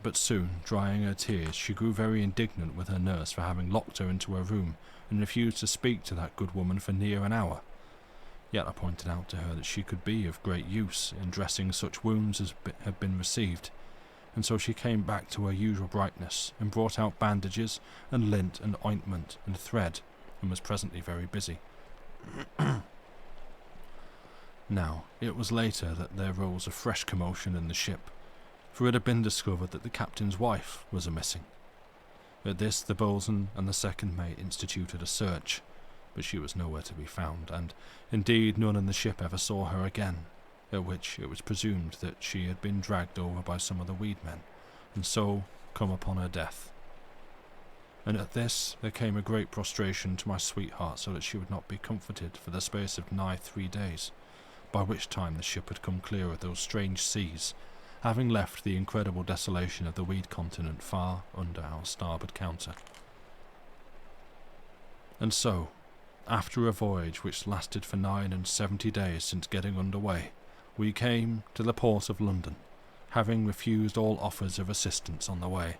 S1: But soon, drying her tears, she grew very indignant with her nurse for having locked her into her room, and refused to speak to that good woman for near an hour. Yet I pointed out to her that she could be of great use in dressing such wounds as had been received, and so she came back to her usual brightness, and brought out bandages, and lint, and ointment, and thread, and was presently very busy. Now, it was later that there rose a fresh commotion in the ship, for it had been discovered that the captain's wife was a-missing. At this the boatswain and the second mate instituted a search, but she was nowhere to be found, and indeed none in the ship ever saw her again, at which it was presumed that she had been dragged over by some of the weedmen, and so come upon her death. And at this there came a great prostration to my sweetheart, so that she would not be comforted for the space of nigh 3 days, by which time the ship had come clear of those strange seas, having left the incredible desolation of the weed continent far under our starboard counter. And so, after a voyage which lasted for 79 days since getting under way, we came to the port of London, having refused all offers of assistance on the way.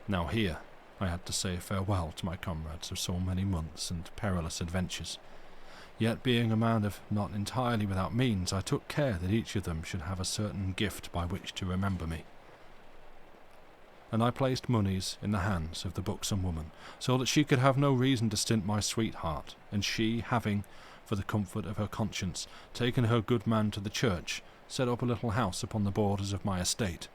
S1: Now here I had to say farewell to my comrades of so many months and perilous adventures. Yet being a man of not entirely without means, I took care that each of them should have a certain gift by which to remember me. And I placed monies in the hands of the buxom woman, so that she could have no reason to stint my sweetheart, and she, having, for the comfort of her conscience, taken her good man to the church, set up a little house upon the borders of my estate.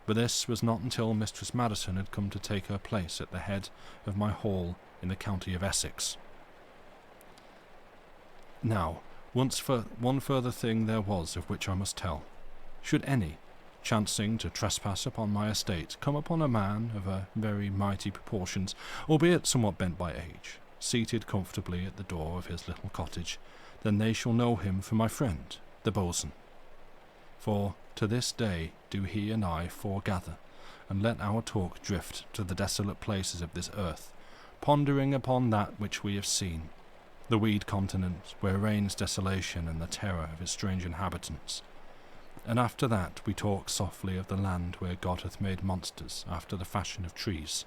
S1: But this was not until Mistress Madison had come to take her place at the head of my hall in the county of Essex. Now, one further thing there was of which I must tell. Should any, chancing to trespass upon my estate, come upon a man of a very mighty proportions, albeit somewhat bent by age, seated comfortably at the door of his little cottage, then they shall know him for my friend, the boatswain. For to this day do he and I foregather, and let our talk drift to the desolate places of this earth, pondering upon that which we have seen, the weed continent where reigns desolation and the terror of its strange inhabitants. And after that we talk softly of the land where God hath made monsters after the fashion of trees.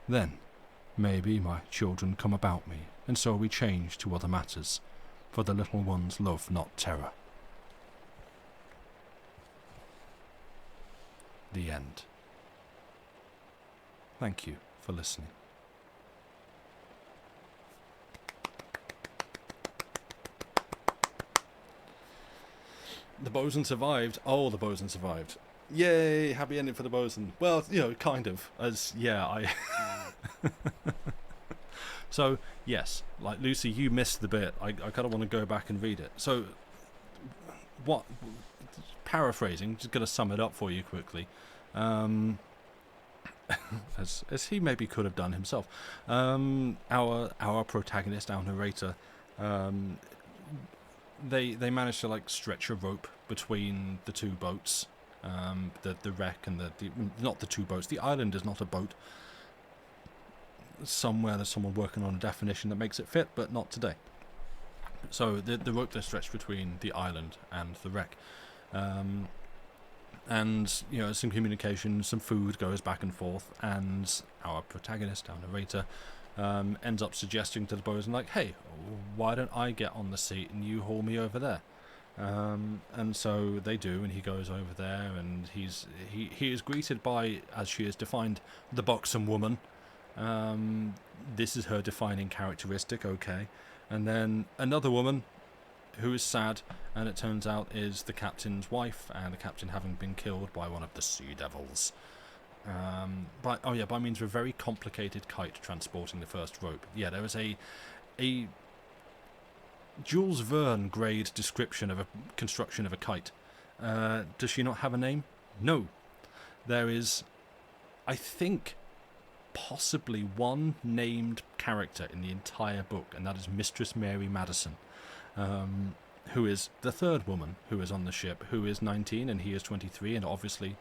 S1: Then, maybe my children come about me, and so we change to other matters, for the little ones love not terror. The end. Thank you for listening. The bosun survived. Oh, the bosun survived. Yay, happy ending for the bosun. Well, kind of. So, yes, like Lucy, you missed the bit. I kind of want to go back and read it. So, paraphrasing, just going to sum it up for you quickly. As he maybe could have done himself. Our protagonist, our narrator, they managed to like stretch a rope between the two boats, the wreck and the not the two boats. The island is not a boat. Somewhere there's someone working on a definition that makes it fit, but not today. So the rope they stretched between the island and the wreck. And some communication, some food goes back and forth, and our protagonist, our narrator, ends up suggesting to the bosun, like, hey, why don't I get on the seat and you haul me over there? And so they do, and he goes over there, and he is greeted by, as she is defined, the buxom woman. This is her defining characteristic, okay. And then another woman who is sad, and it turns out is the captain's wife, and the captain having been killed by one of the sea devils. By means of a very complicated kite transporting the first rope. Yeah, there was a Jules Verne grade description of a construction of a kite. Does she not have a name? No. There is, I think, possibly one named character in the entire book, and that is Mistress Mary Madison, who is the third woman who is on the ship, who is 19 and he is 23, and obviously,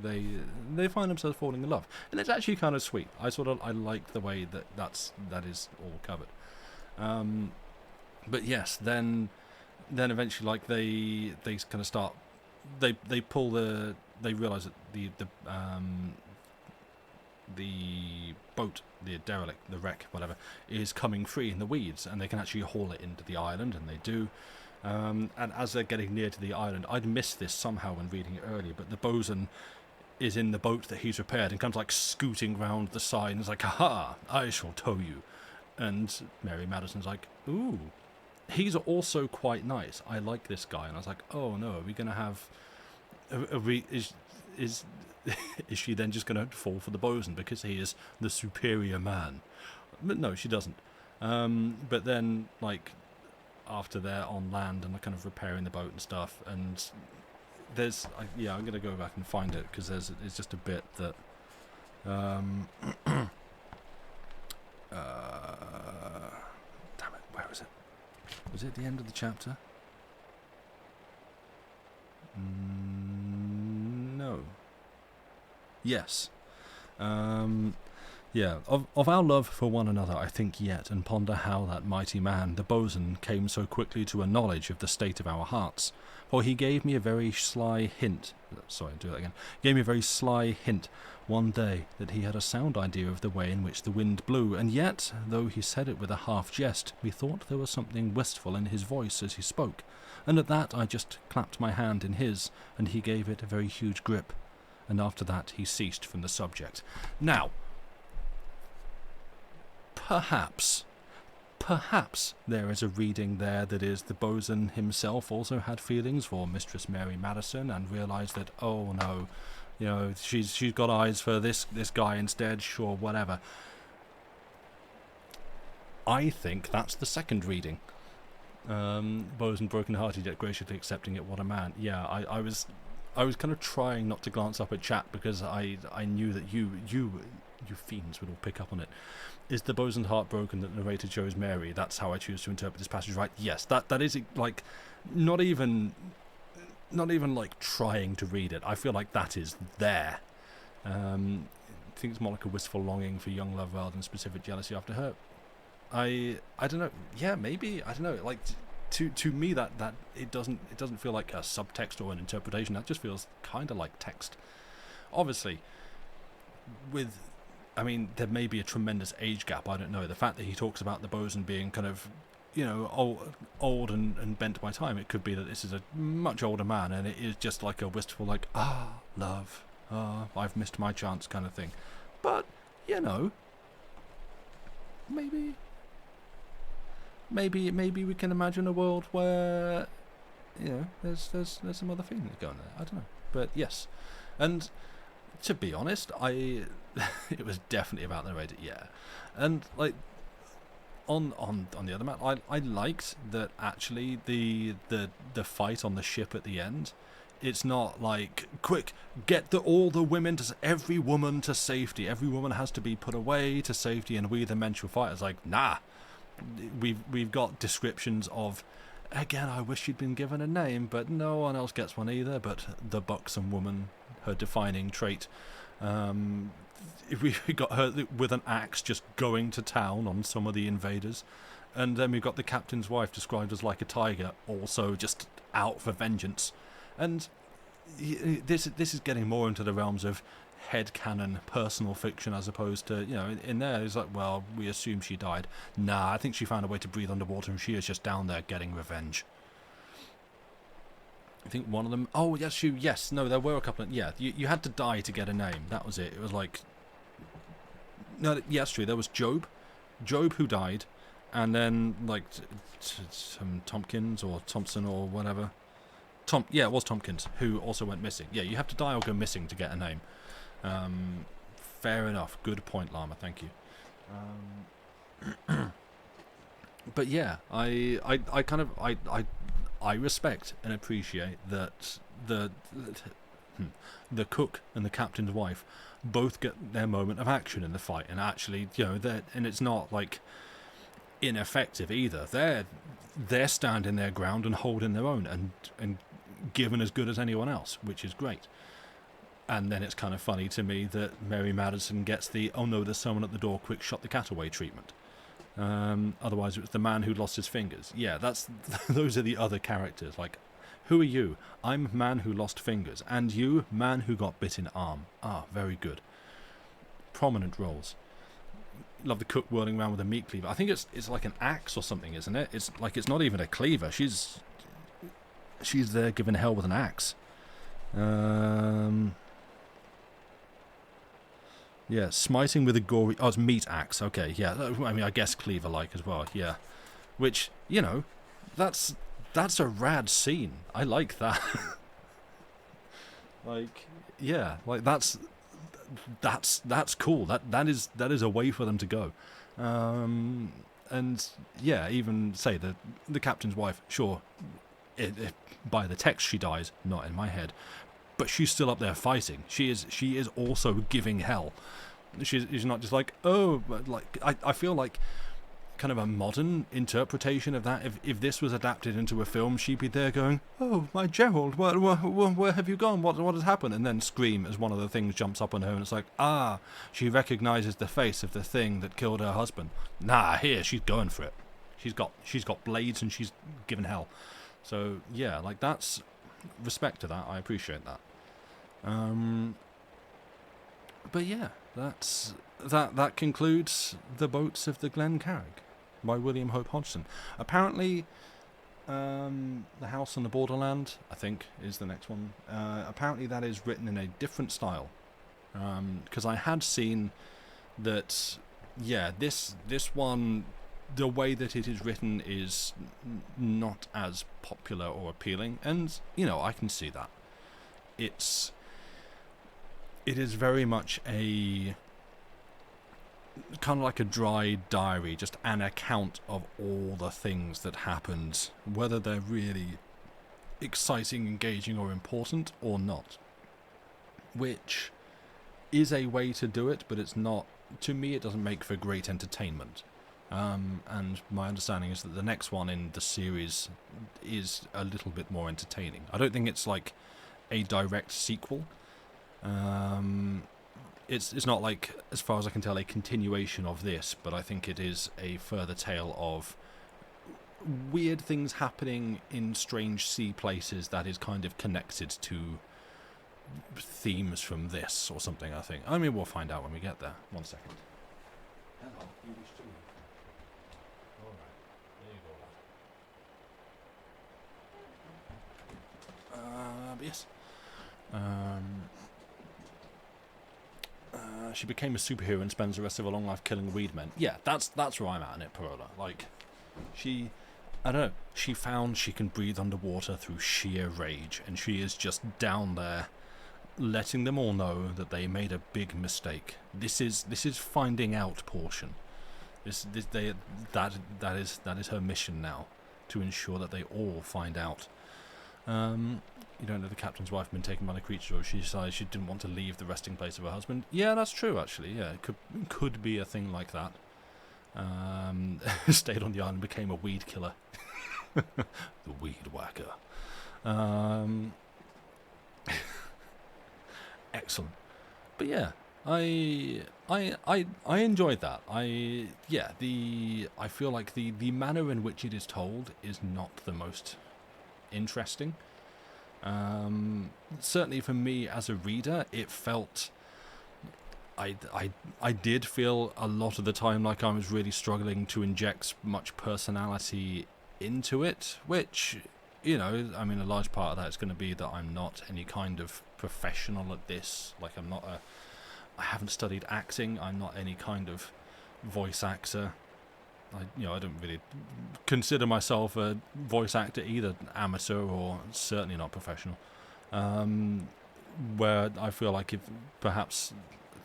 S1: they find themselves falling in love, and it's actually kind of sweet. I like the way that is all covered. But yes, then eventually, like they kind of start, they realize that the boat, the derelict, the wreck, whatever, is coming free in the weeds, and they can actually haul it into the island, and they do. And as they're getting near to the island, I'd missed this somehow when reading it earlier, but the bosun is in the boat that he's repaired and comes like scooting round the side and is like, "Ha! I shall tow you." And Mary Madison's like, "Ooh, he's also quite nice. I like this guy." And I was like, "Oh no, are we going to have is she then just going to fall for the bosun because he is the superior man?" But no, she doesn't. But then, like, after they're on land and they're kind of repairing the boat and stuff, and there's, I'm going to go back and find it, because it's just a bit that, damn it, where is it? Was it the end of the chapter? No. Yes. Of our love for one another I think yet, and ponder how that mighty man, the bosun, came so quickly to a knowledge of the state of our hearts. For he gave me a very sly hint, one day, that he had a sound idea of the way in which the wind blew, and yet, though he said it with a half jest, methought there was something wistful in his voice as he spoke, and at that I just clapped my hand in his, and he gave it a very huge grip, and after that he ceased from the subject. Now, perhaps there is a reading there that is the bosun himself also had feelings for Mistress Mary Madison and realised that, oh no, she's got eyes for this guy instead, sure, whatever. I think that's the second reading. Bosun broken-hearted yet graciously accepting it, what a man. Yeah, I was kind of trying not to glance up at chat because I knew that you fiends would all pick up on it. Is the bosun's heart broken that the narrator chose Mary? That's how I choose to interpret this passage, right? Yes, that is, like, not even like trying to read it. I feel like that is there. I think it's more like a wistful longing for young love rather than specific jealousy after her. I don't know. Yeah, maybe, I don't know. Like, to me that it doesn't feel like a subtext or an interpretation. That just feels kind of like text. Obviously, there may be a tremendous age gap, I don't know. The fact that he talks about the bosun being kind of, old and bent by time, it could be that this is a much older man, and it is just like a wistful, like, love, I've missed my chance kind of thing. But, maybe we can imagine a world where there's some other feelings going there. I don't know, but yes, and to be honest, it was definitely about the narrator, yeah, and like on the other hand, I liked that actually the fight on the ship at the end. It's not like, quick, get all the women every woman to safety. Every woman has to be put away to safety, and we the men shall fight. It's like, nah. We've got descriptions of, again, I wish she'd been given a name, but no one else gets one either. But the buxom woman, her defining trait. We got her with an axe just going to town on some of the invaders, and then we've got the captain's wife described as like a tiger, also just out for vengeance. And this is getting more into the realms of headcanon personal fiction as opposed to, in there it's like, well, we assume she died. Nah, I think she found a way to breathe underwater and she is just down there getting revenge. I think one of them, there were a couple of, you had to die to get a name. That was it. It was like, no, yes, true, there was Job who died, and then like some Tompkins or Thompson or whatever. It was Tompkins who also went missing. Yeah, you have to die or go missing to get a name. Fair enough. Good point, Llama. Thank you. But yeah, I respect and appreciate that the cook and the captain's wife both get their moment of action in the fight, and actually, and it's not like ineffective either. They're standing their ground and holding their own and given as good as anyone else, which is great. And then it's kind of funny to me that Mary Madison gets the, oh no, there's someone at the door, quick, shut the cat away treatment. Otherwise it was the man who lost his fingers. Yeah, those are the other characters. Like, who are you? I'm man who lost fingers. And you, man who got bit in arm. Ah, very good. Prominent roles. Love the cook whirling around with a meat cleaver. I think it's like an axe or something, isn't it? It's like, it's not even a cleaver. She's there giving hell with an axe. Yeah, smiting with a gory... Oh, it's meat axe. Okay, yeah. I mean, I guess cleaver-like as well, yeah. Which, that's a rad scene. I like that. Like, yeah, like that's cool. That is a way for them to go. And yeah, even say the captain's wife, sure, by the text she dies, not in my head, but she's still up there fighting. She is also giving hell. She's not just like, oh, but like I feel like kind of a modern interpretation of that. If this was adapted into a film, she'd be there going, oh, my Gerald, where have you gone? What has happened? And then scream as one of the things jumps up on her, and it's like, she recognizes the face of the thing that killed her husband. Nah, here, she's going for it. She's got blades and she's given hell. So yeah, like that's respect to that. I appreciate that. But yeah, that concludes The Boats of the Glen Carrig by William Hope Hodgson. Apparently, The House on the Borderland, I think, is the next one. Apparently that is written in a different style. Because I had seen that, yeah, this one, the way that it is written is not as popular or appealing, and I can see that. It is very much a kind of like a dry diary, just an account of all the things that happened, whether they're really exciting, engaging, or important or not. Which is a way to do it, but it's not. To me, it doesn't make for great entertainment. And my understanding is that the next one in the series is a little bit more entertaining. I don't think it's like a direct sequel. It's not like, as far as I can tell, a continuation of this, but I think it is a further tale of weird things happening in strange sea places that is kind of connected to themes from this or something, I think. I mean, we'll find out when we get there. 1 second. Hello, you wish to leave? Alright, there you go. But yes. She became a superhero and spends the rest of her long life killing weed men. Yeah, that's where I'm at in it, Parola. Like, she... I don't know, she found she can breathe underwater through sheer rage, and she is just down there letting them all know that they made a big mistake. This is finding out portion. That is her mission now, to ensure that they all find out. You don't know the captain's wife been taken by the creature, or she decided she didn't want to leave the resting place of her husband. Yeah, that's true, actually. Yeah, it could be a thing like that. Stayed on the island, became a weed killer. The weed whacker. Excellent. But yeah, I enjoyed that. I feel like the manner in which it is told is not the most interesting. Certainly for me as a reader, it felt I did feel a lot of the time like I was really struggling to inject much personality into it, which, you know, I mean, a large part of that is going to be that I'm not any kind of professional at this. Like, I haven't studied acting. I'm not any kind of voice actor. I don't really consider myself a voice actor, either amateur or certainly not professional. Where I feel like if perhaps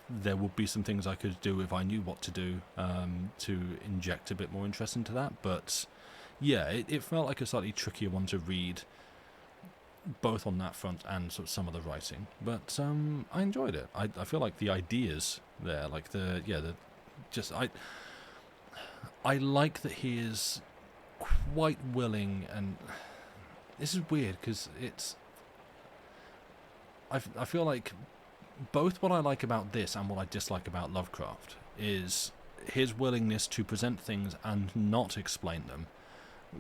S1: there would be some things I could do if I knew what to do to inject a bit more interest into that. But yeah, it felt like a slightly trickier one to read, both on that front and sort of some of the writing. But I enjoyed it. I feel like the ideas there, like I like that he is quite willing, and this is weird because I feel like both what I like about this and what I dislike about Lovecraft is his willingness to present things and not explain them.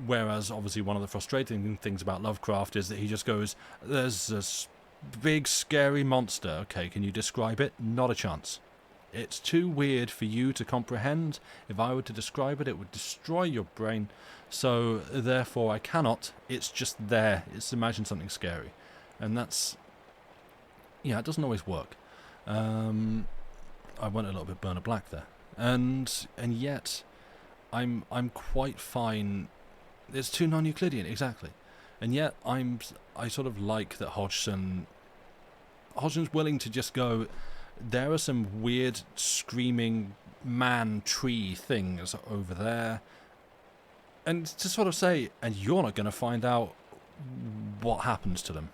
S1: Whereas, obviously, one of the frustrating things about Lovecraft is that he just goes, there's this big, scary monster. Okay, can you describe it? Not a chance. It's too weird for you to comprehend. If I were to describe it, it would destroy your brain. So, therefore, I cannot. It's just there. It's imagine something scary. And that's... yeah, it doesn't always work. I went a little bit Burner Black there. And yet, I'm quite fine... It's too non-Euclidean, exactly. And yet, I sort of like that Hodgson's willing to just go, there are some weird, screaming man tree things over there. And to sort of say, and you're not going to find out what happens to them.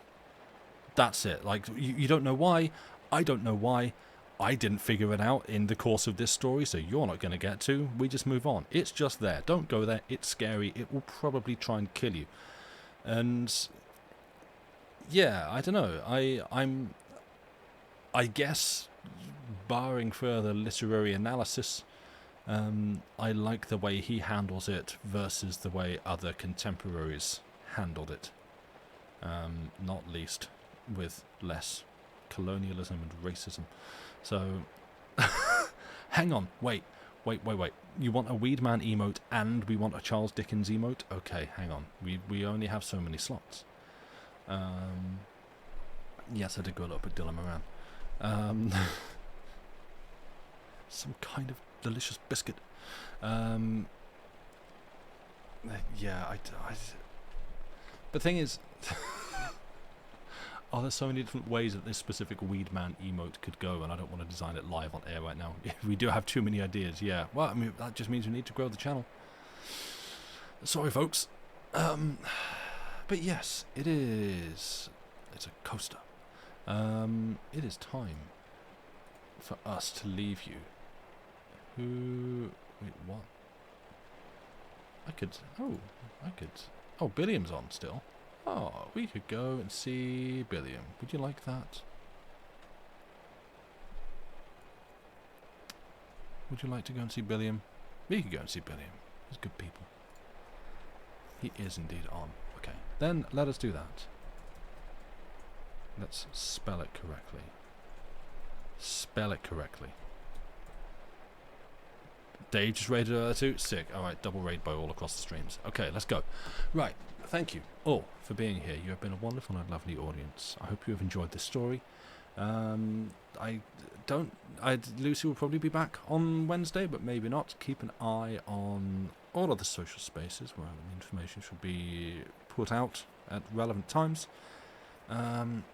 S1: That's it. Like, you don't know why. I don't know why. I didn't figure it out in the course of this story, so you're not going to get to. We just move on. It's just there. Don't go there. It's scary. It will probably try and kill you. And yeah, I don't know. I guess, barring further literary analysis, I like the way he handles it versus the way other contemporaries handled it. Not least with less colonialism and racism. So, hang on, wait. You want a Weedman emote and we want a Charles Dickens emote? Okay, hang on. We only have so many slots. Yes, I did go a little bit Dylan Moran. Some kind of delicious biscuit. Yeah, the thing is... oh, there's so many different ways that this specific Weedman emote could go, and I don't want to design it live on air right now. We do have too many ideas, yeah. Well, I mean, that just means we need to grow the channel. Sorry, folks. But yes, it is... it's a coaster. It is time for us to leave you. Wait, what? I could... oh, Billiam's on still. Oh, we could go and see Billiam. Would you like that? Would you like to go and see Billiam? We could go and see Billiam. He's good people. He is indeed on. Okay, then let us do that. Let's spell it correctly. Spell it correctly. Dave just raided her too? Sick. Alright, double raid by all across the streams. Okay, let's go. Right, thank you all for being here. You have been a wonderful and lovely audience. I hope you have enjoyed this story. Lucy will probably be back on Wednesday, but maybe not. Keep an eye on all other social spaces where the information should be put out at relevant times.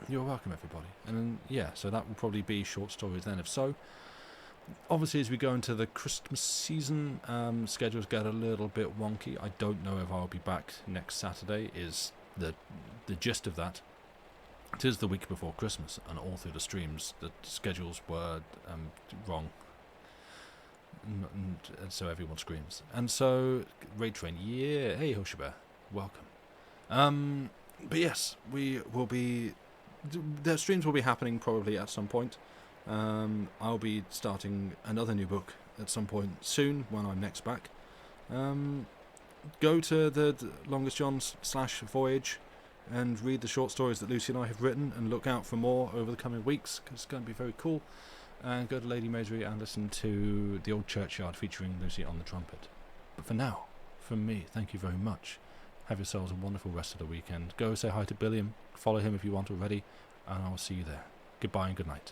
S1: You're welcome, everybody. And yeah, so that will probably be short stories then. If so, obviously, as we go into the Christmas season, schedules get a little bit wonky. I don't know if I'll be back next Saturday. Is the gist of that? It is the week before Christmas, and all through the streams, the schedules were wrong. And so everyone screams. And so, Raid Train, yeah, hey Hoshibear, welcome. But yes, we will be... The streams will be happening probably at some point. I'll be starting another new book at some point soon when I'm next back. Go to the Longest John's /voyage and read the short stories that Lucy and I have written, and look out for more over the coming weeks, because it's going to be very cool. And go to Lady Maisry and listen to The Old Churchyard featuring Lucy on the trumpet. But for now, from me, thank you very much. Have yourselves a wonderful rest of the weekend. Go say hi to Billiam, follow him if you want already, and I will see you there. Goodbye and good night.